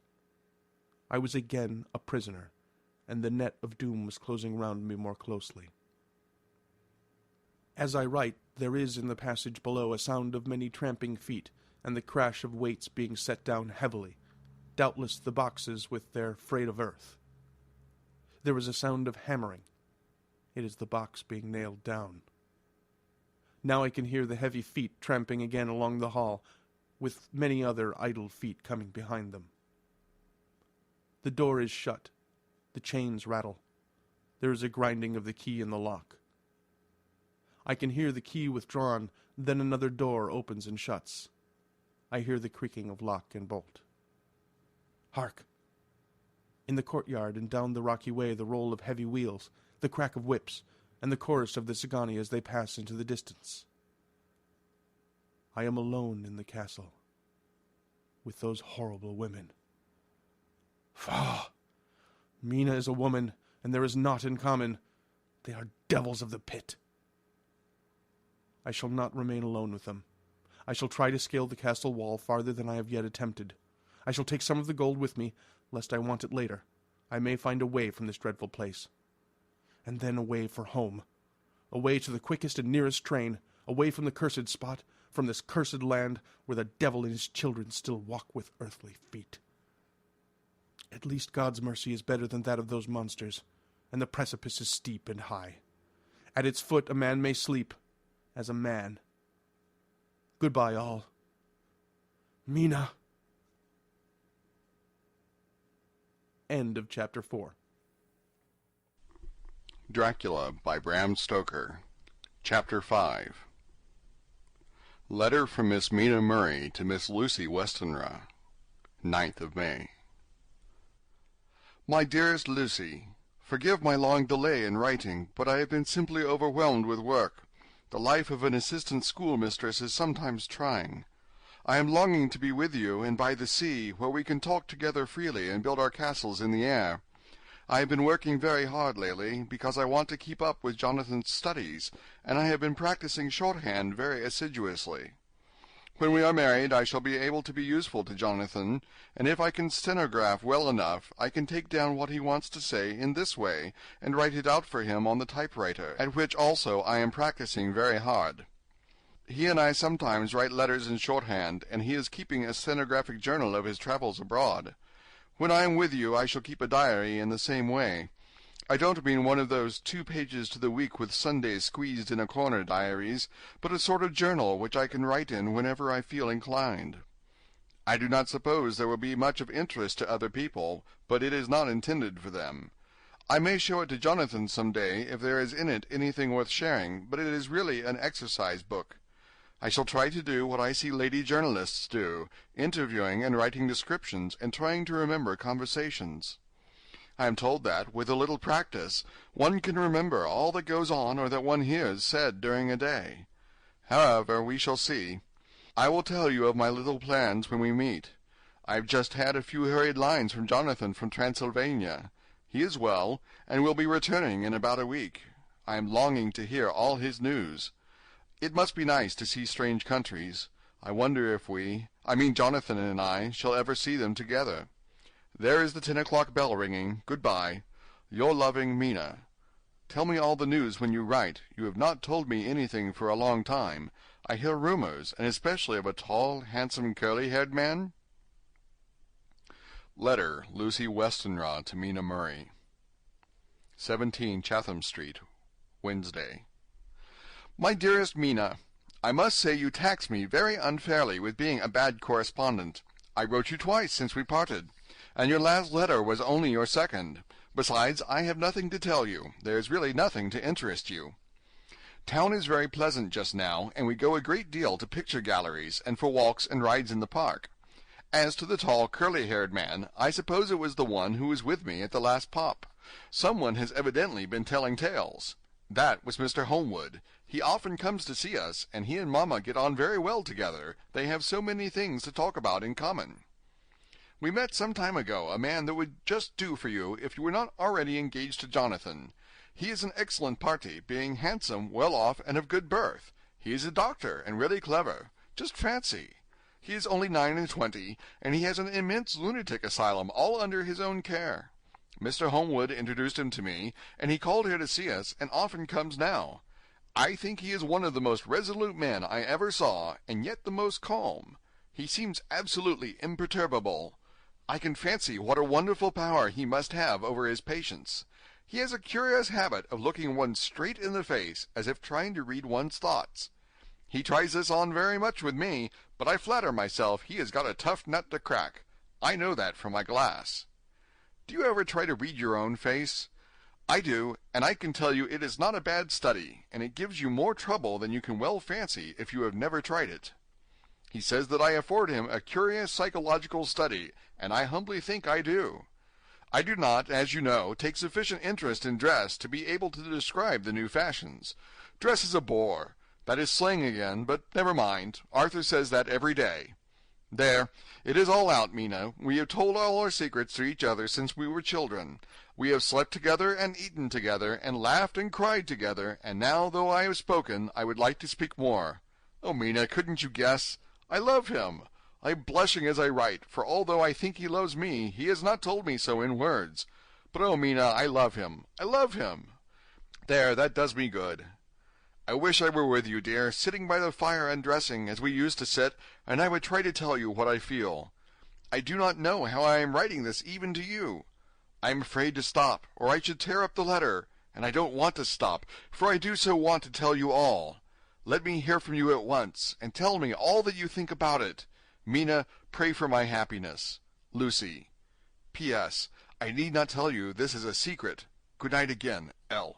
I was again a prisoner, and the net of doom was closing round me more closely. As I write, there is in the passage below a sound of many tramping feet, and the crash of weights being set down heavily, doubtless the boxes with their freight of earth. There is a sound of hammering. It is the box being nailed down. Now I can hear the heavy feet tramping again along the hall, with many other idle feet coming behind them. The door is shut. The chains rattle. There is a grinding of the key in the lock. I can hear the key withdrawn, then another door opens and shuts. I hear the creaking of lock and bolt. Hark! In the courtyard and down the rocky way the roll of heavy wheels, the crack of whips, and the chorus of the Cigani as they pass into the distance. I am alone in the castle, with those horrible women. Faugh! Mina is a woman, and there is naught in common. They are devils of the pit. I shall not remain alone with them. I shall try to scale the castle wall farther than I have yet attempted. I shall take some of the gold with me, lest I want it later. I may find a way from this dreadful place. And then away for home. Away to the quickest and nearest train, away from the cursed spot, from this cursed land where the devil and his children still walk with earthly feet. At least God's mercy is better than that of those monsters, and the precipice is steep and high. At its foot a man may sleep, as a man. Goodbye, all. Mina. End of chapter 4. Dracula by Bram Stoker. Chapter 5. Letter from Miss Mina Murray to Miss Lucy Westenra. 9th of May. My dearest Lucy, forgive my long delay in writing, but I have been simply overwhelmed with work. The life of an assistant schoolmistress is sometimes trying. I am longing to be with you and by the sea, where we can talk together freely and build our castles in the air. I have been working very hard lately, because I want to keep up with Jonathan's studies, and I have been practicing shorthand very assiduously. When we are married, I shall be able to be useful to Jonathan, and if I can stenograph well enough, I can take down what he wants to say in this way, and write it out for him on the typewriter, at which also I am practicing very hard. He and I sometimes write letters in shorthand, and he is keeping a stenographic journal of his travels abroad. When I am with you, I shall keep a diary in the same way. I don't mean one of those 2 pages to the week with Sundays squeezed in a corner diaries, but a sort of journal which I can write in whenever I feel inclined. I do not suppose there will be much of interest to other people, but it is not intended for them. I may show it to Jonathan some day if there is in it anything worth sharing, but it is really an exercise book. I shall try to do what I see lady journalists do, interviewing and writing descriptions and trying to remember conversations. I am told that, with a little practice, one can remember all that goes on or that one hears said during a day. However, we shall see. I will tell you of my little plans when we meet. I have just had a few hurried lines from Jonathan from Transylvania. He is well, and will be returning in about a week. I am longing to hear all his news. It must be nice to see strange countries. I wonder if Jonathan and I, shall ever see them together. There is the 10 o'clock bell ringing. Good-bye. Your loving Mina. Tell me all the news when you write. You have not told me anything for a long time. I hear rumors, and especially of a tall, handsome, curly-haired man. Letter, Lucy Westenra to Mina Murray. 17 Chatham Street, Wednesday. My dearest Mina, I must say you tax me very unfairly with being a bad correspondent. I wrote you twice since we parted, and your last letter was only your second. Besides, I have nothing to tell you. There is really nothing to interest you. Town is very pleasant just now, and we go a great deal to picture galleries, and for walks and rides in the park. As to the tall, curly-haired man, I suppose it was the one who was with me at the last pop. Someone has evidently been telling tales. That was Mr. Homewood. He often comes to see us, and he and Mamma get on very well together. They have so many things to talk about in common. We met some time ago a man that would just do for you if you were not already engaged to Jonathan. He is an excellent party, being handsome, well off, and of good birth. He is a doctor, and really clever. Just fancy! He is only 29, and he has an immense lunatic asylum all under his own care. Mr. Homewood introduced him to me, and he called here to see us, and often comes now. I think he is one of the most resolute men I ever saw, and yet the most calm. He seems absolutely imperturbable. I can fancy what a wonderful power he must have over his patients. He has a curious habit of looking one straight in the face, as if trying to read one's thoughts. He tries this on very much with me, but I flatter myself he has got a tough nut to crack. I know that from my glass. Do you ever try to read your own face? I do, and I can tell you it is not a bad study, and it gives you more trouble than you can well fancy if you have never tried it. He says that I afford him a curious psychological study, and I humbly think I do. I do not, as you know, take sufficient interest in dress to be able to describe the new fashions. Dress is a bore. That is slang again, but never mind. Arthur says that every day. There, it is all out, Mina. We have told all our secrets to each other since we were children. We have slept together and eaten together, and laughed and cried together, and now, though I have spoken, I would like to speak more. Oh, Mina, couldn't you guess? I love him. I am blushing as I write, for although I think he loves me, he has not told me so in words. But oh, Mina, I love him. I love him. There, that does me good. I wish I were with you, dear, sitting by the fire undressing, as we used to sit, and I would try to tell you what I feel. I do not know how I am writing this even to you. I am afraid to stop, or I should tear up the letter, and I don't want to stop, for I do so want to tell you all. Let me hear from you at once, and tell me all that you think about it. Mina, pray for my happiness. Lucy. P.S. I need not tell you this is a secret. Good night again, L.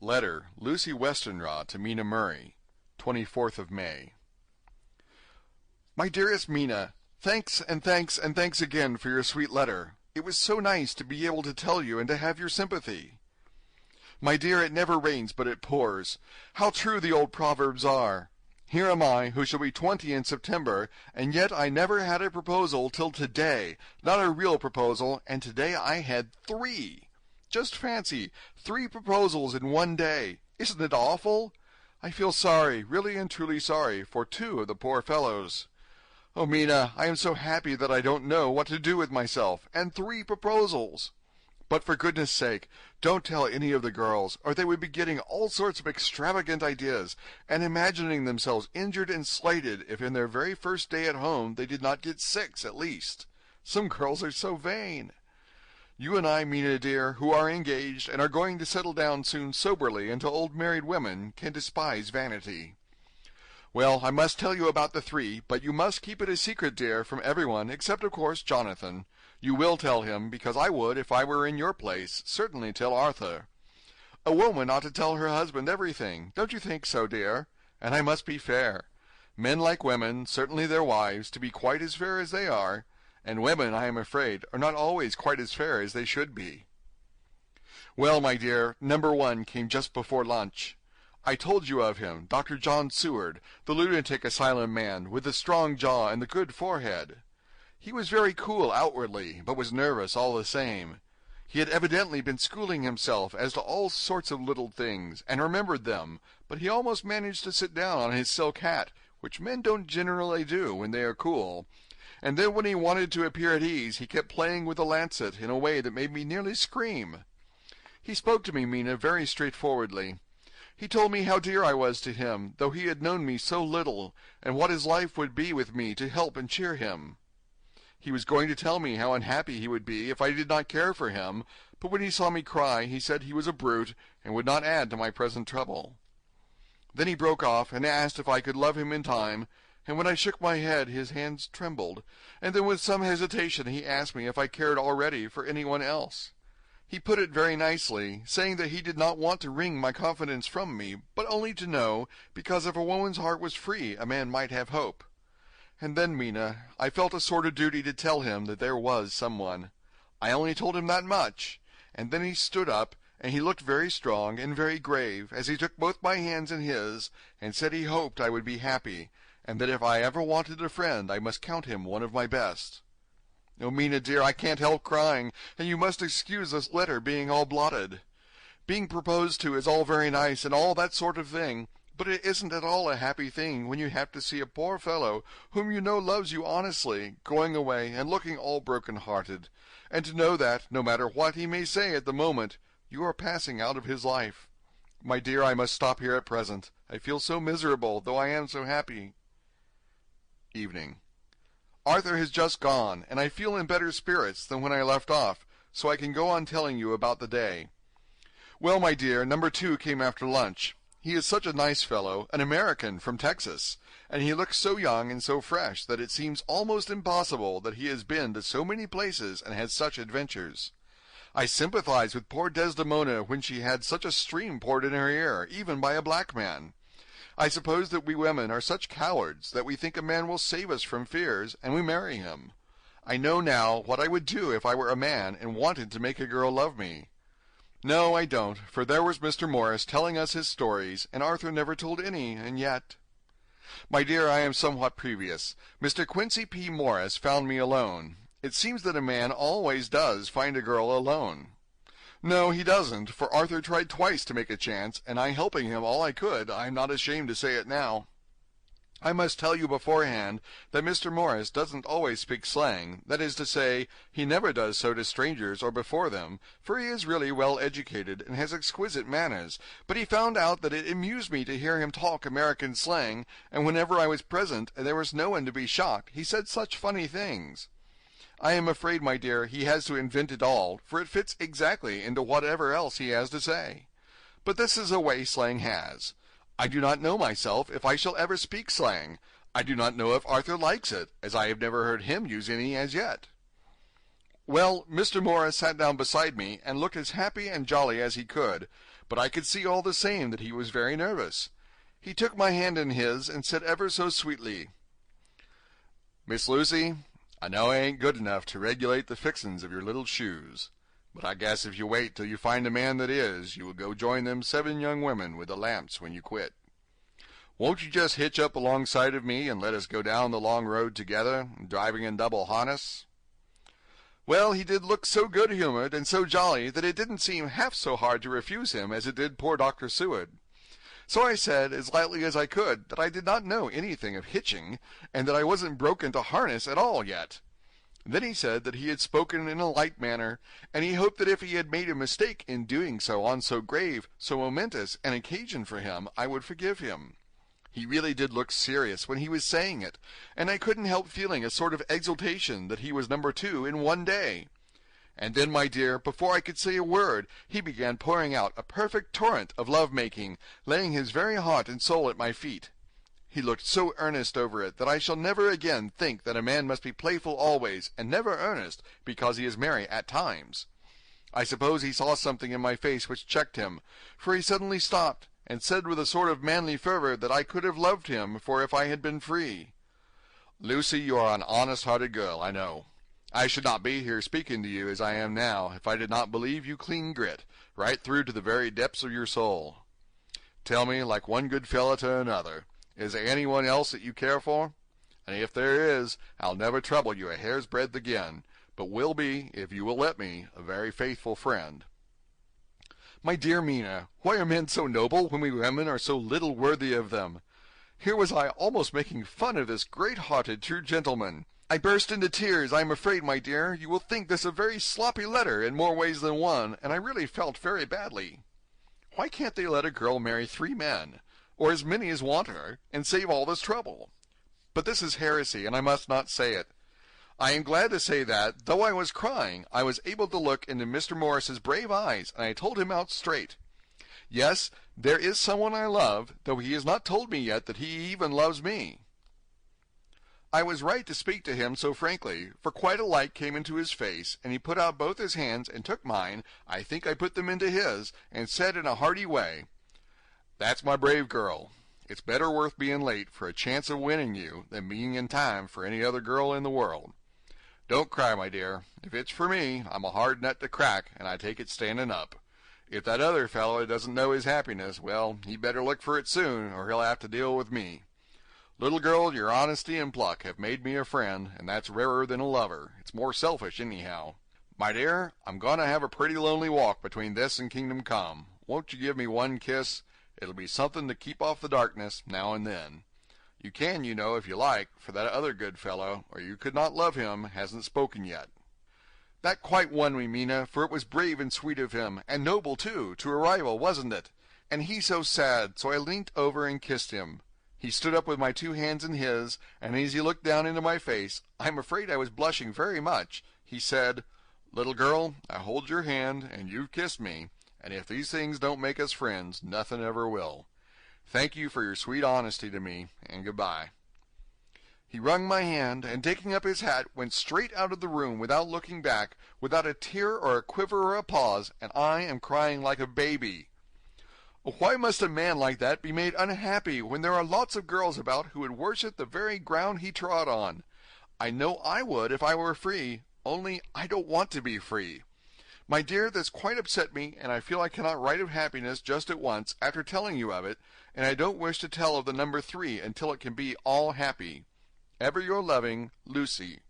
Letter, Lucy Westenra to Mina Murray, 24th of May. My dearest Mina, thanks and thanks and thanks again for your sweet letter. It was so nice to be able to tell you and to have your sympathy. My dear, it never rains but it pours. How true the old proverbs are. Here am I, who shall be 20 in September, and yet I never had a proposal till today, not a real proposal, and today I had 3. Just fancy, 3 proposals in one day. Isn't it awful? I feel sorry, really and truly sorry, for 2 of the poor fellows. Oh, Mina, I am so happy that I don't know what to do with myself, and 3 proposals. But for goodness sake, don't tell any of the girls, or they would be getting all sorts of extravagant ideas, and imagining themselves injured and slighted if in their very first day at home they did not get 6 at least. Some girls are so vain. You and I, Mina dear, who are engaged and are going to settle down soon soberly into old married women, can despise vanity. Well, I must tell you about the 3, but you must keep it a secret, dear, from everyone, except, of course, Jonathan. You will tell him, because I would, if I were in your place, certainly tell Arthur. A woman ought to tell her husband everything. Don't you think so, dear? And I must be fair. Men like women, certainly their wives, to be quite as fair as they are, and women, I am afraid, are not always quite as fair as they should be. Well, my dear, number 1 came just before lunch. I told you of him, Dr. John Seward, the lunatic asylum man, with the strong jaw and the good forehead. He was very cool outwardly, but was nervous all the same. He had evidently been schooling himself as to all sorts of little things, and remembered them, but he almost managed to sit down on his silk hat, which men don't generally do when they are cool. And then when he wanted to appear at ease, he kept playing with the lancet in a way that made me nearly scream. He spoke to me, Mina, very straightforwardly. He told me how dear I was to him, though he had known me so little, and what his life would be with me to help and cheer him. He was going to tell me how unhappy he would be if I did not care for him, but when he saw me cry, he said he was a brute, and would not add to my present trouble. Then he broke off, and asked if I could love him in time, and when I shook my head his hands trembled, and then with some hesitation he asked me if I cared already for anyone else. He put it very nicely, saying that he did not want to wring my confidence from me, but only to know, because if a woman's heart was free, a man might have hope. And then, Mina, I felt a sort of duty to tell him that there was someone. I only told him that much, and then he stood up, and he looked very strong and very grave as he took both my hands in his, and said he hoped I would be happy, and that if I ever wanted a friend I must count him one of my best. Oh, Mina dear, I can't help crying, and you must excuse this letter being all blotted. Being proposed to is all very nice and all that sort of thing, but it isn't at all a happy thing when you have to see a poor fellow, whom you know loves you honestly, going away and looking all broken-hearted, and to know that, no matter what he may say at the moment, you are passing out of his life. My dear, I must stop here at present. I feel so miserable, though I am so happy. Evening. Arthur has just gone, and I feel in better spirits than when I left off, so I can go on telling you about the day. Well, my dear, number 2 came after lunch. He is such a nice fellow, an American from Texas, and he looks so young and so fresh that it seems almost impossible that he has been to so many places and had such adventures. I sympathize with poor Desdemona when she had such a stream poured in her ear, even by a black man. I suppose that we women are such cowards that we think a man will save us from fears, and we marry him. I know now what I would do if I were a man and wanted to make a girl love me. No, I don't, for there was Mr. Morris telling us his stories, and Arthur never told any, and yet... My dear, I am somewhat previous. Mr. Quincy P. Morris found me alone. It seems that a man always does find a girl alone. No, he doesn't, for Arthur tried twice to make a chance, and I helping him all I could, I am not ashamed to say it now. I must tell you beforehand that Mr. Morris doesn't always speak slang, that is to say, he never does so to strangers or before them, for he is really well educated and has exquisite manners, but he found out that it amused me to hear him talk American slang, and whenever I was present and there was no one to be shocked, he said such funny things. I am afraid, my dear, he has to invent it all, for it fits exactly into whatever else he has to say. But this is a way slang has. I do not know myself if I shall ever speak slang. I do not know if Arthur likes it, as I have never heard him use any as yet. Well, Mr. Morris sat down beside me and looked as happy and jolly as he could, but I could see all the same that he was very nervous. He took my hand in his and said ever so sweetly, "Miss Lucy, I know I ain't good enough to regulate the fixin's of your little shoes, but I guess if you wait till you find a man that is, you will go join them 7 young women with the lamps when you quit. Won't you just hitch up alongside of me and let us go down the long road together, driving in double harness?" Well, he did look so good-humored and so jolly that it didn't seem half so hard to refuse him as it did poor Dr. Seward. So I said, as lightly as I could, that I did not know anything of hitching, and that I wasn't broke into harness at all yet. Then he said that he had spoken in a light manner, and he hoped that if he had made a mistake in doing so on so grave, so momentous an occasion for him, I would forgive him. He really did look serious when he was saying it, and I couldn't help feeling a sort of exultation that he was number 2 in one day. And then, my dear, before I could say a word, he began pouring out a perfect torrent of love-making, laying his very heart and soul at my feet. He looked so earnest over it that I shall never again think that a man must be playful always, and never earnest, because he is merry at times. I suppose he saw something in my face which checked him, for he suddenly stopped, and said with a sort of manly fervor that I could have loved him for if I had been free. "Lucy, you are an honest-hearted girl, I know. I should not be here speaking to you as I am now if I did not believe you clean grit, right through to the very depths of your soul. Tell me, like one good fellow to another, is there anyone else that you care for? And if there is, I'll never trouble you a hair's breadth again, but will be, if you will let me, a very faithful friend." My dear Mina, why are men so noble when we women are so little worthy of them? Here was I almost making fun of this great-hearted, true gentleman. I burst into tears. I am afraid, my dear, you will think this a very sloppy letter in more ways than one, and I really felt very badly. Why can't they let a girl marry 3 men, or as many as want her, and save all this trouble? But this is heresy, and I must not say it. I am glad to say that, though I was crying, I was able to look into Mr. Morris's brave eyes, and I told him out straight. Yes, there is someone I love, though he has not told me yet that he even loves me. I was right to speak to him so frankly, for quite a light came into his face, and he put out both his hands and took mine, I think I put them into his, and said in a hearty way, "That's my brave girl. It's better worth being late for a chance of winning you than being in time for any other girl in the world. Don't cry, my dear. If it's for me, I'm a hard nut to crack, and I take it standing up. If that other fellow doesn't know his happiness, well, he better look for it soon, or he'll have to deal with me. Little girl, your honesty and pluck have made me a friend, and that's rarer than a lover. It's more selfish, anyhow. My dear, I'm going to have a pretty lonely walk between this and Kingdom Come. Won't you give me one kiss? It'll be something to keep off the darkness now and then. You can, you know, if you like, for that other good fellow, or you could not love him, hasn't spoken yet." That quite won me, Mina, for it was brave and sweet of him, and noble, too, to a rival, wasn't it? And he so sad, so I leant over and kissed him. He stood up with my 2 hands in his, and as he looked down into my face, I am afraid I was blushing very much, he said, "Little girl, I hold your hand, and you've kissed me, and if these things don't make us friends, nothing ever will. Thank you for your sweet honesty to me, and goodbye." He wrung my hand, and taking up his hat, went straight out of the room without looking back, without a tear or a quiver or a pause, and I am crying like a baby. Why must a man like that be made unhappy when there are lots of girls about who would worship the very ground he trod on? I know I would if I were free, only I don't want to be free. My dear, this quite upset me, and I feel I cannot write of happiness just at once after telling you of it, and I don't wish to tell of the number 3 until it can be all happy. Ever your loving, Lucy.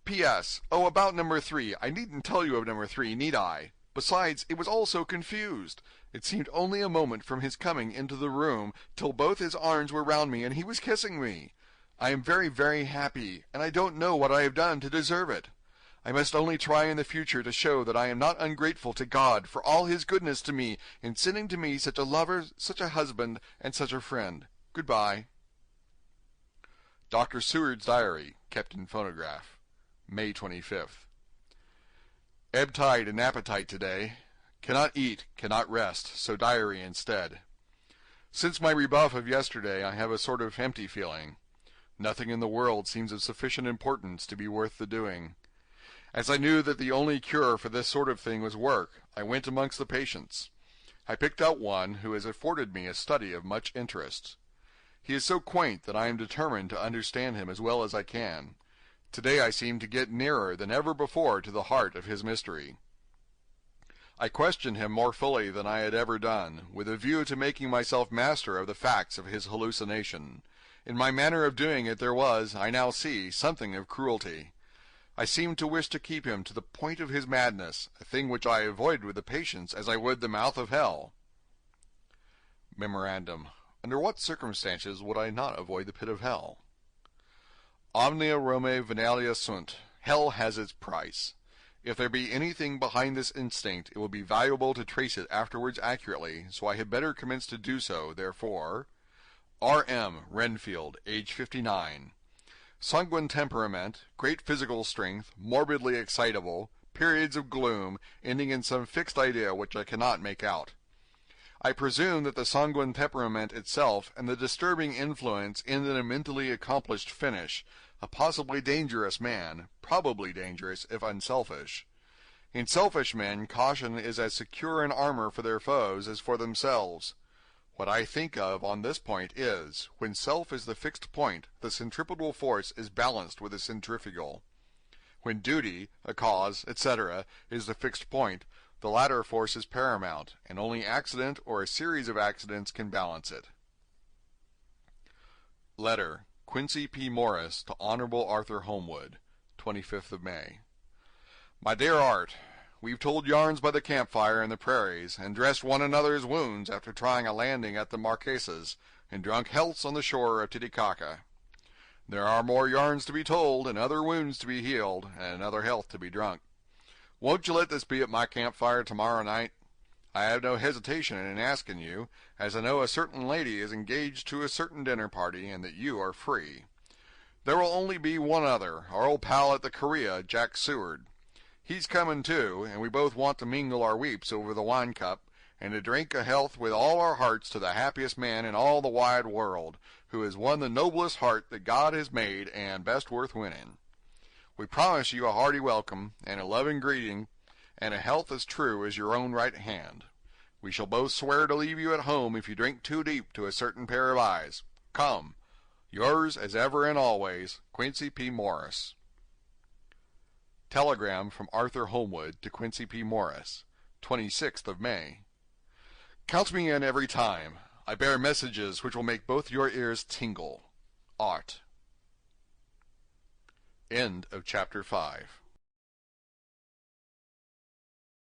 P.S. Oh, about number 3. I needn't tell you of number 3, need I? Besides, it was all so confused. It seemed only a moment from his coming into the room till both his arms were round me and he was kissing me. I am very, very happy, and I don't know what I have done to deserve it. I must only try in the future to show that I am not ungrateful to God for all his goodness to me in sending to me such a lover, such a husband, and such a friend. Goodbye. Dr. Seward's Diary, kept in phonograph. May 25th. Ebb tide and appetite today. Cannot eat, cannot rest, so diary instead. Since my rebuff of yesterday, I have a sort of empty feeling. Nothing in the world seems of sufficient importance to be worth the doing. As I knew that the only cure for this sort of thing was work, I went amongst the patients. I picked out one who has afforded me a study of much interest. He is so quaint that I am determined to understand him as well as I can. Today I seem to get nearer than ever before to the heart of his mystery. I questioned him more fully than I had ever done, with a view to making myself master of the facts of his hallucination. In my manner of doing it there was, I now see, something of cruelty. I seemed to wish to keep him to the point of his madness, a thing which I avoided with the patients as I would the mouth of hell. Memorandum. Under what circumstances would I not avoid the pit of hell? Omnia Romae venalia sunt. Hell has its price. If there be anything behind this instinct, it will be valuable to trace it afterwards accurately, so I had better commence to do so, therefore. R.M. Renfield, age 59. Sanguine temperament, great physical strength, morbidly excitable, periods of gloom, ending in some fixed idea which I cannot make out. I presume that the sanguine temperament itself and the disturbing influence end in a mentally accomplished finish, a possibly dangerous man, probably dangerous if unselfish. In selfish men, caution is as secure an armor for their foes as for themselves. What I think of on this point is, when self is the fixed point, the centripetal force is balanced with the centrifugal. When duty, a cause, etc., is the fixed point, the latter force is paramount, and only accident or a series of accidents can balance it. Letter, Quincy P. Morris to Honorable Arthur Holmwood, 25th of May. My dear Art, we've told yarns by the campfire in the prairies, and dressed one another's wounds after trying a landing at the Marquesas, and drunk healths on the shore of Titicaca. There are more yarns to be told, and other wounds to be healed, and another health to be drunk. Won't you let this be at my campfire tomorrow night? I have no hesitation in asking you, as I know a certain lady is engaged to a certain dinner party, and that you are free. There will only be one other, our old pal at the Korea, Jack Seward. He's coming too, and we both want to mingle our weeps over the wine cup, and to drink a health with all our hearts to the happiest man in all the wide world, who has won the noblest heart that God has made, and best worth winning. We promise you a hearty welcome, and a loving greeting, and a health as true as your own right hand. We shall both swear to leave you at home if you drink too deep to a certain pair of eyes. Come. Yours as ever and always, Quincy P. Morris. Telegram from Arthur Holmwood to Quincy P. Morris, 26th of May. Count me in every time. I bear messages which will make both your ears tingle. Art. End of chapter 5.